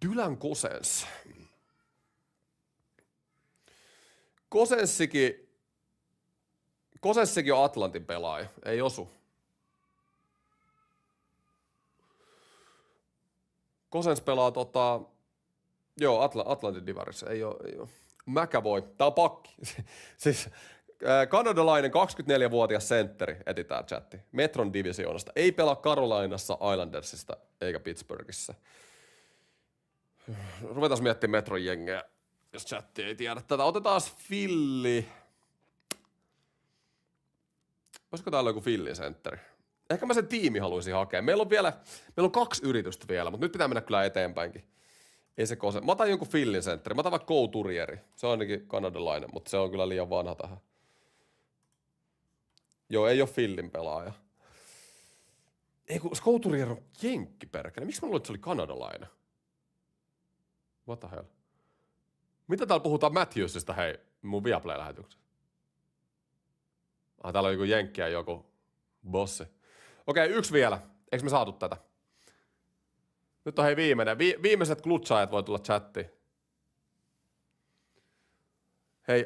Dylan Kosens. Kosenssikin on Atlantin pelaaja. Ei osu. Kosens pelaa joo, Atlantin divarissa. Ei oo. McAvoy. Tää on pakki. Siis kanadalainen 24-vuotias sentteri, etitään chatti. Metron divisioonasta. Ei pelaa Carolinassa, Islandersista eikä Pittsburghissa. Ruvetaan miettimään Metron jengeä, jos chatti ei tiedä tätä. Otetaan Filli. Olisiko täällä joku Fillin sentteri? Ehkä mä sen tiimi haluaisin hakea. Meillä on 2 yritystä vielä, mutta nyt pitää mennä kyllä eteenpäinkin. Ei se Mä otan jonkun Fillin sentteri. Mä otan vaikka Couturieri. Se on ainakin kanadalainen, mutta se on kyllä liian vanha tähän. Joo, ei oo Fillin pelaaja. Ei kun Couturieri on jenkki perkele. Miksi mä luulen, että se oli kanadalainen? What the hell? Mitä täällä puhutaan Matthewsista, hei, mun Viaplay-lähetyksessä? Täällä on joku jenkki ja joku bossi. Okei, 1 vielä. Eikö me saatu tätä? Nyt on hei viimeinen. Viimeiset klutsaajat voi tulla chattiin. Hei,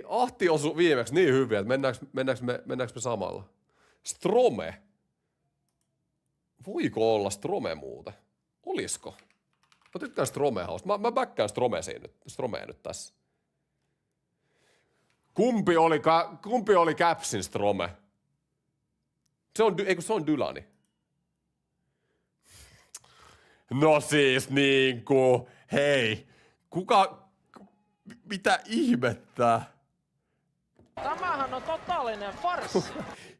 Ahti osui viimeksi niin hyvin, että mennäänkö me samalla? Strome. Voiko olla Strome muuten? Olisiko? Mä tykkään Stromehausta. Mä backkaan Stromea nyt tässä. Kumpi oli Capsin Strome? Se on Dylani. No siis niinku, hei, mitä ihmettä? Tämähän on totaalinen farssi.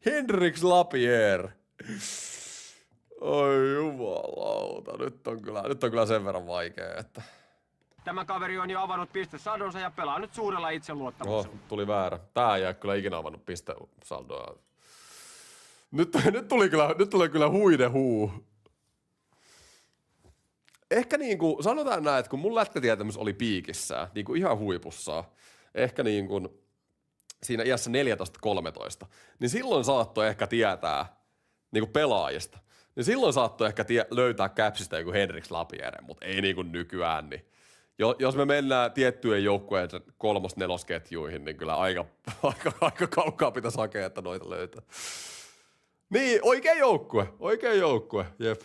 Henriks Lapierre. Oi jumalauta, nyt on kyllä sen verran vaikea, että... Tämä kaveri on jo avannut pistesadonsa ja pelaa nyt suurella itseluottamuksella. Tuli väärä. Tää ei kyllä ikinä avannut pistesaldoa. Nyt tulee kyllä huide huu. Ehkä niinku, sanotaan näin, että kun mun lätkätietämys oli piikissään, niinku ihan huipussaan, ehkä niinku siinä iässä 14-13, niin silloin saattoi ehkä tietää niinku pelaajista. Niin silloin saattoi ehkä löytää Capsista joku Henriks Lapierre, mutta ei niinku nykyään. Niin. Jos me mennään tiettyjen joukkueen 3-4 ketjuihin, niin kyllä aika kaukaa pitäisi hakea, että noita löytää. Niin, oikea joukkue, jep.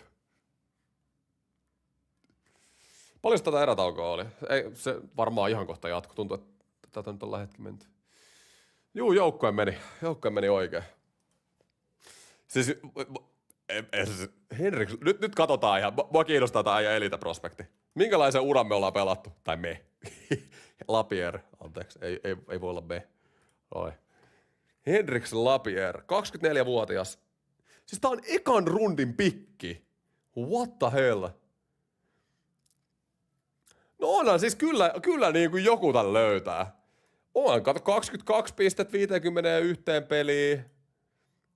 Paljon tätä erätaukoa oli? Ei, se varmaan ihan kohta jatkuu. Tuntuu, että tätä nyt on hetki menty. Juu, joukkue meni oikein. Siis, Henrik, nyt katsotaan ihan. Mua kiinnostaa tämä äijä Elite-prospekti. Minkälaisen uran me ollaan pelattu? Tai me. Lapierre, anteeksi, ei voi olla me. Oi. Henriks Lapierre, 24-vuotias. Siis tää on ekan rundin pikki. What the hell? No onhan siis kyllä niin kuin joku tän löytää. On, kato 22 pistet 51 peliin.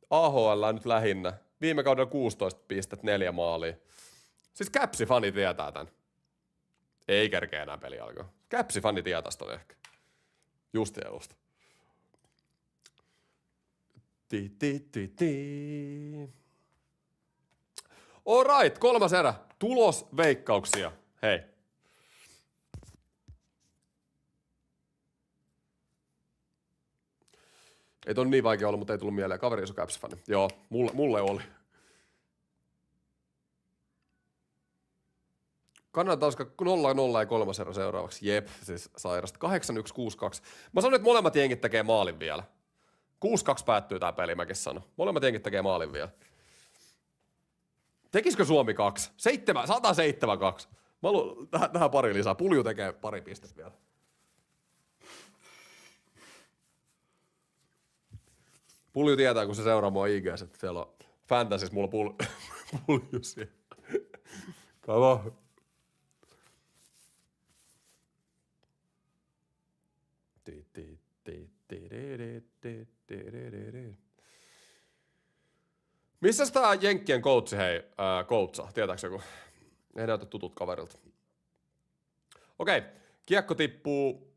AHL nyt lähinnä. Viime kaudella 16 pistet, 4 maalia. Siis Capsi-fani tietää tän. Ei kerkeä enää peli alkaa. Capsi-fani tietää sitä ehkä. Just. Alright, 3. erä. Tulosveikkauksia. Hei. Ei ton niin vaikea ollut, mutta ei tullut mieleen. Kaveri on Caps-fani. Joo, mulle oli. Kanada Tanska 0-0 ja 3 erä seuraavaksi. Jep, siis sairasta. 8-1-6-2. Mä sanoin, että molemmat jengit tekee maalin vielä. 6-2 päättyy tää peli, mäkin sanon. Molemmat jengit tekee maalin vielä. Tekisikö Suomi 2? 107-2. Mä haluan tähän pari lisää. Pulju tekee pari pistettä vielä. Pulju tietää, kun se seuraa mua IG:ssä, että siellä on Fantasys, mulla on Pulju siellä. Kava. Missäs tää Jenkkien coachi, hei, coacha, tietääks joku? Ei näytä tutut kaverilta. Okei, kiekko tippuu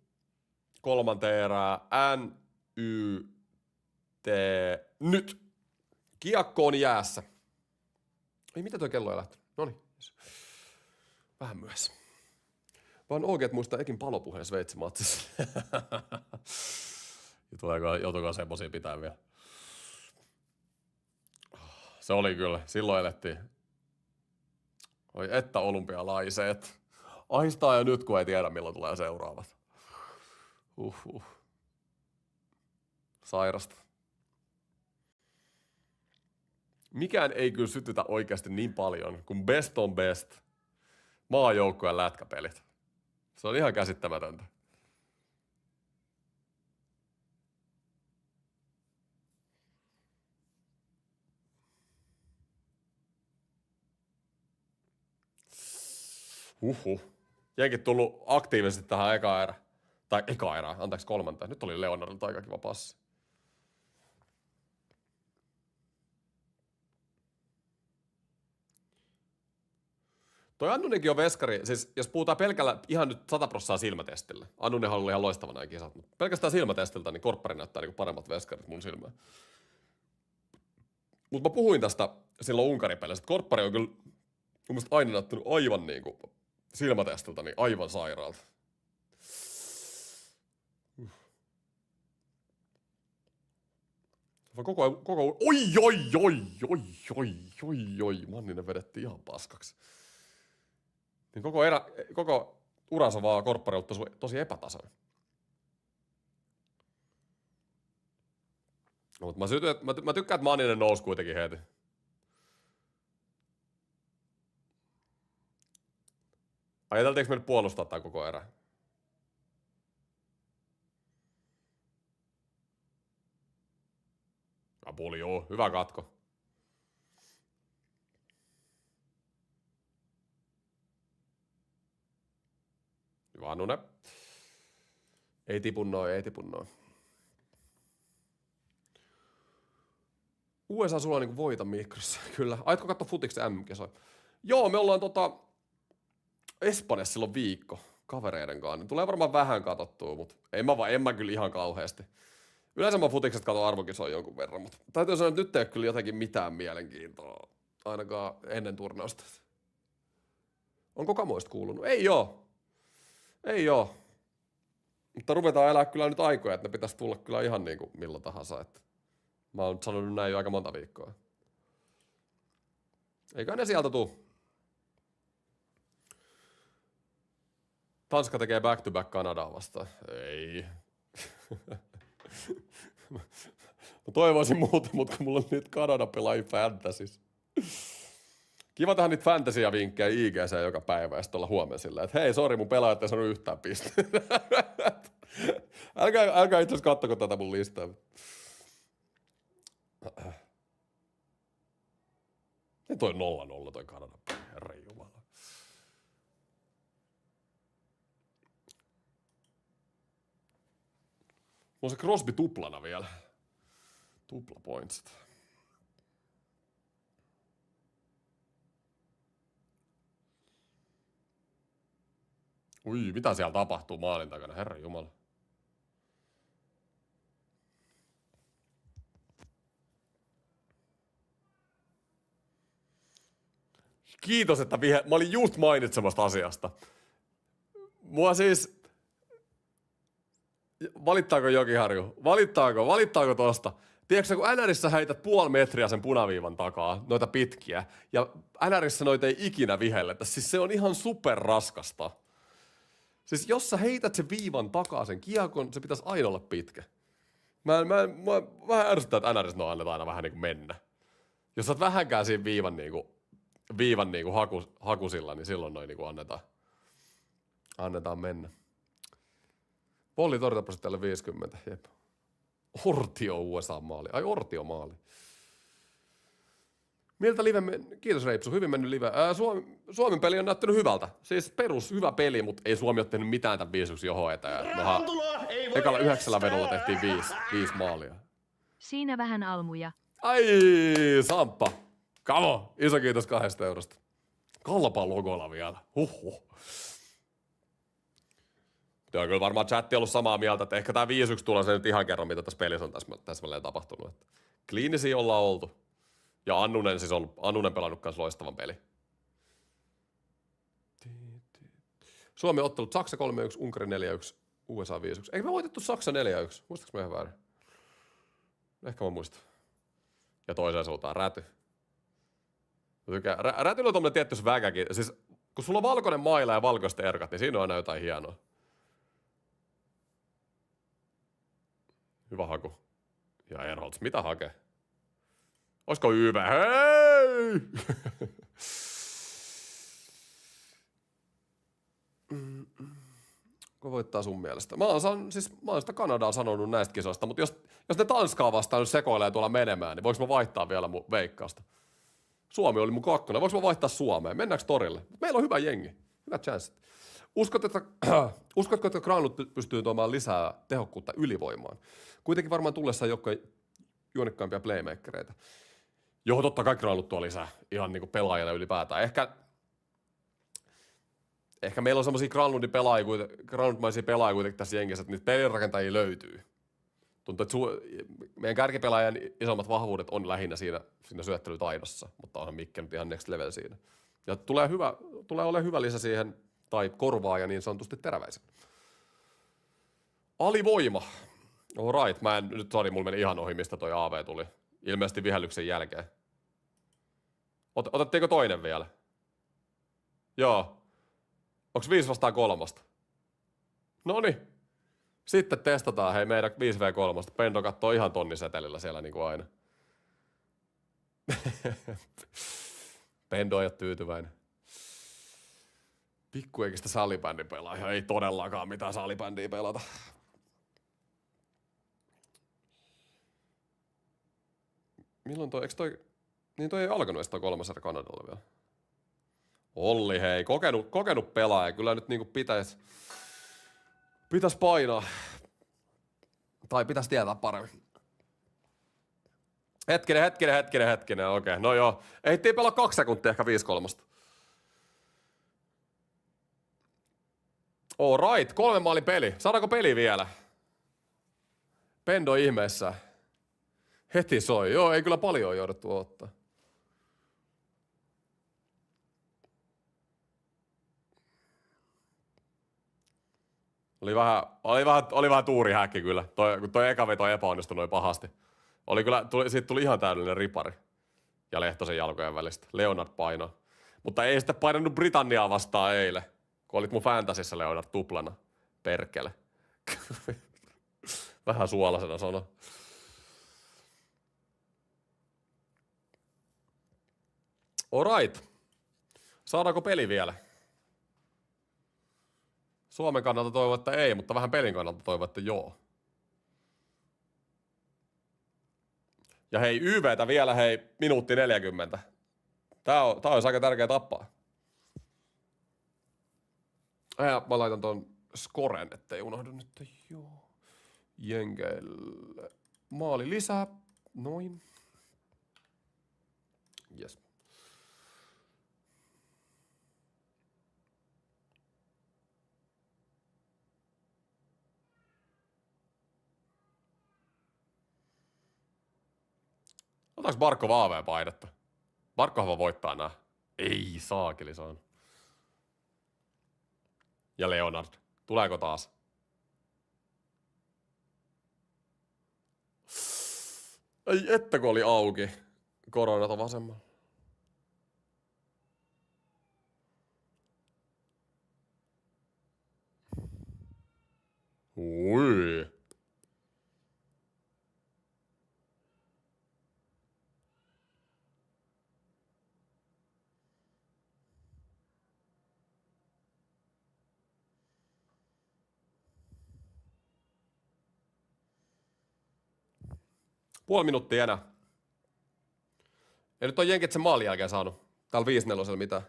kolmanteen erää, NYT, nyt. Kiekko on jäässä. Ei, mitä toi kello ei lähtenyt? Noniin, vähän myöhässä. Vaan oikeet muistaa ekin palopuheen Sveitsi-matsissa. Joutuuko semmosia pitää vielä? Se oli kyllä, silloin elettiin. Oi että olympialaiset. Ahistaa jo nyt, kun ei tiedä milloin tulee seuraavat. Sairasta. Mikään ei kyllä sytytä oikeasti niin paljon kuin best on best maajoukkojen lätkäpelit. Se on ihan käsittämätöntä. Jenkit tullut aktiivisesti tähän eka erään, anteeksi kolmanteen. Nyt oli Leonardilta aika kiva passi. Toi Annunenkin on veskari, siis jos puhutaan pelkällä ihan nyt 100% silmätestillä. Annunenhan oli ihan loistava nämä kisat, mutta pelkästään silmätestiltä niin korppari näyttää niin paremmat veskarit mun silmään. Mutta mä puhuin tästä silloin Unkarin pelissä, että korppari on kyllä mun mielestä aina näyttänyt aivan niinku silmätestiltä niin aivan sairaalta. Oi, Manninen vedettiin ihan paskaksi. Niin koko uransa vaan korppari on tosi epätasainen. No, mutta mä tykkään, että Manninen nousi kuitenkin heti. Ajateltiinko me nyt puolustaa tää koko erä? Apuli, joo. Hyvä katko. Hyvä Annune. Ei tipu noin. USA sulla on niinku voita mikrossa, kyllä. Aitko katsoa futiksi MM-kisoja? Joo, me ollaan Espanjassa silloin viikko kavereiden kanssa. Niin tulee varmaan vähän katsottua, mutta en mä kyllä ihan kauheasti. Yleensä mä futikset katon arvokisoja jonkun verran, mutta täytyy sanoa, että nyt ei ole kyllä jotenkin mitään mielenkiintoa, ainakaan ennen turnausta. Onko kamoista kuulunut? Ei oo. Mutta ruvetaan elää kyllä nyt aikoja, että ne pitäisi tulla kyllä ihan niin kuin milloin tahansa. Että mä oon sanonut näin jo aika monta viikkoa. Eikä ne sieltä tuu. Tanska tekee back-to-back Kanadaa vastaan. Ei. Mä toivoisin muuta, mutta kun mulla on niitä Kanada-pelaajia Fantasys. Kiva tehdä niitä fantasia-vinkkejä IGC joka päivä ja sitten olla huomenna silleen, että hei, sori, mun pelaajat ei saanut yhtään pistettä. älkää itse asiassa kattoko tätä mun listaa. Ja toi 0-0 toi Kanada. Herran jumala. On se Crosby tuplana vielä. Tupla pointsit. Ui, mitä siellä tapahtuu maalin takana, herran jumala. Kiitos, että mä olin just mainitsemasta asiasta. Mua siis... Valittaako Jokiharju? Valittaako tosta? Tiedätkö, kun NRissä heität puoli metriä sen punaviivan takaa, noita pitkiä, ja NRissä noita ei ikinä vihelletä. Siis se on ihan superraskasta. Siis jos sä heität sen viivan takaa sen kiekon, se pitäisi aina olla pitkä. Mä vähän ärsyttää, että NRissä no annetaan aina vähän niin kuin mennä. Jos sä oot vähänkään siinä viivan hakusilla, niin silloin noin niin annetaan mennä. Volli torjuntaprosentti 50, jep. Ortio USA-maali. Ai Ortio-maali. Miltä live Kiitos Reipsu, hyvin mennyt live. Suomen peli on näyttänyt hyvältä. Siis perus hyvä peli, mutta ei Suomi ole tehnyt mitään tämän 5-1 johon eteen. Ekalla 9 vedolla tehtiin 5 maalia. Siinä vähän almuja. Ai, Samppa. Kamo, iso kiitos 2 eurosta. Kalpa logolla vielä. Huhhuh. Joo, kyllä varmaan chatti on ollut samaa mieltä, että ehkä tää 5-1 tulee se nyt ihan kerran, mitä tässä pelissä on täsmälleen tapahtunut. Että kliinisiä ollaan oltu. Ja Annunen pelannut kans loistavan peli. Suomi on ottanut Saksa 3-1, Unkari 4-1, USA 5-1. Eikö me voitettu Saksa 4-1? Muistaaks me ihan väärin? Ehkä mä muistan. Ja toiseen suuntaan Räty. Rätyllä on tommonen tietty väkäkin. Siis kun sulla on valkoinen maila ja valkoiset erkat, niin siinä on aina jotain hienoa. Hyvä haku. Ja Erholz, mitä hakee? Oisko hyvä? Hei! Kuka voittaa sun mielestä? Mä oon sitä Kanadaa sanonut näistä kisoista, mutta jos ne Tanskaa vastaan nyt sekoilee tuolla menemään, niin voiko mä vaihtaa vielä mun veikkausta? Suomi oli mun 2. Voiko mä vaihtaa Suomeen? Mennäänkö torille? Meillä on hyvä jengi. Hyvät chanssit. Uskotko, että Granlund pystyy tuomaan lisää tehokkuutta ylivoimaan? Kuitenkin varmaan tullessaan joukkojen juonikkaimpia playmakereita. Joo, totta kai Granlund tuo lisää ihan niinku pelaajille ylipäätään. Ehkä meillä on semmosia Granlundmaisia pelaajia kuitenkin tässä jengissä, että niitä pelirakentajia löytyy. Tuntuu, että meidän kärkipelaajan isommat vahvuudet on lähinnä siinä syöttelytaidossa, mutta onhan Mikke nyt ihan next level siinä. Ja tulee olemaan hyvä lisä siihen, tai korvaaja niin sanotusti teräväisen. Alivoima. Alright, mulla meni ihan ohi, mistä toi AV tuli. Ilmeisesti vihellyksen jälkeen. Otettiinko toinen vielä? Joo. Onks 5-3? Noniin. Sitten testataan hei meidän 5v3. Pendo kattoo ihan tonnisetelillä siellä niinku aina. Pendo ei ole tyytyväinen. Pikkueikistä salibändin pelaaja. Ei todellakaan mitään salibändiä pelata. Milloin toi, niin toi ei alkanut edes toi 3. erä Kanadalla vielä. Olli hei, kokenut pelaaja. Kyllä nyt niinku pitäis painaa. Tai pitäis tietää paremmin. Hetkinen. Okei, no joo. Ehittiin pelaa 2 sekuntia, ehkä 5-3. Alright, 3 maalin peli. Saadaanko peli vielä? Pendo ihmeessä. Heti soi. Joo, ei kyllä paljon jouduttu ottaa. Oli vähän tuurihäkki kyllä. Kun toi eka veto epäonnistui noin pahasti. Siitä tuli ihan täydellinen ripari. Ja Lehtosen jalkojen välistä. Leonard paino. Mutta ei sitten painanut Britanniaa vastaan eilen. Kun olit mun fantasissa Leonard tuplana. Perkele. Vähän suolasena sano. Alright. Saadaanko peli vielä? Suomen kannalta toivon, että ei, mutta vähän pelin kannalta toivon, että joo. Ja hei, YVtä vielä minuutti 40. Tää olisi aika tärkeä tappaa. Ja mä laitan ton scoren, ettei unohdu nyt. Joo. Jenkeille. Maali lisää. Noin. Yes. Otaks Barkov AV-paidetta? Barkov voittaa nää. Ei saakeli saanut. Ja Leonard. Tuleeko taas? Ai että kun oli auki. Koronata vasemmalla. Ui. Puoli minuuttia enää. Ei nyt on jenkit sen maalin jälkeen saanut. Täällä 5-4 mitään.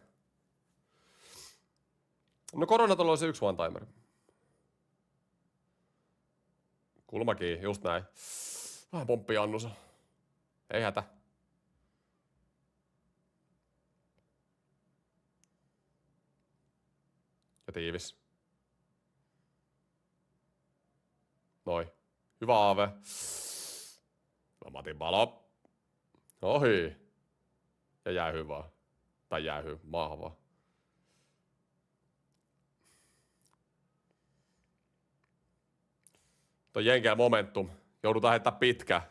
No koronatolla oli se yksi one-timer. Kulmakin, just näin. Vähän pomppii Annusa. Ei hätä. Ja tiivis. Noi. Hyvä aave. Matin palo. Ohi. Ja jäähy vaan. Tai jäähy maahan vaan. Toi jenkeä momentum. Joudutaan heittää pitkä.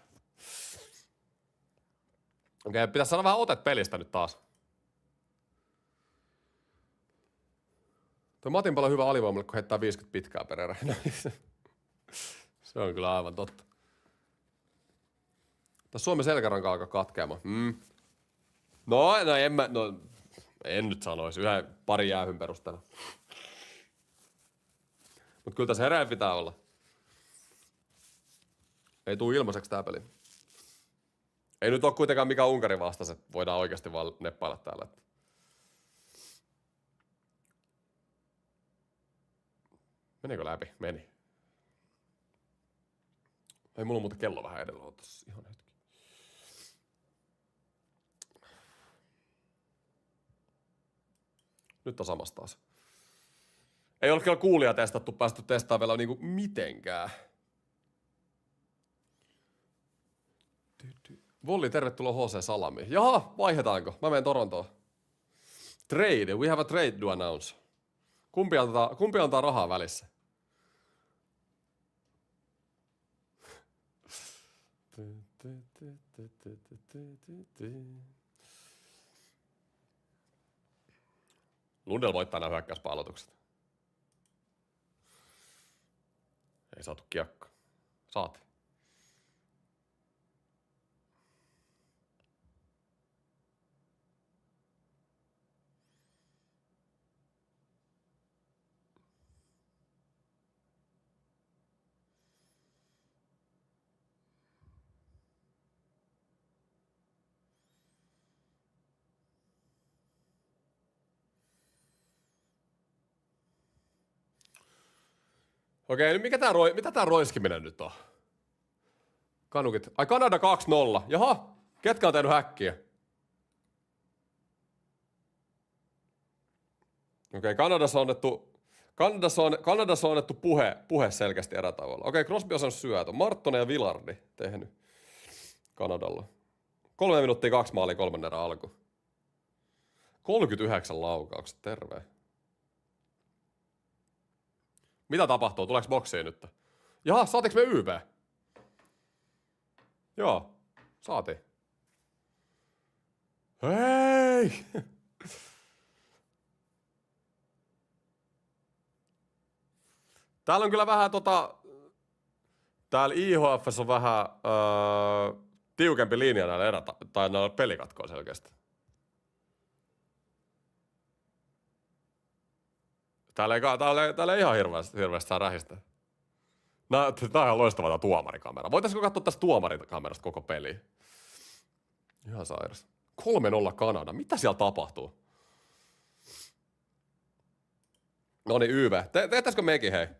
Okei, pitäis saada vähän otet pelistä nyt taas. Toi Matin paljon hyvä alivoimalle, kun heittää 50 pitkää per erä. Se on kyllä aivan totta. Tässä Suomen selkäranka alkaa katkeamaan. No en nyt sanoisi. Yhden pari jäähyn perusteella. Mut kyllä tässä hereillä pitää olla. Ei tuu ilmaiseksi tää peli. Ei nyt oo kuitenkaan mikään Unkarin vastaiset. Voidaan oikeasti vaan neppailla täällä. Menikö läpi? Meni. Ei mulla on muuten kello vähän edellä. Ootas ihan hetki. Nyt on samasta taas. Ei ole kyllä kuulia testattu, päästy testaamaan vielä niinku mitenkään. Volli, tervetuloa HC Salamiin. Jaha, vaihdetaanko? Mä menen Torontoon. Trade, we have a trade to announce. Kumpi antaa rahaa välissä? Lundell voittaa nämä hyökkäyspallotukset. Ei saatu kiekko. Saatiin. Okei, nyt mitä tää roiskiminen nyt on? Kanukit. Ai Kanada 2-0. Jaha, ketkä on tehnyt häkkiä? Okei, Kanadassa on annettu puhe selkeästi erätavoilla. Okei, Crosby on saanut syötön. Marttonen ja Villardi tehnyt Kanadalla. 3 minuuttia 2 maalia 3 erän alku. 39 laukaukset, terve. Mitä tapahtuu? Tuleeko boksiin nyt? Jaha, saatiinko me YV? Joo, saatiin. Hei! Täällä on kyllä vähän täällä IHF:ssä on vähän tiukempi linja näillä tai näillä pelikatkoilla selkeästi. Täällä ei ihan hirveästi saa rähistä. Tää on ihan loistava tää tuomarikamera. Voitaisko katsoa tästä tuomarikamerasta koko peli? Ihan sairas. 3-0 Kanada. Mitä siellä tapahtuu? Noniin, YV. Tehtäisikö mekin, hei? 6-2.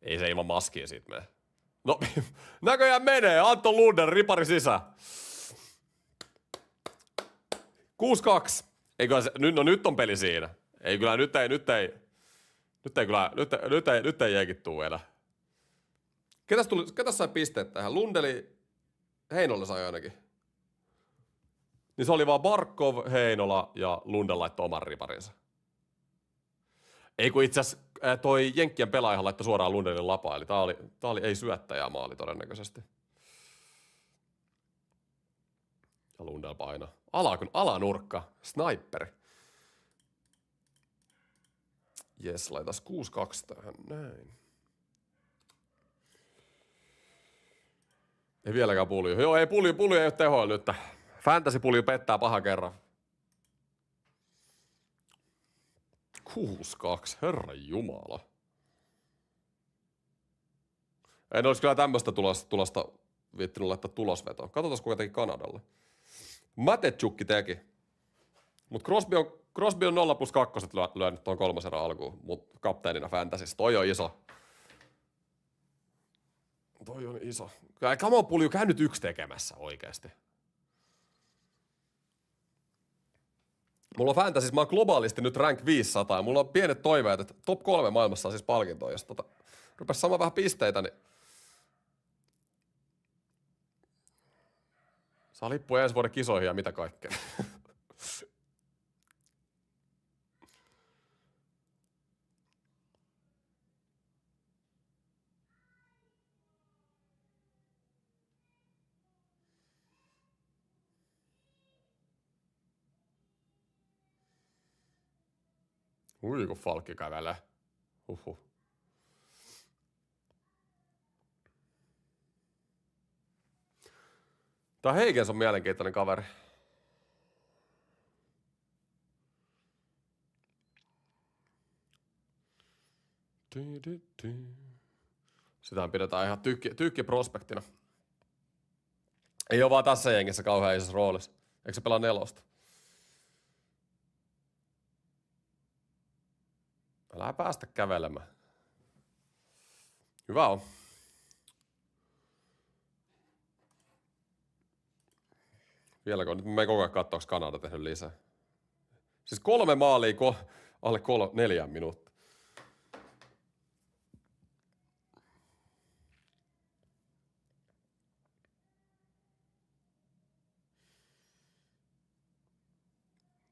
Ei se ilman maskia siitä mene. No, näköjään menee. Anton Lundell, ripari sisään. 6-2. Eikö se, nyt on peli siinä. Ei kyllä, nyt ei jeekit tuu enää. Ketäs sai pisteet tähän? Lundeli, Heinola sai ainakin. Niin se oli vaan Barkov, Heinola ja Lundell laittoi oman riparinsa. Ei kun itse asiassa toi Jenkkien pelaajahan laittoi suoraan Lundelin lapaan, eli tää oli ei syöttäjää maali todennäköisesti. Lundell painaa. Alanurkka. Sniperi. Jes, laitas 6-2 tähän. Näin. Ei vieläkään pulju. Joo, ei pulju ei ole tehoilla nyt. Fantasy pulju pettää paha kerran. 6-2. Herran jumala. En olisi kyllä tämmöistä tulosta viittinyt laittaa tulosvetoa. Katsotaan kuinka teki Kanadalle. Matechukki teki. Mut Crosby on 0+2 lyönyt tuon 3 erän alkuun. Mut kapteenina Fantasyssä. Toi on iso. Toi on iso. Kyllä Kamon pulju käy nyt 1 tekemässä oikeesti. Mulla on Fantasys, mä oon globaalisti nyt rank 500 ja mulla on pienet toiveet, että top 3 maailmassa on siis palkintoa. Jos rupes saamaan vähän pisteitä, niin saa lippuja ensi vuoden kisoihin ja mitä kaikkea. Ui, kun Falkki kävelee. Tää Heigens on mielenkiintoinen kaveri. Sitähän pidetään ihan tykki-prospektina. Ei oo vaan tässä jengissä kauhean isossa roolissa. Eikö se pelaa 4? Älä päästä kävelemään. Hyvä on. Vieläkö nyt me koko ajan katsoa, onko Kanada tehnyt lisää. Siis 3 maalia alle 4 minuuttia.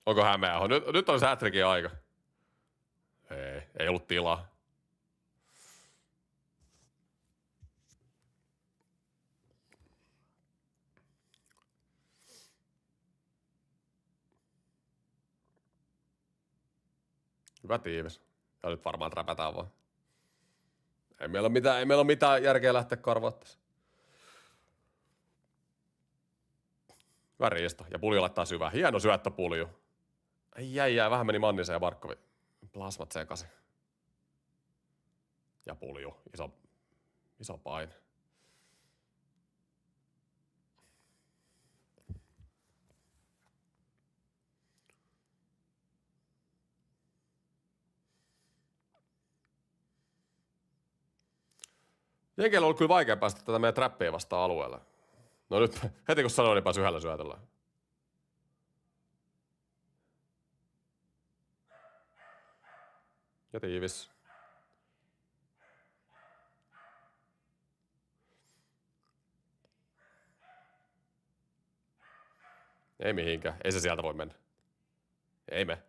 Onko hämeä? Nyt on hat-trickin aika. Ei ollut tilaa. Hyvä tiivis. Ja nyt varmaan träpätään vaan. Ei meillä ole mitään järkeä lähteä karvaa tässä. Hyvä riisto. Ja pulju laittaa syvään. Hieno syöttöpulju. Jäi. Vähän meni Mannisen ja Barkkovi. Plasmat sekaisin. Ja pulju. Iso paine. Jenkeillä on ollut kyllä vaikea päästä tätä meidän trappia vastaan alueelle. No nyt heti kun sanoin, niin pääsi yhdellä syötöllä. Ja tiivis. Ei mihinkään. Ei se sieltä voi mennä. Ei me.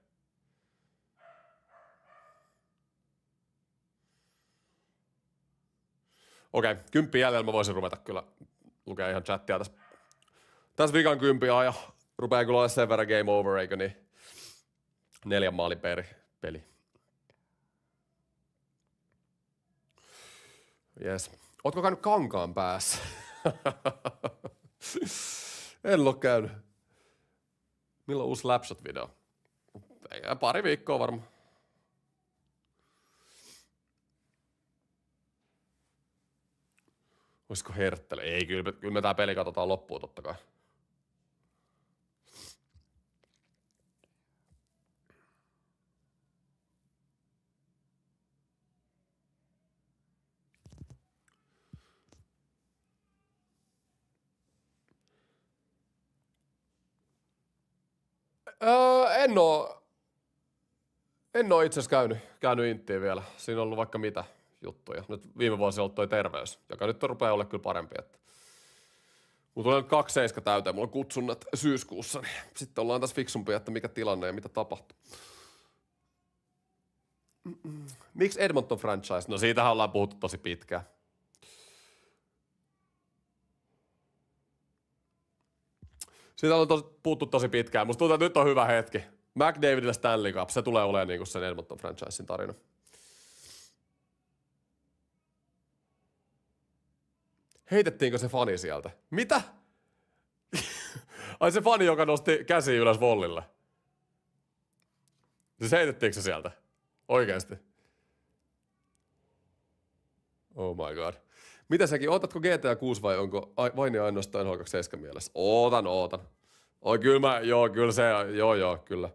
Okei, 10 jäljellä mä voisin ruveta kyllä lukea ihan chattia tässä vikan 10 ja rupeaa kyllä olla sen verran game over, eikö niin? 4 maalin peli. Jes. Ootko käynyt Kankaan päässä? En oo käynyt. Milloin uusi Lapshot-video? Pari viikkoa varmaan. Olisiko Herttele? Ei, kyllä me tää peli katsotaan loppuun totta kai. En oo itse asiassa käynyt inttiin vielä. Siinä on ollut vaikka mitä juttuja. Nyt viime vuosi on ollut toi terveys, joka nyt rupeaa olla kyllä parempi. Mulla tulee nyt 27 täyteen, mulla on kutsunnat syyskuussa, niin sitten ollaan tässä fiksumpia, että mikä tilanne ja mitä tapahtuu. Miksi Edmonton franchise? No siitähän ollaan puhuttu tosi pitkään. Siitä on puhuttu tosi pitkään. Musta tuntuu, että nyt on hyvä hetki. McDavidille Stanley Cup, se tulee olemaan niinku sen Edmonton franchisein tarina. Heitettiinkö se fani sieltä? Mitä? Ai se fani, joka nosti käsi ylös vollille. Siis heitettiinkö se sieltä? Oikeesti? Oh my god. Mitä säkin, ootatko GTA 6 vai onko vain ja ainoastaan NHL 27 mielessä? Ootan. Oi kyllä se, kyllä.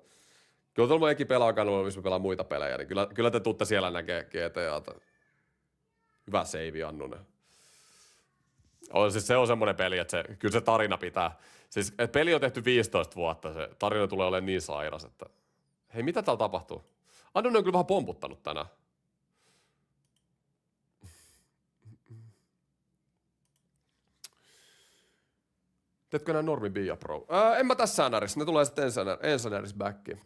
Kyllä tuolla mun eki pelaa kanavalla, missä mä pelaan muita pelejä, niin kyllä te tuutte siellä näkee GTAta. Hyvä save, Annunen. Siis se on semmonen peli, että kyllä se tarina pitää. Siis et peli on tehty 15 vuotta, se tarina tulee olemaan niin sairas, että... Hei, mitä täällä tapahtuu? Annunen on kyllä vähän pomputtanut tänään. Teetkö nää normi Bia Pro? En mä tässä säännärissä, ne tulee sitten ensänärissä backiin.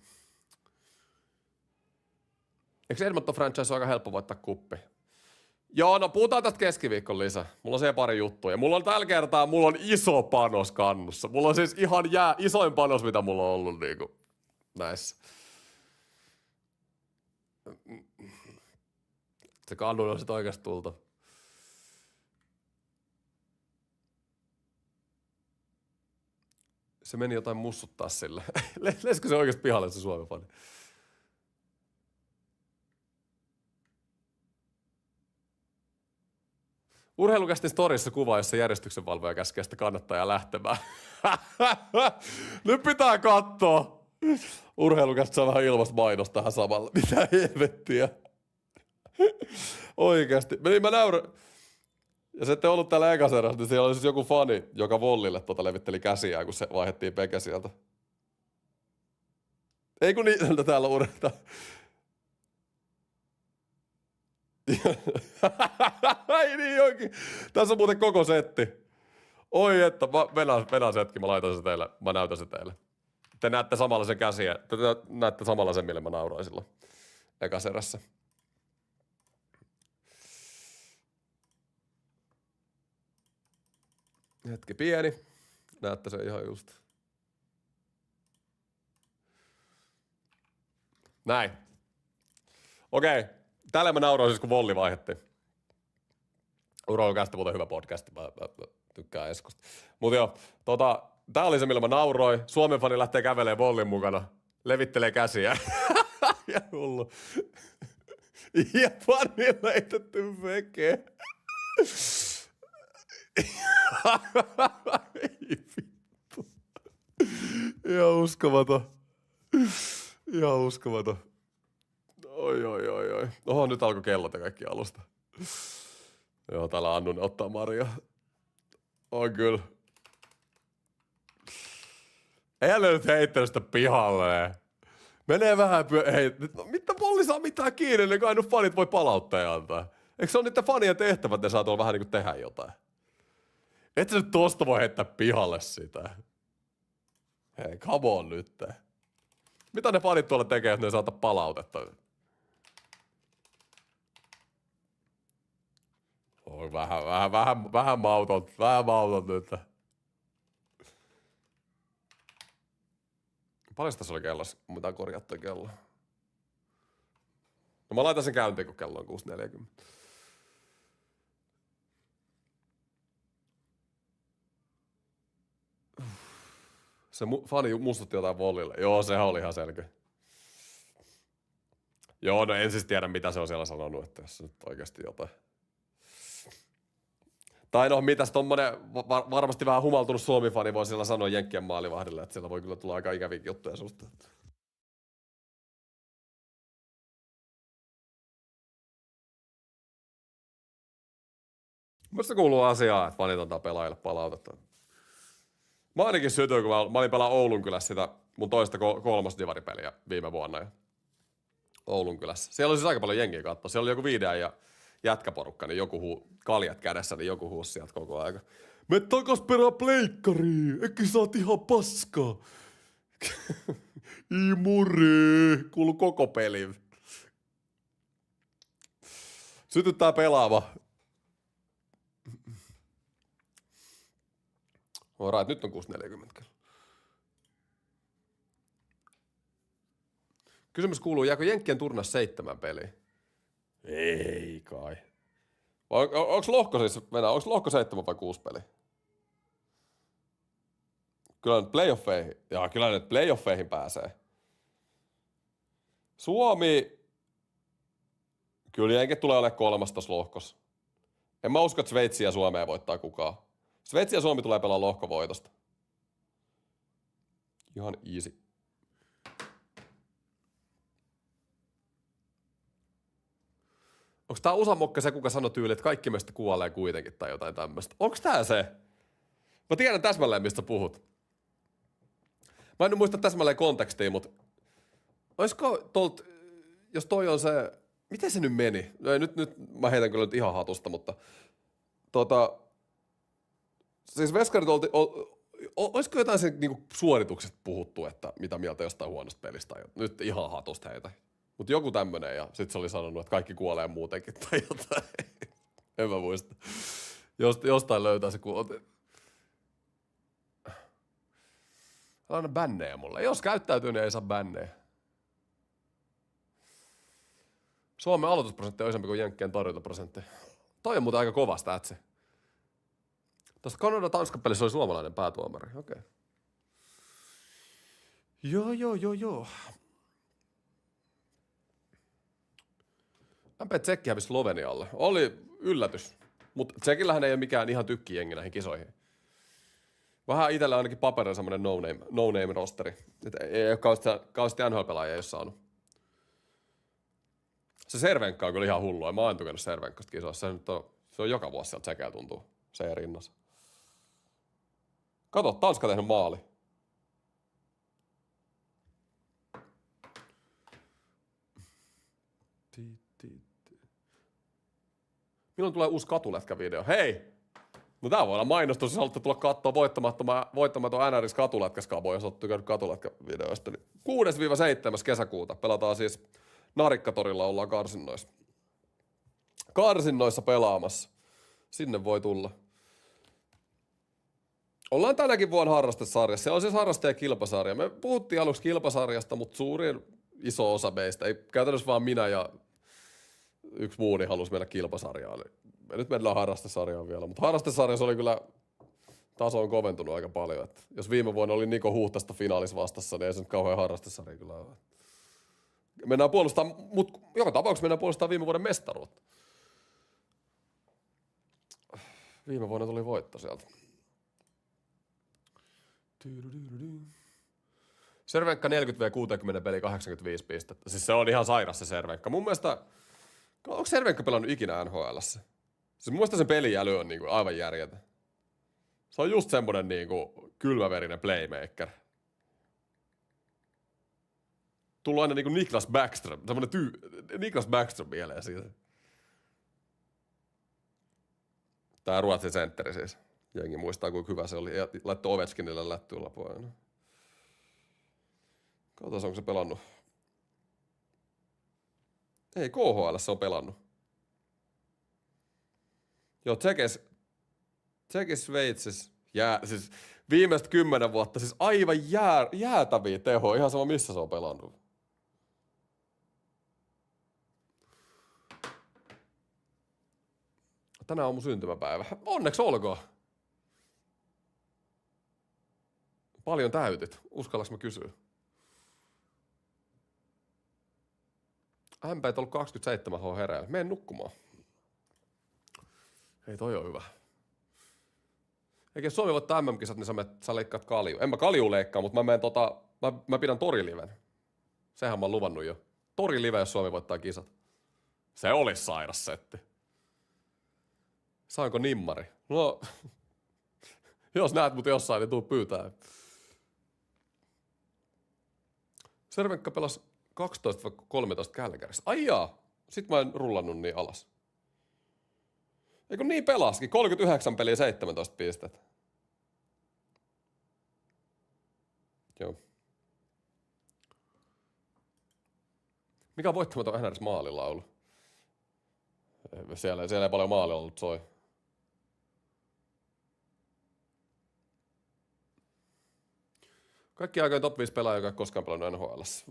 Eikö Edmonton franchise ole aika helppo voittaa kuppi? Joo, no puhutaan tästä keskiviikon lisää. Mulla on siellä pari juttuja. Mulla on tällä kertaa, iso panos kannussa. Mulla on siis ihan isoin panos, mitä mulla on ollut niinku näissä. Se kannu on sit oikeasti tultu. Se meni jotain mussuttaa sille. Leskö se oikeasti pihalle se Suomen fani? Urheilukästin storissa kuva, jossa järjestyksenvalvoja käskee sitä kannattajaa lähtemään. Nyt pitää katsoa. Urheilukästä saa vähän ilmasta mainosta tähän samalla. Mitä helvettiä. Oikeasti. Mä näyrän. Ja se ette ollut täällä ekaserässä, niin siellä oli siis joku fani, joka Vollille levitteli käsiään, kun se vaihdettiin Peke sieltä. Ei kun niin, täällä urheilta. Ei niin oikein. Tässä on muuten koko setti. Oi että, vedän setki, mä laitan se teille, mä näytän se teille. Te näette samalla sen käsiä, te näette samalla sen, mille mä nauroin silloin ekaserässä. Hetki pieni. Näette sen ihan just. Näin. Okei. Tällä mä nauroin siis, kun Volli vaihdettiin. Urheilukästä muuten hyvä podcast. Mä tykkään Eskosta. Mut joo, tää oli se, millä mä nauroin. Suomen fani lähtee kävelemään Vollin mukana. Levittelee käsiä. Ja hullu. Ja fani leitetty veke. Ei vittu. Ihan uskomaton. Oi. Oho, nyt alkoi kellot ja kaikki alusta. Joo, täällä Annunen ottaa Maria. On kyllä. Eihän ne nyt heittänyt sitä pihalle. Menee vähän hei, no, mitä Polli saa mitään kiinni, niin kai nyt fanit voi palauttaa ja antaa. Eikö se ole niiden fanien tehtävä, että ne saa tuolla vähän niin kuin tehdä jotain? Et sä nyt tosta voi heittää pihalle sitä. Hei, come on nyt. Mitä ne fanit tuolla tekee, että ne saa ottaa palautetta? Oi, vähän mautot nyt. Paljon tässä oli kellossa? Mitä korjattua kello? No mä laitan sen käyntiin, kun kello on 6.40. Se fani mustutti jotain Vollille. Joo, sehän oli ihan selkeä. Joo, no en siis tiedä, mitä se on siellä sanonut, että jos nyt oikeasti jotain. Tai no, mitäs tommonen varmasti vähän humaltunut Suomi-fani voi siellä sanoa Jenkkien maalivahdille, että siellä voi kyllä tulla aika ikäviä juttuja susta. Mielestäni kuuluu asiaa, että fanit antaa pelaajille palautetta. Mä ainakin sytyin, kun mä olin pelaa Oulun kylässä sitä mun toista kolmosta divaripeliä viime vuonna. Ja Oulun kylässä. Siellä oli siis aika paljon jengiä katsoa. Siellä oli joku 5 ja jätkäporukka, niin joku kaljat kädessä, niin joku huusi sieltä koko aika. Me takas perään pleikkariin, eikä sä oot ihan paskaa. Imuri, kuulu koko peli. Sytyttää pelaava. Alright, nyt on 6.40. Kysymys kuuluu, jääkö Jenkkien turnassa 7 peliä? Ei kai. Onko lohko siis, Venä, onko lohko 7 vai 6 peliä? Kyllä nyt playoffeihin pääsee. Suomi, kyllä Jenkit tulee olemaan 3 tossa lohkossa. En mä usko, että Sveitsi ja Suomea voittaa kukaan. Sveitsi ja Suomi tulee pelaa lohkovoitosta. Ihan easy. Onko tää Usamokka se, kuka sanoi tyyli, että kaikki meistä kuolee kuitenkin tai jotain tämmöistä? Onko tää se? Mä tiedän täsmälleen, mistä puhut. Mä en nyt muista täsmälleen kontekstia, mutta olisiko tolt, jos toi on se, miten se nyt meni? No, nyt mä heitän kyllä nyt ihan hatusta, mutta siis veskarit olisiko jotain sen niinku suorituksesta puhuttu, että mitä mieltä jostain huonosta pelistä? Nyt ihan hatusta heitä. Mutta joku tämmönen ja sit se oli sanonut, että kaikki kuolee muutenkin tai jotain. En mä muista. Jostain löytää se kuote. Aina bännejä mulle. Jos käyttäytyy, niin ei saa bännejä. Suomen aloitusprosentti on isompi kuin Jenkkien torjuntaprosentti. Toi on muuten aika kova statsi. Tuosta Kanada-Tanskan pelissä oli suomalainen päätuomari. Okei. Okay. Joo. MP Tsekki hävisi Slovenialle. Oli yllätys. Mutta Tsekillähän ei ole mikään ihan tykkijengi näihin kisoihin. Vähän itsellä ainakin paperilla semmoinen no-name rosteri. Et ei ole kauheasti NHL-pelaajia ei ole saanut. Se Servenkka on kyllä ihan hullua. Mä oon tukenut Servenkkasta kisoissa. Se on joka vuosi sieltä Tsekeä tuntuu. Se ei rinnassa. Kato, Tanska tehnyt maali. Milloin tulee uusi katulätkä-video? Hei! No tää voi olla mainostus, jos haluatte tulla katsoa voittamaton NRS katulätkäskabo, jos olette tykännyt katulätkävideoista. 6-7. kesäkuuta pelataan siis Narikkatorilla, ollaan karsinnoissa pelaamassa. Sinne voi tulla. Ollaan tänäkin vuonna harrastesarjassa. Se on siis harrastajakilpasarja. Me puhuttiin aluksi kilpasarjasta, mutta suurin iso osa meistä, ei käytännössä vaan minä ja yksi muu, niin halusi mennä kilpasarjaan. Me nyt mennään harrastesarjaan vielä, mutta harrastesarjassa oli kyllä, taso on koventunut aika paljon. Että jos viime vuonna oli Niko Huhtasta finaalissa vastassa, niin ei se nyt kauhean harrastesarja kyllä ole. Mennään puolustamaan, mutta joka tapauksessa mennään puolustamaan viime vuoden mestaruutta. Viime vuonna tuli voitto sieltä. Servenkka 40-60 peli 85 pistettä. Siis se on ihan sairas se Servenkka. Mun mielestä, onko Servenkka pelannut ikinä NHL:ssä? Siis mun mielestä sen peliäly on niinku aivan järjetön. Se on just semmonen niinku kylmäverinen playmaker. Tullut aina niinku Niklas Backström, semmonen Niklas Backström mieleen siitä. Tää Ruotsin sentteri siis. Jengi muistaa, kuinka hyvä se oli. Ja laittoi Ovechkinille lättylapoja. Katsotaan, onko se pelannut. Ei, KHL se on pelannut. Joo, Tsekis Sveitsis. Siis viimeiset 10 vuotta, siis aivan jäätäviä tehoja. Ihan sama, missä se on pelannut. Tänään on mun syntymäpäivä. Onneksi olkoon. Paljon täytit. Uskallaks mä kysyä? MP on ollut 27 H hereillä. Mene nukkumaan. Hei, toi on hyvä. Eikä jos Suomi voittaa MM-kisat, niin sä leikkaat kalju. En mä kalju leikkaa, mutta mä pidän toriliven. Sehän mä oon luvannut jo. Torilive, jos Suomi voittaa kisat. Se olisi sairas setti. Saanko nimmari? No, jos näet mut jossain, niin tuu pyytää. Servenkka pelasi 12-13 Kälkärissä. Ai jaa, sit mä en rullannut niin alas. Eikö niin pelaskin? 39 peliä 17 pistettä. Joo. Mikä on voittamaton NRS maalilaulu? Siellä ei paljon maalilaulu soi. Kaikki aikojen top 5 pelaaja, joka ei koskaan pelannut NHL:ssä.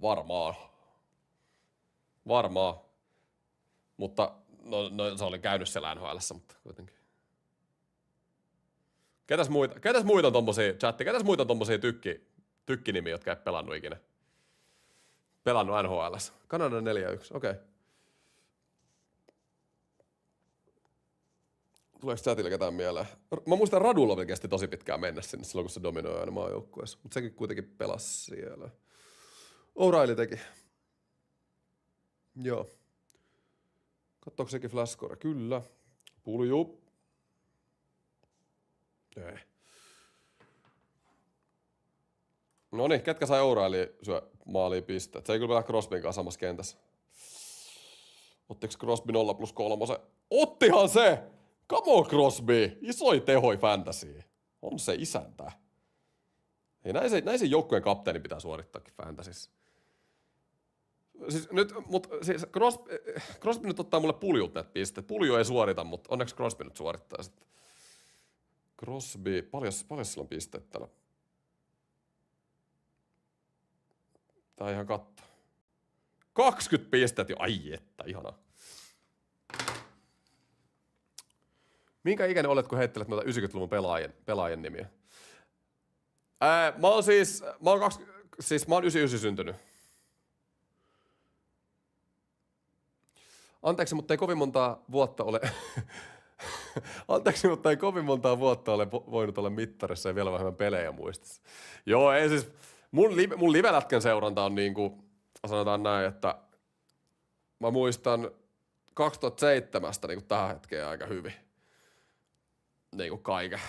Varmaan. Mutta no se oli käynyt siellä NHL:ssä, mutta kuitenkin. Ketäs muita on tommosia, chatti, ketäs muita on tommosia tykkinimiä, jotka ei pelannut ikinä? Pelannut NHL:ssä. Kanada 4-1, okei. Okay. Tuleeko chatille ketään mieleen? Mä muistan Radulovi kesti tosi pitkään mennä sinne silloin, kun se dominoi aina maajoukkueessa. Mutta sekin kuitenkin pelasi siellä. O'Reilly teki. Joo. Katsoiko sekin flashscore? Kyllä. Pulju. Ei. Noniin, ketkä sai O'Reilly syö maaliin pisteet? Se ei kyllä pelaa Crosbyn kanssa samassa kentässä. Ottiko Crosby 0+3? Ottihan se! Come on Crosby! Isoi tehoi fantasy. On se isäntä. Ei, näin se joukkueen kapteeni pitää suorittaakin fantasyssä. Siis nyt, siis Crosby nyt ottaa mulle puljut näitä pisteet. Pulju ei suorita, mutta onneksi Crosby nyt suorittaa sitten. Crosby, paljon sillä on pisteet täällä? Tää ihan katto. 20 pistettä jo, ai että, ihanaa. Minkä ikäinen olet, kun heittelet noita 90-luvun pelaajien nimiä? Mä oon 99 syntynyt. Anteeksi, mutta ei kovin montaa vuotta ole... Anteeksi, mutta ei kovin montaa vuotta ole voinut olla mittarissa ja vielä vähemmän pelejä muistissa. Joo, ei siis... Mun livelätkän seuranta on niinku... Sanotaan näin, että... Mä muistan 2007 niinku tähän hetkeen aika hyvin. Niinku kaiken.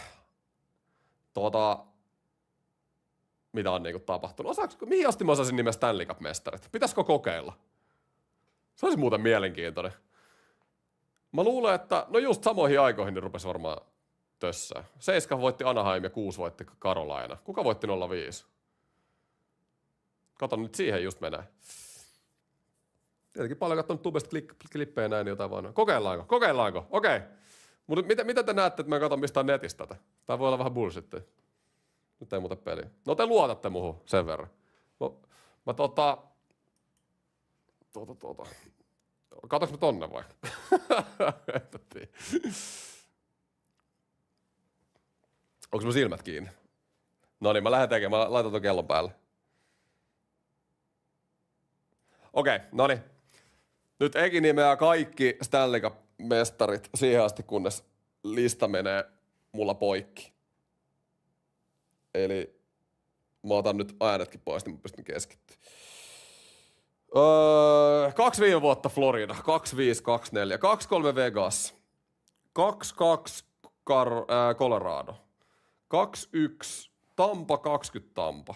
Mitä on niinku tapahtunut? Mihin asti mä osasin nimeä Stanley Cup-mestarit? Pitäisikö kokeilla? Se olisi muuten mielenkiintoinen. Mä luulen, että no just samoihin aikoihin ne rupesi varmaan tössään. 7 voitti Anaheim ja 6 voitti Carolina. Kuka voitti 05? Kato nyt siihen just menee. Tietenkin paljon katsonut tubesta klippejä näin jotain vaan. Kokeillaanko? Okei. Mutta mitä te näette, että mä katson mistään netistä tätä? Tää voi olla vähän bullshittia. Nyt ei muuten peliä. No te luotatte muuhun sen verran. No, mä Katoinko mä tonne vai? Onko mun silmät kiinni? Noniin, mä lähden tekemään. Mä laitan ton kellon päälle. Okei, noniin. Nyt Eki nimeää kaikki Stanley Cup-mestarit siihen asti, kunnes lista menee mulla poikki. Eli mä otan nyt äänetkin pois, niin mä pystyn keskittymään. 2 viime vuotta Florida, 25, 24, 23 Vegas, 22 Colorado, 21 Tampa, 20 Tampa,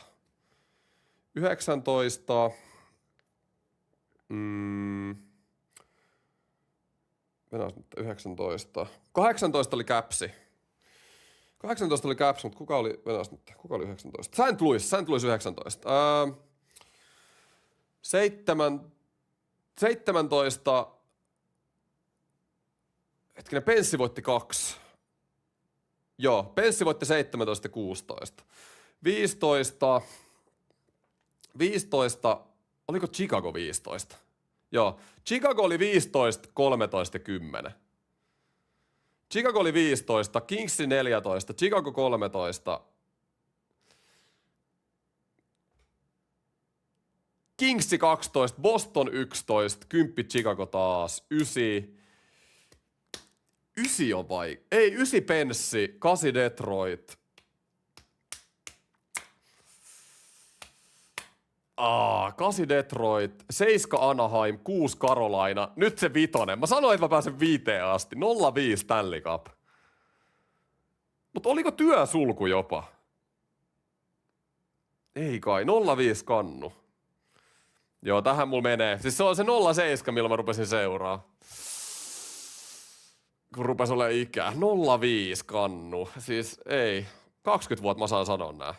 19 19 18 oli Capsi. 18 oli Caps, mutta kuka oli 19? St. Louis 19. 17, hetkinen, Penssi voitti 2. Joo, Penssi voitti 17 ja 16. 15, oliko Chicago 15? Joo, Chicago oli 15, 13 ja 10. Chicago oli 15, Kingsi 14, Chicago 13, Kingsi 12, Boston 11, 10 Chicago taas, 9 on vai? Ei, 9 Penssi, 8 Detroit. 8 Detroit, 7 Anaheim, 6 Carolina, nyt se 5. Mä sanoin, että mä pääsen 5 asti. 0-5 Stanley Cup. Mutta oliko työsulku jopa? Ei kai, 0-5 kannu. Joo, tähän mulla menee. Siis se on se 0-7, millä mä rupesin seuraa. Kun rupes olemaan ikää. 0-5 kannu. Siis ei. 20 vuotta mä saan sanoa nää.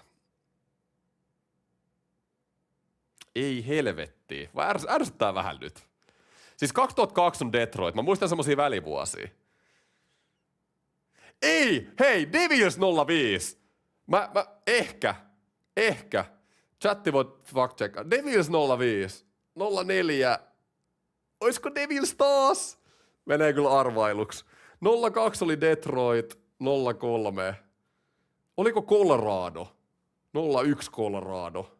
Ei helvettiä. Ärsyttää vähän nyt. Siis 2002 on Detroit. Mä muistan semmosia välivuosia. Ei! Hei! Devils 05! Ehkä. Chatti voi fact checkaa. Devils 05. 04. Oisko Devils taas? Menee kyllä arvailuksi. 02 oli Detroit. 03. Oliko Colorado? 01 Colorado.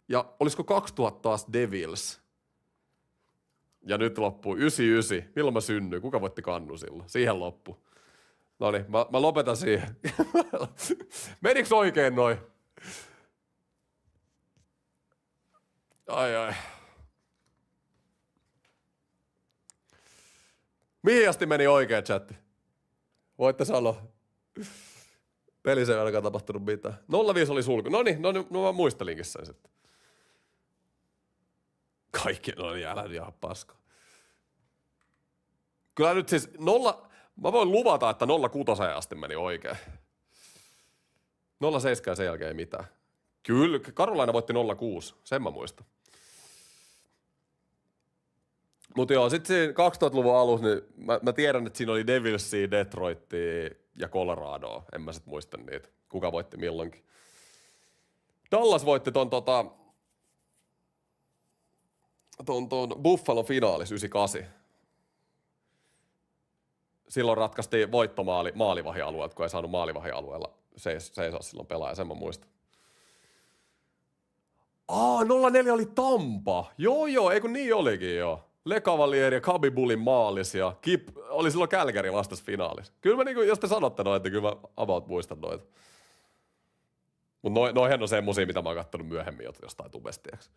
Ja olisiko 2000 taas Devils? Ja nyt loppuu 99. Milloin mä synnyin? Kuka voitti kannu silloin? Siihen loppu. Noniin, mä lopetan siihen. Meniks oikein noin? Ai. Mihin asti meni oikein chatti? Voitte sanoa. Pelissä ei ainakaan tapahtunut mitään. 05 oli sulku. Noniin, no mä muistelinkin sen sitten. Kaikki, no niin, älä ihan paska. Kyllä nyt siis mä voin luvata, että 06 asti meni oikein. 07 sen jälkeen ei mitään. Kyllä, Carolina voitti 06, sen mä muistan. Mutta joo, sitten siinä 2000-luvun alussa, niin mä tiedän, että siinä oli Devilsia, Detroitia ja Coloradoa. En mä sit muista niitä, kuka voitti milloinkin. Dallas voitti ton Buffalo finaalis 98. Silloin ratkaistiin voittomaali maalivahialueelta, kun ei saanut maalivahialueella seisoa silloin pelaaja, sen mä muistan. 04 oli Tampa. Joo, ei kun niin olikin joo. Le Cavalier ja Kabibulin maalis ja Kip oli silloin Calgary vastas finaalis. Kyllä mä niinku, jos te sanotte noita, kyllä mä about muistan noita. Mut noihän on semmosia, mitä mä oon kattonut myöhemmin jostain tubestiaksi.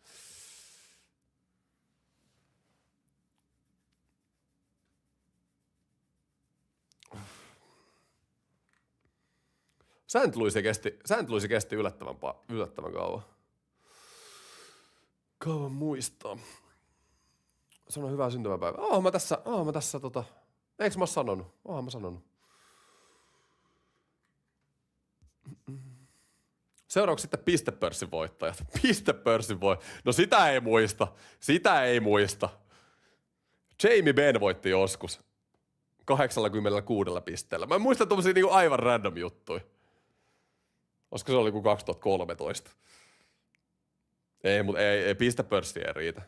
St. Louis kesti yllättävän kauan. Kauan muistaa. Sano hyvää syntymäpäivää. Mä tässä Eiks mä oo sanonut? Mä sanonut. Seuraavaksi sitten pistepörssin voittajat. Pistepörssin No sitä ei muista. Jamie Benn voitti joskus. 86 pisteellä. Mä en muista tommosia niinku aivan random juttuja. Olisiko se oli kuin 2013? Ei pistepörssi ei riitä.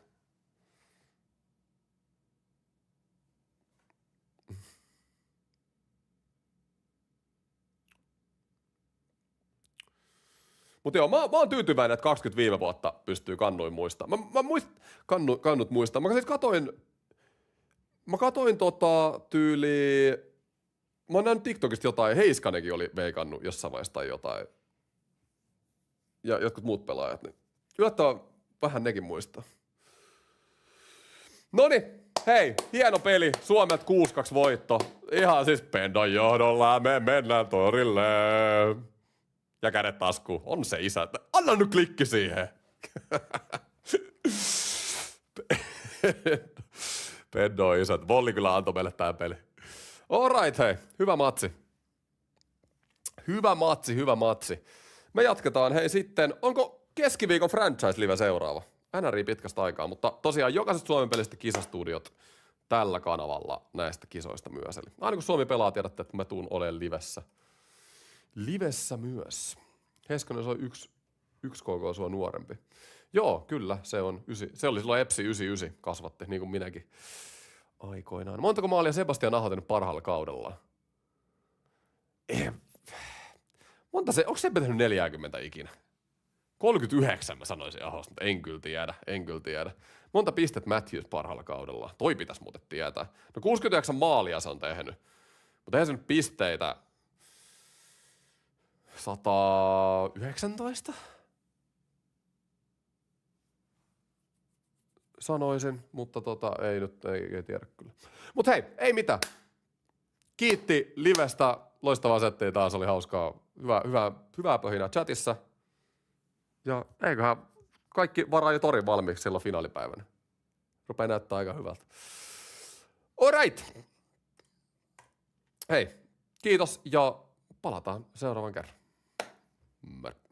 Mutta joo, mä oon tyytyväinen, että 20 viime vuotta pystyy kannuin muistamaan. Kannut muistaa. Mä siis katoin tyyliin. Mä oon nähnyt TikTokista jotain. Heiskanenkin oli veikannut jossain vaiheessa tai jotain. Ja jotkut muut pelaajat. Niin yllättävän vähän nekin muistaa. Noniin, hei, hieno peli. Suomet 6-2 voitto. Ihan siis Pendon johdolla me mennään torille. Ja kädet taskuun. On se isä. Anna nyt klikki siihen. Pendon isät. Volli kyllä antoi meille tää peli. Alright, hei. Hyvä matsi. Hyvä matsi. Me jatketaan. Hei sitten, onko keskiviikon franchise-live seuraava? NRI pitkästä aikaa, mutta tosiaan jokaisesta Suomen pelistä kisastudiot tällä kanavalla näistä kisoista myös. Eli aina kun Suomi pelaa, tiedätte, että mä tuun olemaan livessä. Livessä myös. Heskonen, se on yksi KK sua nuorempi. Joo, kyllä, se on se oli silloin EPSI 99 kasvatti, niin kuin minäkin aikoinaan. Montako maalia Sebastian Aho tehnyt parhaalla kaudella? Onko se tehnyt 40 ikinä? 39 mä sanoisin Ahosta, mutta en kyllä tiedä. Monta pistet Matthews parhaalla kaudella? Toi pitäisi muuten tietää. No 69 maalia se on tehnyt, mutta eihän se nyt pisteitä 119? Sanoisin, mutta ei tiedä kyllä. Mut hei, ei mitään. Kiitti livestä, loistavaa settiä taas, oli hauskaa. Hyvää pöhinää chatissa. Ja eiköhän kaikki varaa jo torin valmiiksi silloin finaalipäivänä. Rupee näyttää aika hyvältä. Alright. Hei, kiitos ja palataan seuraavan kerran. Mörkö.